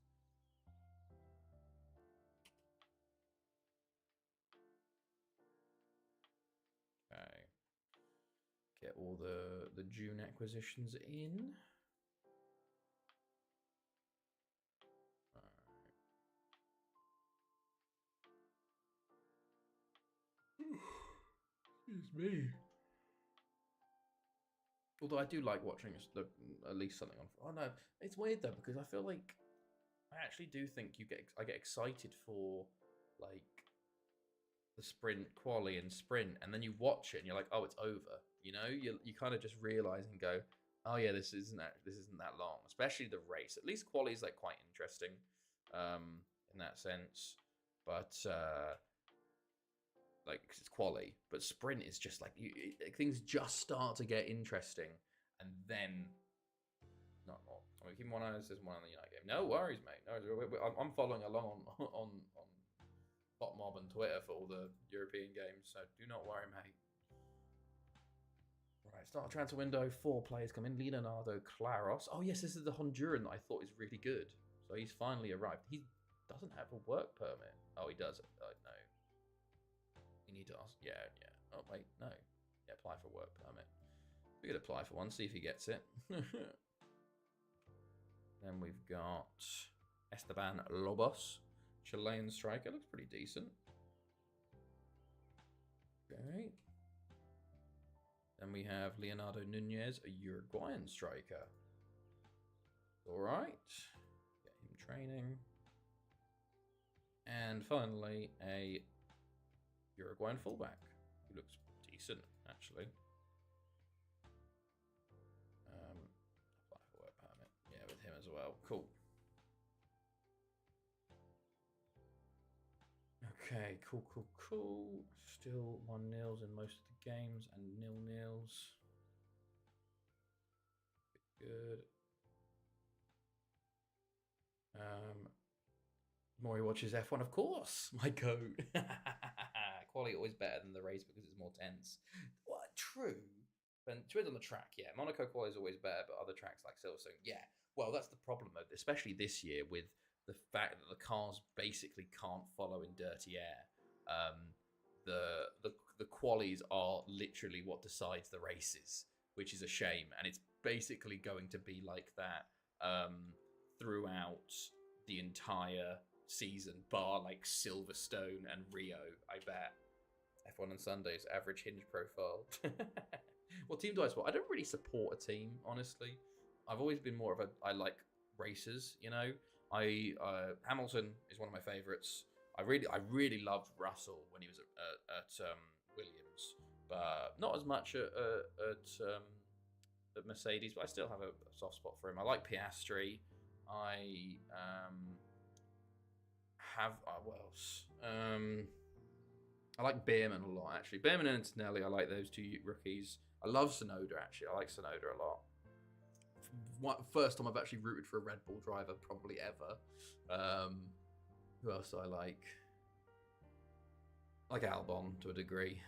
Okay, get all the June acquisitions in. Excuse me. Although I do like watching at least something on. Oh no, it's weird though because I feel like I actually do think I get excited for like the sprint quali and sprint, and then you watch it and you're like, oh, it's over. You know, you kind of just realize and go, oh yeah, this isn't that long. Especially the race. At least quali is like quite interesting, in that sense. But like 'cause it's quali, but sprint is just like things just start to get interesting, and then not more. I mean, keep one eye. There's one on the United game. No worries, mate. No, I'm following along on Bot Mob and Twitter for all the European games, so do not worry, mate. Right, start transfer window. 4 players come in. Leonardo Claros. Oh yes, this is the Honduran that I thought is really good. So he's finally arrived. He doesn't have a work permit. Oh, he does. No. You need to ask. Yeah. Oh wait, no. Yeah, apply for a work permit. We could apply for one. See if he gets it. Then we've got Esteban Lobos, Chilean striker. Looks pretty decent. Okay. Then we have Leonardo Nunez, a Uruguayan striker. All right. Get him training. And finally, a Uruguayan fullback who looks decent, actually. Apply for work permit. Yeah, with him as well. Cool. Okay, cool. Still 1-0s in most of the games and 0-0s. Good. Maury watches F1, of course. My goat. Quality always better than the race because it's more tense. What? True. But depends on the track, yeah. Monaco quality is always better, but other tracks like Silverstone, yeah. Well, that's the problem, especially this year with the fact that the cars basically can't follow in dirty air. The qualies are literally what decides the races, which is a shame, and it's basically going to be like that throughout the entire season, bar like Silverstone and Rio, I bet. F1 on Sundays, average hinge profile. What team do I support? I don't really support a team, honestly. I've always been more of I like racers, you know. Hamilton is one of my favorites. I really loved Russell when he was at Williams, but not as much at Mercedes. But I still have a soft spot for him. I like Piastri. I have what else? I like Beerman a lot, actually. Beerman and Antonelli, I like those 2 rookies. I love Sonoda, actually. I like Sonoda a lot. First time I've actually rooted for a Red Bull driver probably ever. Who else do I like? I like Albon to a degree.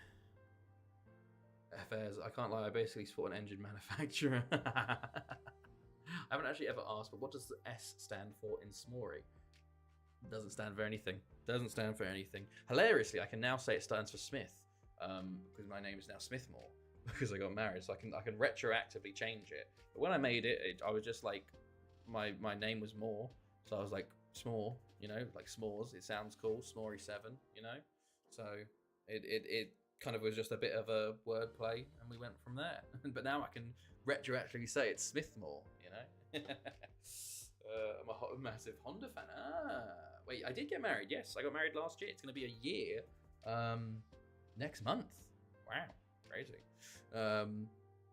FS, I can't lie, I basically support an engine manufacturer. I haven't actually ever asked, but what does the S stand for in Smorey? Doesn't stand for anything. Doesn't stand for anything. Hilariously, I can now say it stands for Smith, because my name is now Smithmore because I got married, so I can retroactively change it. But when I made it, I was just like, my name was Moore, so I was like Smore, you know, like s'mores. It sounds cool, Smorey 7, you know. So it kind of was just a bit of a wordplay, and we went from there. But now I can retroactively say it's Smithmore, you know. I'm a massive Honda fan. Wait, I did get married. Yes, I got married last year. It's going to be a year next month. Wow, crazy.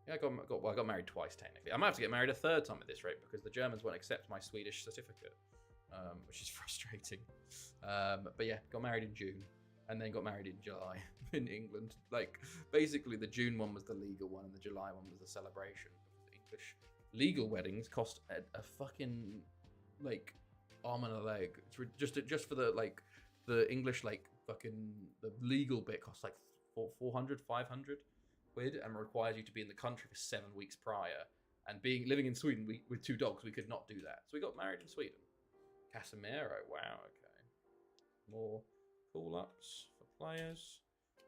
Yeah, I got married twice technically. I might have to get married a 3rd time at this rate because the Germans won't accept my Swedish certificate, which is frustrating. But yeah, got married in June and then got married in July in England. Like, basically the June one was the legal one and the July one was the celebration. The English legal weddings cost a fucking like arm and a leg. It's just for the English fucking the legal bit costs like 400, 500 quid and requires you to be in the country for 7 weeks prior. And living in Sweden with 2 dogs, we could not do that. So we got married in Sweden. Casemiro, wow, okay. More call ups for players.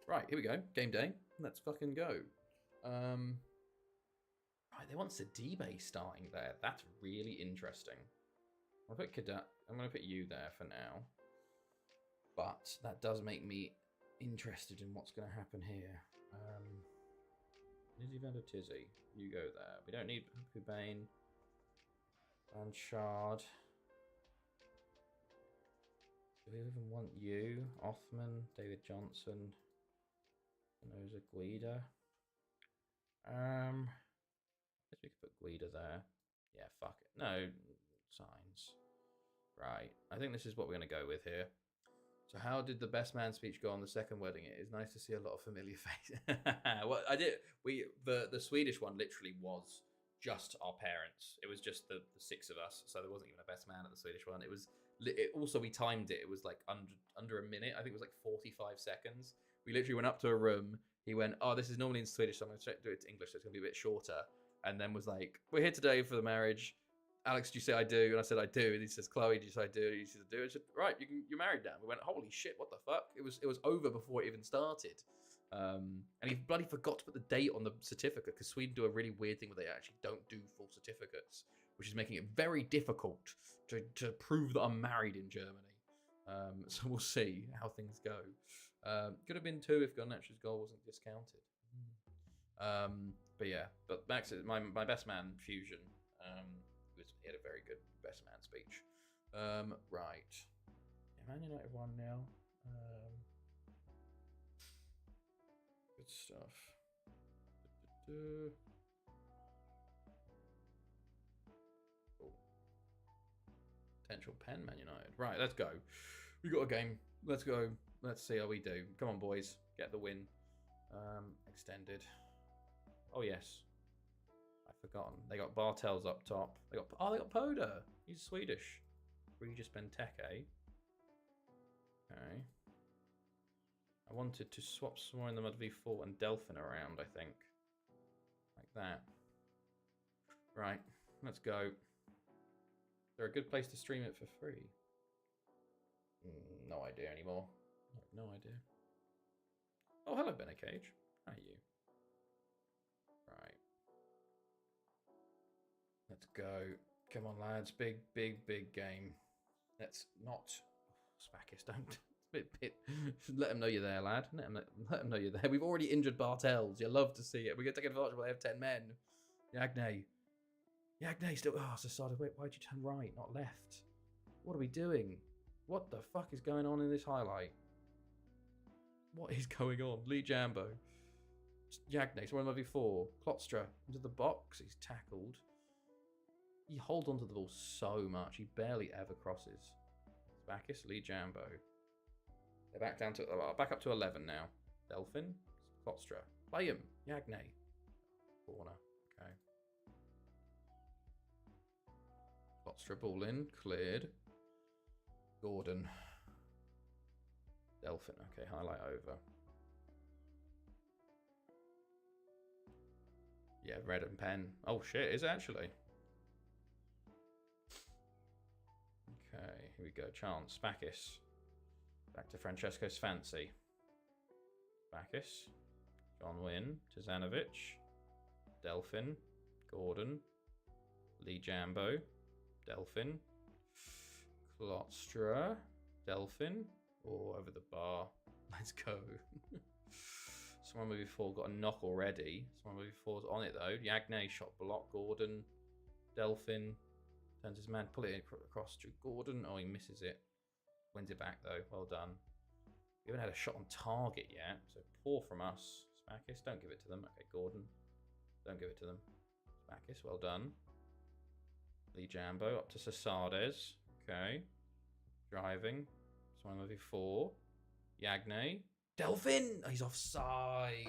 Right, here we go. Game day. Let's fucking go. Right, they want Sidibe starting there. That's really interesting. I'm gonna put you there for now. But that does make me interested in what's gonna happen here. Izzy Van der Tizzy. You go there. We don't need Hubane. Blanchard. Do we even want you? Othman, David Johnson. Noza Guida. I guess we could put Guida there. Yeah, fuck it. No, signs. Right. I think this is what we're going to go with here. So how did the best man speech go on the second wedding? It is nice to see a lot of familiar faces. Well, the Swedish one literally was just our parents. It was just the six of us. So there wasn't even a best man at the Swedish one. It was also, we timed it. It was like under a minute. I think it was like 45 seconds. We literally went up to a room. He went, oh, this is normally in Swedish, so I'm going to do it to English, so it's going to be a bit shorter. And then was like, we're here today for the marriage. Alex, do you say I do? And I said, I do. And he says, Chloe, do you say I do? And he says, I do. And I said, right, you're married now. We went, holy shit, what the fuck? It was over before it even started. And he bloody forgot to put the date on the certificate, because Sweden do a really weird thing where they actually don't do full certificates, which is making it very difficult to prove that I'm married in Germany. So we'll see how things go. Could have been 2 if Garnetch's goal wasn't discounted. But yeah, but Max, my best man Fusion, he had a very good best man speech. Right, yeah, Man United won now. Good stuff. Oh. Potential pen, Man United. Right, let's go. We got a game. Let's go. Let's see how we do. Come on, boys. Get the win. Extended. Oh, yes. I've forgotten. They got Bartels up top. They got Poda. He's Swedish. Regis Benteke. Okay. I wanted to swap some more in the Mud V4 and Delphin around, I think. Like that. Right. Let's go. Is there a good place to stream it for free? No idea anymore. I have no idea. Oh, hello, Benacage. How are you? Right. Let's go. Come on, lads. Big game. Let's not... Spackis, don't... Let them know you're there, lad. Let them know you're there. We've already injured Bartels. You love to see it. We're going to take advantage. They have 10 men. Llangefni still... Oh, Sasada, wait, why'd you turn right, not left? What are we doing? What the fuck is going on in this highlight? What is going on? Lee Jambo. Llangefni, so 1v4. Klotstra into the box. He's tackled. He holds onto the ball so much. He barely ever crosses. Spackis, Lee Jambo. They're back up to 11 now. Delphin, Klotstra. Play him. Llangefni. Corner. Okay. Klotstra ball in. Cleared. Gordon. Delphin. Okay, highlight over. Yeah, red and pen. Oh shit, is it actually? Okay, here we go. Chance. Spackis. Back to Francesco's fancy. Spackis. John Wynn. Tizanovic. Delphin. Gordon. Lee Jambo. Delphin. Klotstra. Delphin. Oh, over the bar. Let's go. Someone before got a knock already. Someone before's on it though. Llangefni shot block. Gordon. Delphin. Turns his man. Pull it across to Gordon. Oh, he misses it. Wins it back though. Well done. We haven't had a shot on target yet. So poor from us. Spackis. Don't give it to them. Okay, Gordon. Don't give it to them. Spackis. Well done. Lee Jambo up to Sasades. Okay. Driving. Someone movie 4. Llangefni. Delphin! Oh, he's offside.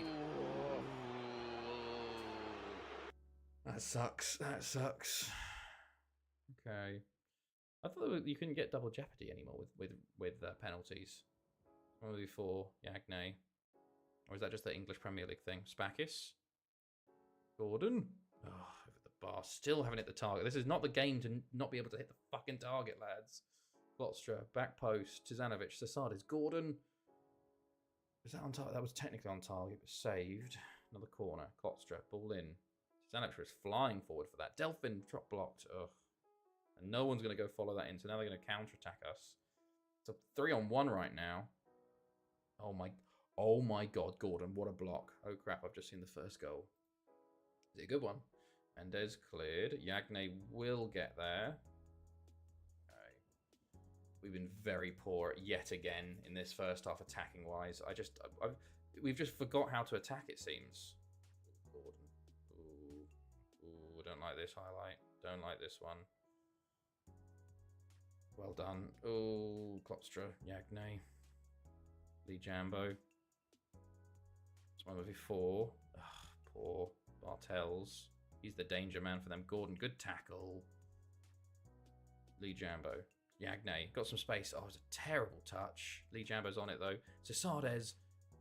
That sucks. That sucks. Okay. I thought you couldn't get double jeopardy anymore with penalties. Someone movie 4. Llangefni. Or is that just the English Premier League thing? Spackis. Gordon. Oh, over the bar. Still haven't hit the target. This is not the game to not be able to hit the fucking target, lads. Klotstra, back post, Tizanovic, Sasades, Gordon. Was that on target? That was technically on target, but saved. Another corner. Klotstra, ball in. Tizanovic was flying forward for that. Delphin drop blocked. Ugh. And no one's going to go follow that in, so now they're going to counter-attack us. It's a 3-on-1 right now. Oh my god, Gordon, what a block. Oh crap, I've just seen the first goal. Is it a good one? Mendez cleared. Llangefni will get there. Okay. We've been very poor yet again in this first half attacking wise. We've just forgot how to attack, it seems. Gordon. Ooh, don't like this highlight. Don't like this one. Well done. Oh, Klopstra, Llangefni. Lee Jambo. It's one before. Poor Bartels. He's the danger man for them. Gordon, good tackle. Lee Jambo. Llangefni, got some space. Oh, it was a terrible touch. Lee Jambo's on it though. Cesades,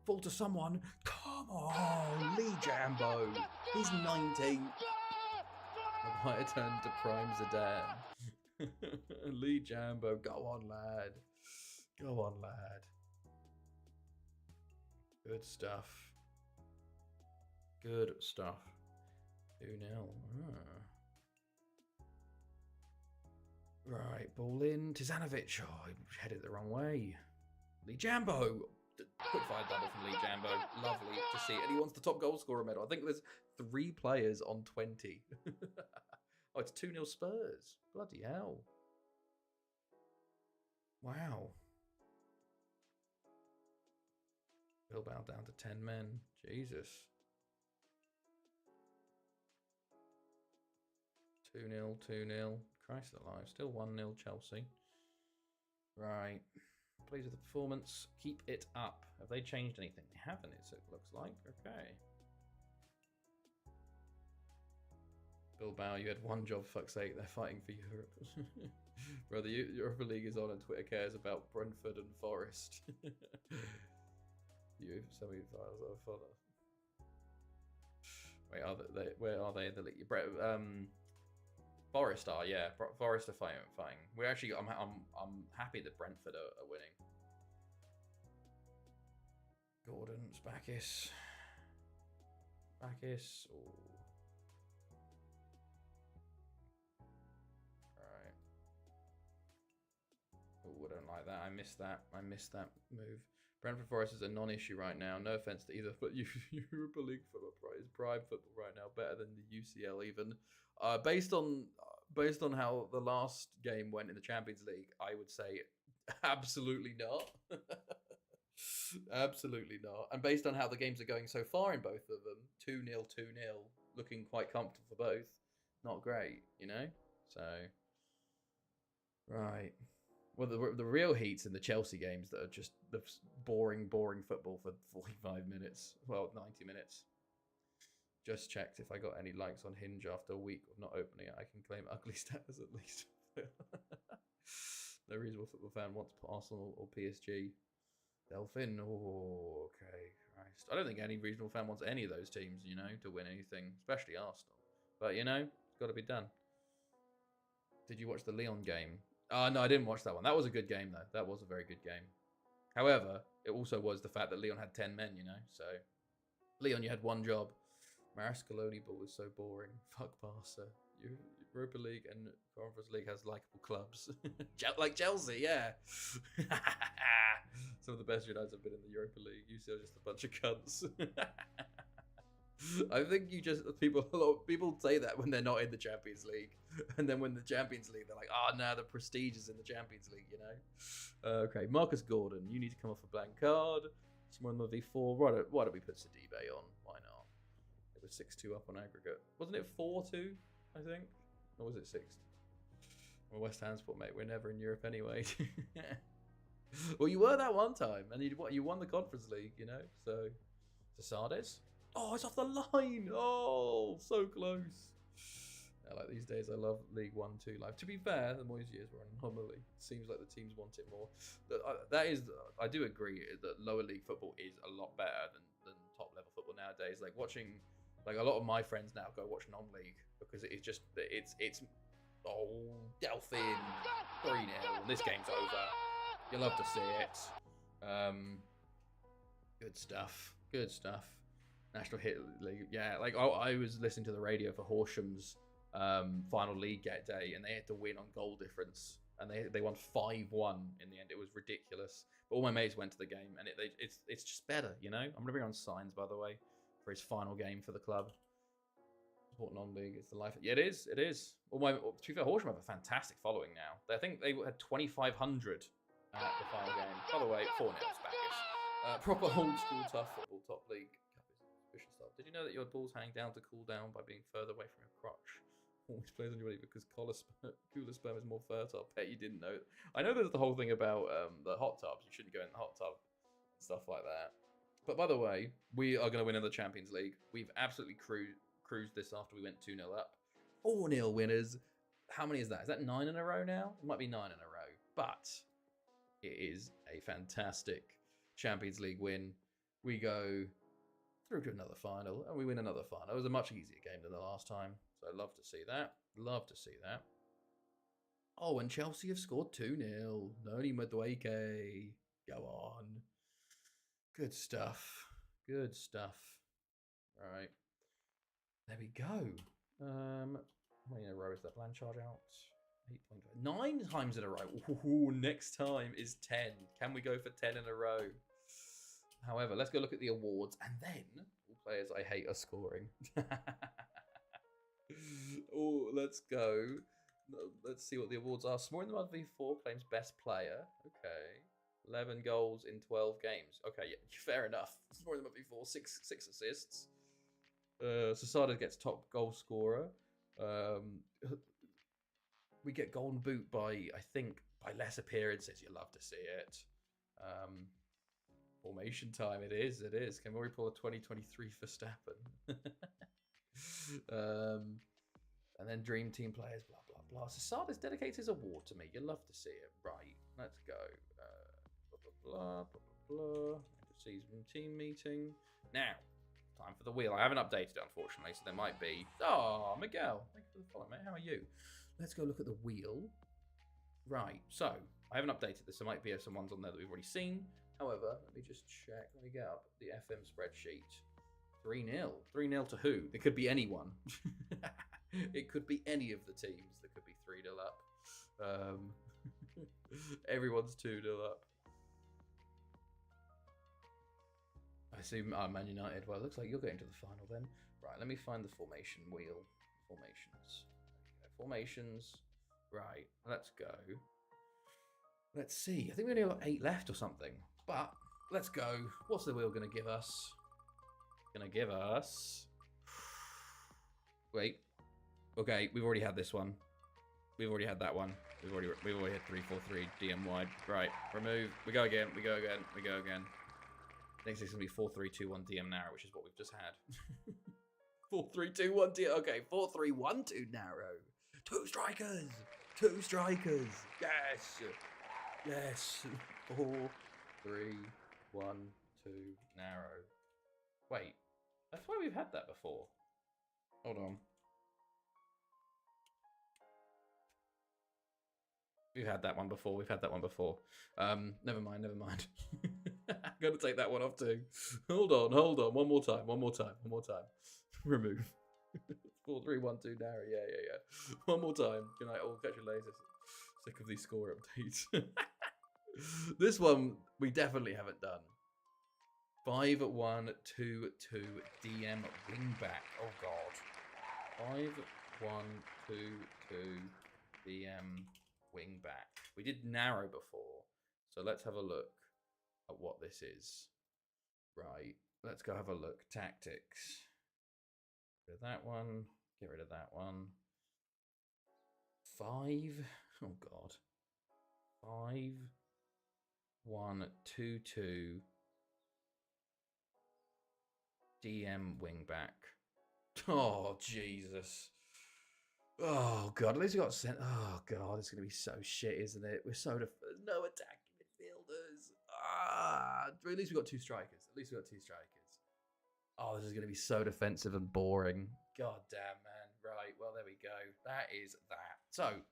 fall to someone. Come on, Lee Jambo. He's 19th. I might have turned to Prime Zidane. Lee Jambo, go on, lad. Go on, lad. Good stuff. Good stuff. 2-0. Right, ball in. Tizanovic. Oh, he headed it the wrong way. Lee Jambo. Quick fire double from Lee Jambo. Lovely to see. And he wants the top goal scorer medal. I think there's 3 players on 20. Oh, it's 2-0 Spurs. Bloody hell. Wow. Bilbao down to 10 men. Jesus. 2-0, 2-0. Christ alive. Still 1-0 Chelsea. Right. Pleased with the performance. Keep it up. Have they changed anything? They haven't, it looks like. Okay. Bilbao, you had one job, fuck's sake. They're fighting for Europe. Brother, Europa League is on and Twitter cares about Brentford and Forest. You, 75 I follow. Wait, where are they in the league? Forest are, yeah. Forest are fighting. We're actually, I'm happy that Brentford are winning. Gordon, Spakis. Oh. Right. Oh, I don't like that. I missed that move. Brentford Forest is a non-issue right now. No offense to either, but Europa League football is prime football right now, better than the UCL even. Based on how the last game went in the Champions League, I would say absolutely not. Absolutely not. And based on how the games are going so far in both of them, 2-0, 2-0, looking quite comfortable for both. Not great, you know? So, right. Well, the real heat's in the Chelsea games that are just the boring football for 45 minutes. Well, 90 minutes. Just checked if I got any likes on Hinge after a week of not opening it. I can claim ugly status at least. No reasonable football fan wants Arsenal or PSG. Delphin. Oh, okay. Christ. I don't think any reasonable fan wants any of those teams, you know, to win anything, especially Arsenal. But, you know, it's got to be done. Did you watch the Lyon game? No, I didn't watch that one. That was a good game, though. That was a very good game. However, it also was the fact that Lyon had 10 men, you know. So, Lyon, you had one job. Marascaloni ball is so boring. Fuck Barca. Europa League and Conference League has likeable clubs. Like Chelsea, yeah. Some of the best United have been in the Europa League. UCL just a bunch of cunts. I think people say that when they're not in the Champions League, and then when the Champions League, they're like, "Oh no, the prestige is in the Champions League," you know. Okay, Marcus Gordon, you need to come off a blank card. Someone on the V4. Why don't we put Sidibe on? Why not? It was 6-2 up on aggregate. Wasn't it 4-2? I think, or was it 6? Well, West Ham sport, mate. We're never in Europe anyway. Well, you were that one time, and you won the Conference League, you know. So, Sardes. Oh, it's off the line. Oh, so close. Yeah, like these days, I love League 1-2 live. To be fair, the Moyes years were an anomaly. It seems like the teams want it more. I do agree that lower league football is a lot better than top level football nowadays. Like watching, like a lot of my friends now go watch non-league because it's Delphin 3-0. This game's over. You love to see it. Good stuff. Good stuff. National Hit League. Yeah, like I was listening to the radio for Horsham's final league day, and they had to win on goal difference, and they won 5-1 in the end. It was ridiculous. But all my mates went to the game, and it's just better, you know. I'm gonna bring on Signs, by the way, for his final game for the club. Support non-league. It's the life. Yeah, it is. It is. To be fair, Horsham have a fantastic following now. I think they had 2,500 at the final game. By the way, 4-0 Spackers. Proper old school tough football top league. Suspicious stuff. Did you know that your balls hang down to cool down by being further away from your crotch? Always plays on your body because cooler sperm is more fertile. Bet you didn't know. I know there's the whole thing about the hot tubs. You shouldn't go in the hot tub and stuff like that. But by the way, we are going to win in the Champions League. We've absolutely cruised this after we went 2-0 up. 4-0 winners. How many is that? Is that 9 in a row now? It might be 9 in a row. But it is a fantastic Champions League win. We go through to another final and we win another final. It was a much easier game than the last time. So I love to see that. Love to see that. Oh, and Chelsea have scored 2-0. Noni Madueke. Go on. Good stuff. Good stuff. All right. There we go. How many in a row is that? Blanchard out. 9 times in a row. Ooh, next time is 10. Can we go for 10 in a row? However, let's go look at the awards. And then, all players I hate are scoring. Oh, let's go. Let's see what the awards are. Smore in the Mud V4 claims best player. Okay. 11 goals in 12 games. Okay, yeah, fair enough. Smore in the Mud V4, 6 assists. Sasada gets top goal scorer. We get golden boot by, I think, by less appearances. You love to see it. Formation time. It is. Can we pull a 2023 Verstappen? And then Dream Team players, blah, blah, blah. Sasada's dedicated his award to me. You love to see it. Right. Let's go. Blah, blah, blah, blah, blah. Season team meeting. Now, time for the wheel. I haven't updated it, unfortunately, so there might be... Oh, Miguel. Thank you for the follow, mate. How are you? Let's go look at the wheel. Right. So, I haven't updated this. There might be some ones on there that we've already seen. However, let me just check. Let me get up the FM spreadsheet. 3-0. 3-0 to who? It could be anyone. It could be any of the teams that could be 3-0 up. Everyone's 2-0 up. I assume Man United. Well, it looks like you're going to the final then. Right, let me find the formation wheel. Formations. Formations. Right, let's go. Let's see. I think we only got 8 left or something. But let's go. What's the wheel going to give us? Wait. Okay, we've already had this one. We've already had that one. We've already had 3-4-3 DM wide. Right, remove. We go again. Next is going to be 4-3-2-1 DM narrow, which is what we've just had. 4-3-2-1 DM. Okay, 4-3-1-2 narrow. 2 strikers. Yes. 4-3-1-2 narrow. Wait, that's why we've had that before. Hold on. We've had that one before. Never mind. I'm going to take that one off too. Hold on. One more time. Remove. 4-3-1-2 narrow. Yeah. One more time. Good night. I'll catch you later. Sick of these score updates. This one we definitely haven't done. 5-1-2-2 DM wingback. Oh god. 5-1-2-2 DM wingback. We did narrow before, so let's have a look at what this is. Right, let's go have a look. Tactics. Get rid of that one. Get rid of that one. 5. Oh god. 5-1-2-2 DM wingback. Oh Jesus. Oh god, at least we got sent. Oh god, it's gonna be so shit, isn't it? We're so no attacking midfielders. At least we got 2 strikers. Oh, this is gonna be so defensive and boring. God damn, man. Right, well there we go. That is that. So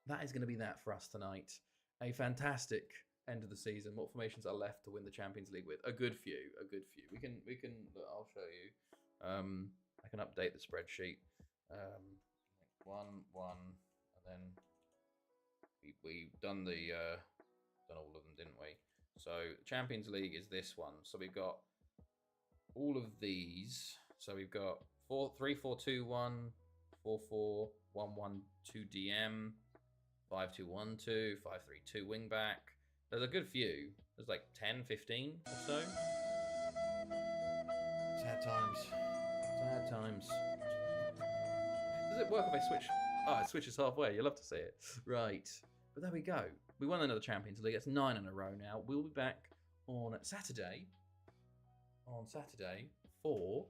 that is gonna be that for us tonight. A fantastic end of the season. What formations are left to win the Champions League with? A good few. We can. Look, I'll show you. I can update the spreadsheet. 1, and then we done all of them, didn't we? So Champions League is this one. So we've got all of these. So we've got 4-3-4-2-1, 4-4-1-1-2 DM, 5-2-1-2, 5-3-2 wing back. There's a good few. There's like 10, 15 or so. Sad times. Sad times. Does it work if I switch? Oh, it switches halfway. You'll love to see it. Right. But there we go. We won another Champions League. It's 9 in a row now. We'll be back on Saturday. For...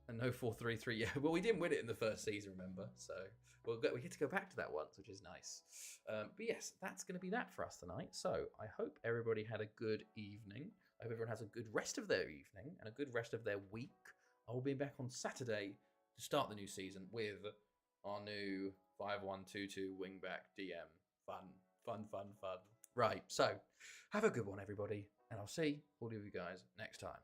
And no 4-3-3. Yeah, well, we didn't win it in the first season, remember? So we get to go back to that once, which is nice. But yes, that's going to be that for us tonight. So I hope everybody had a good evening. I hope everyone has a good rest of their evening and a good rest of their week. I will be back on Saturday to start the new season with our new 5-1-2-2 wingback DM. Fun. Right, so have a good one, everybody. And I'll see all of you guys next time.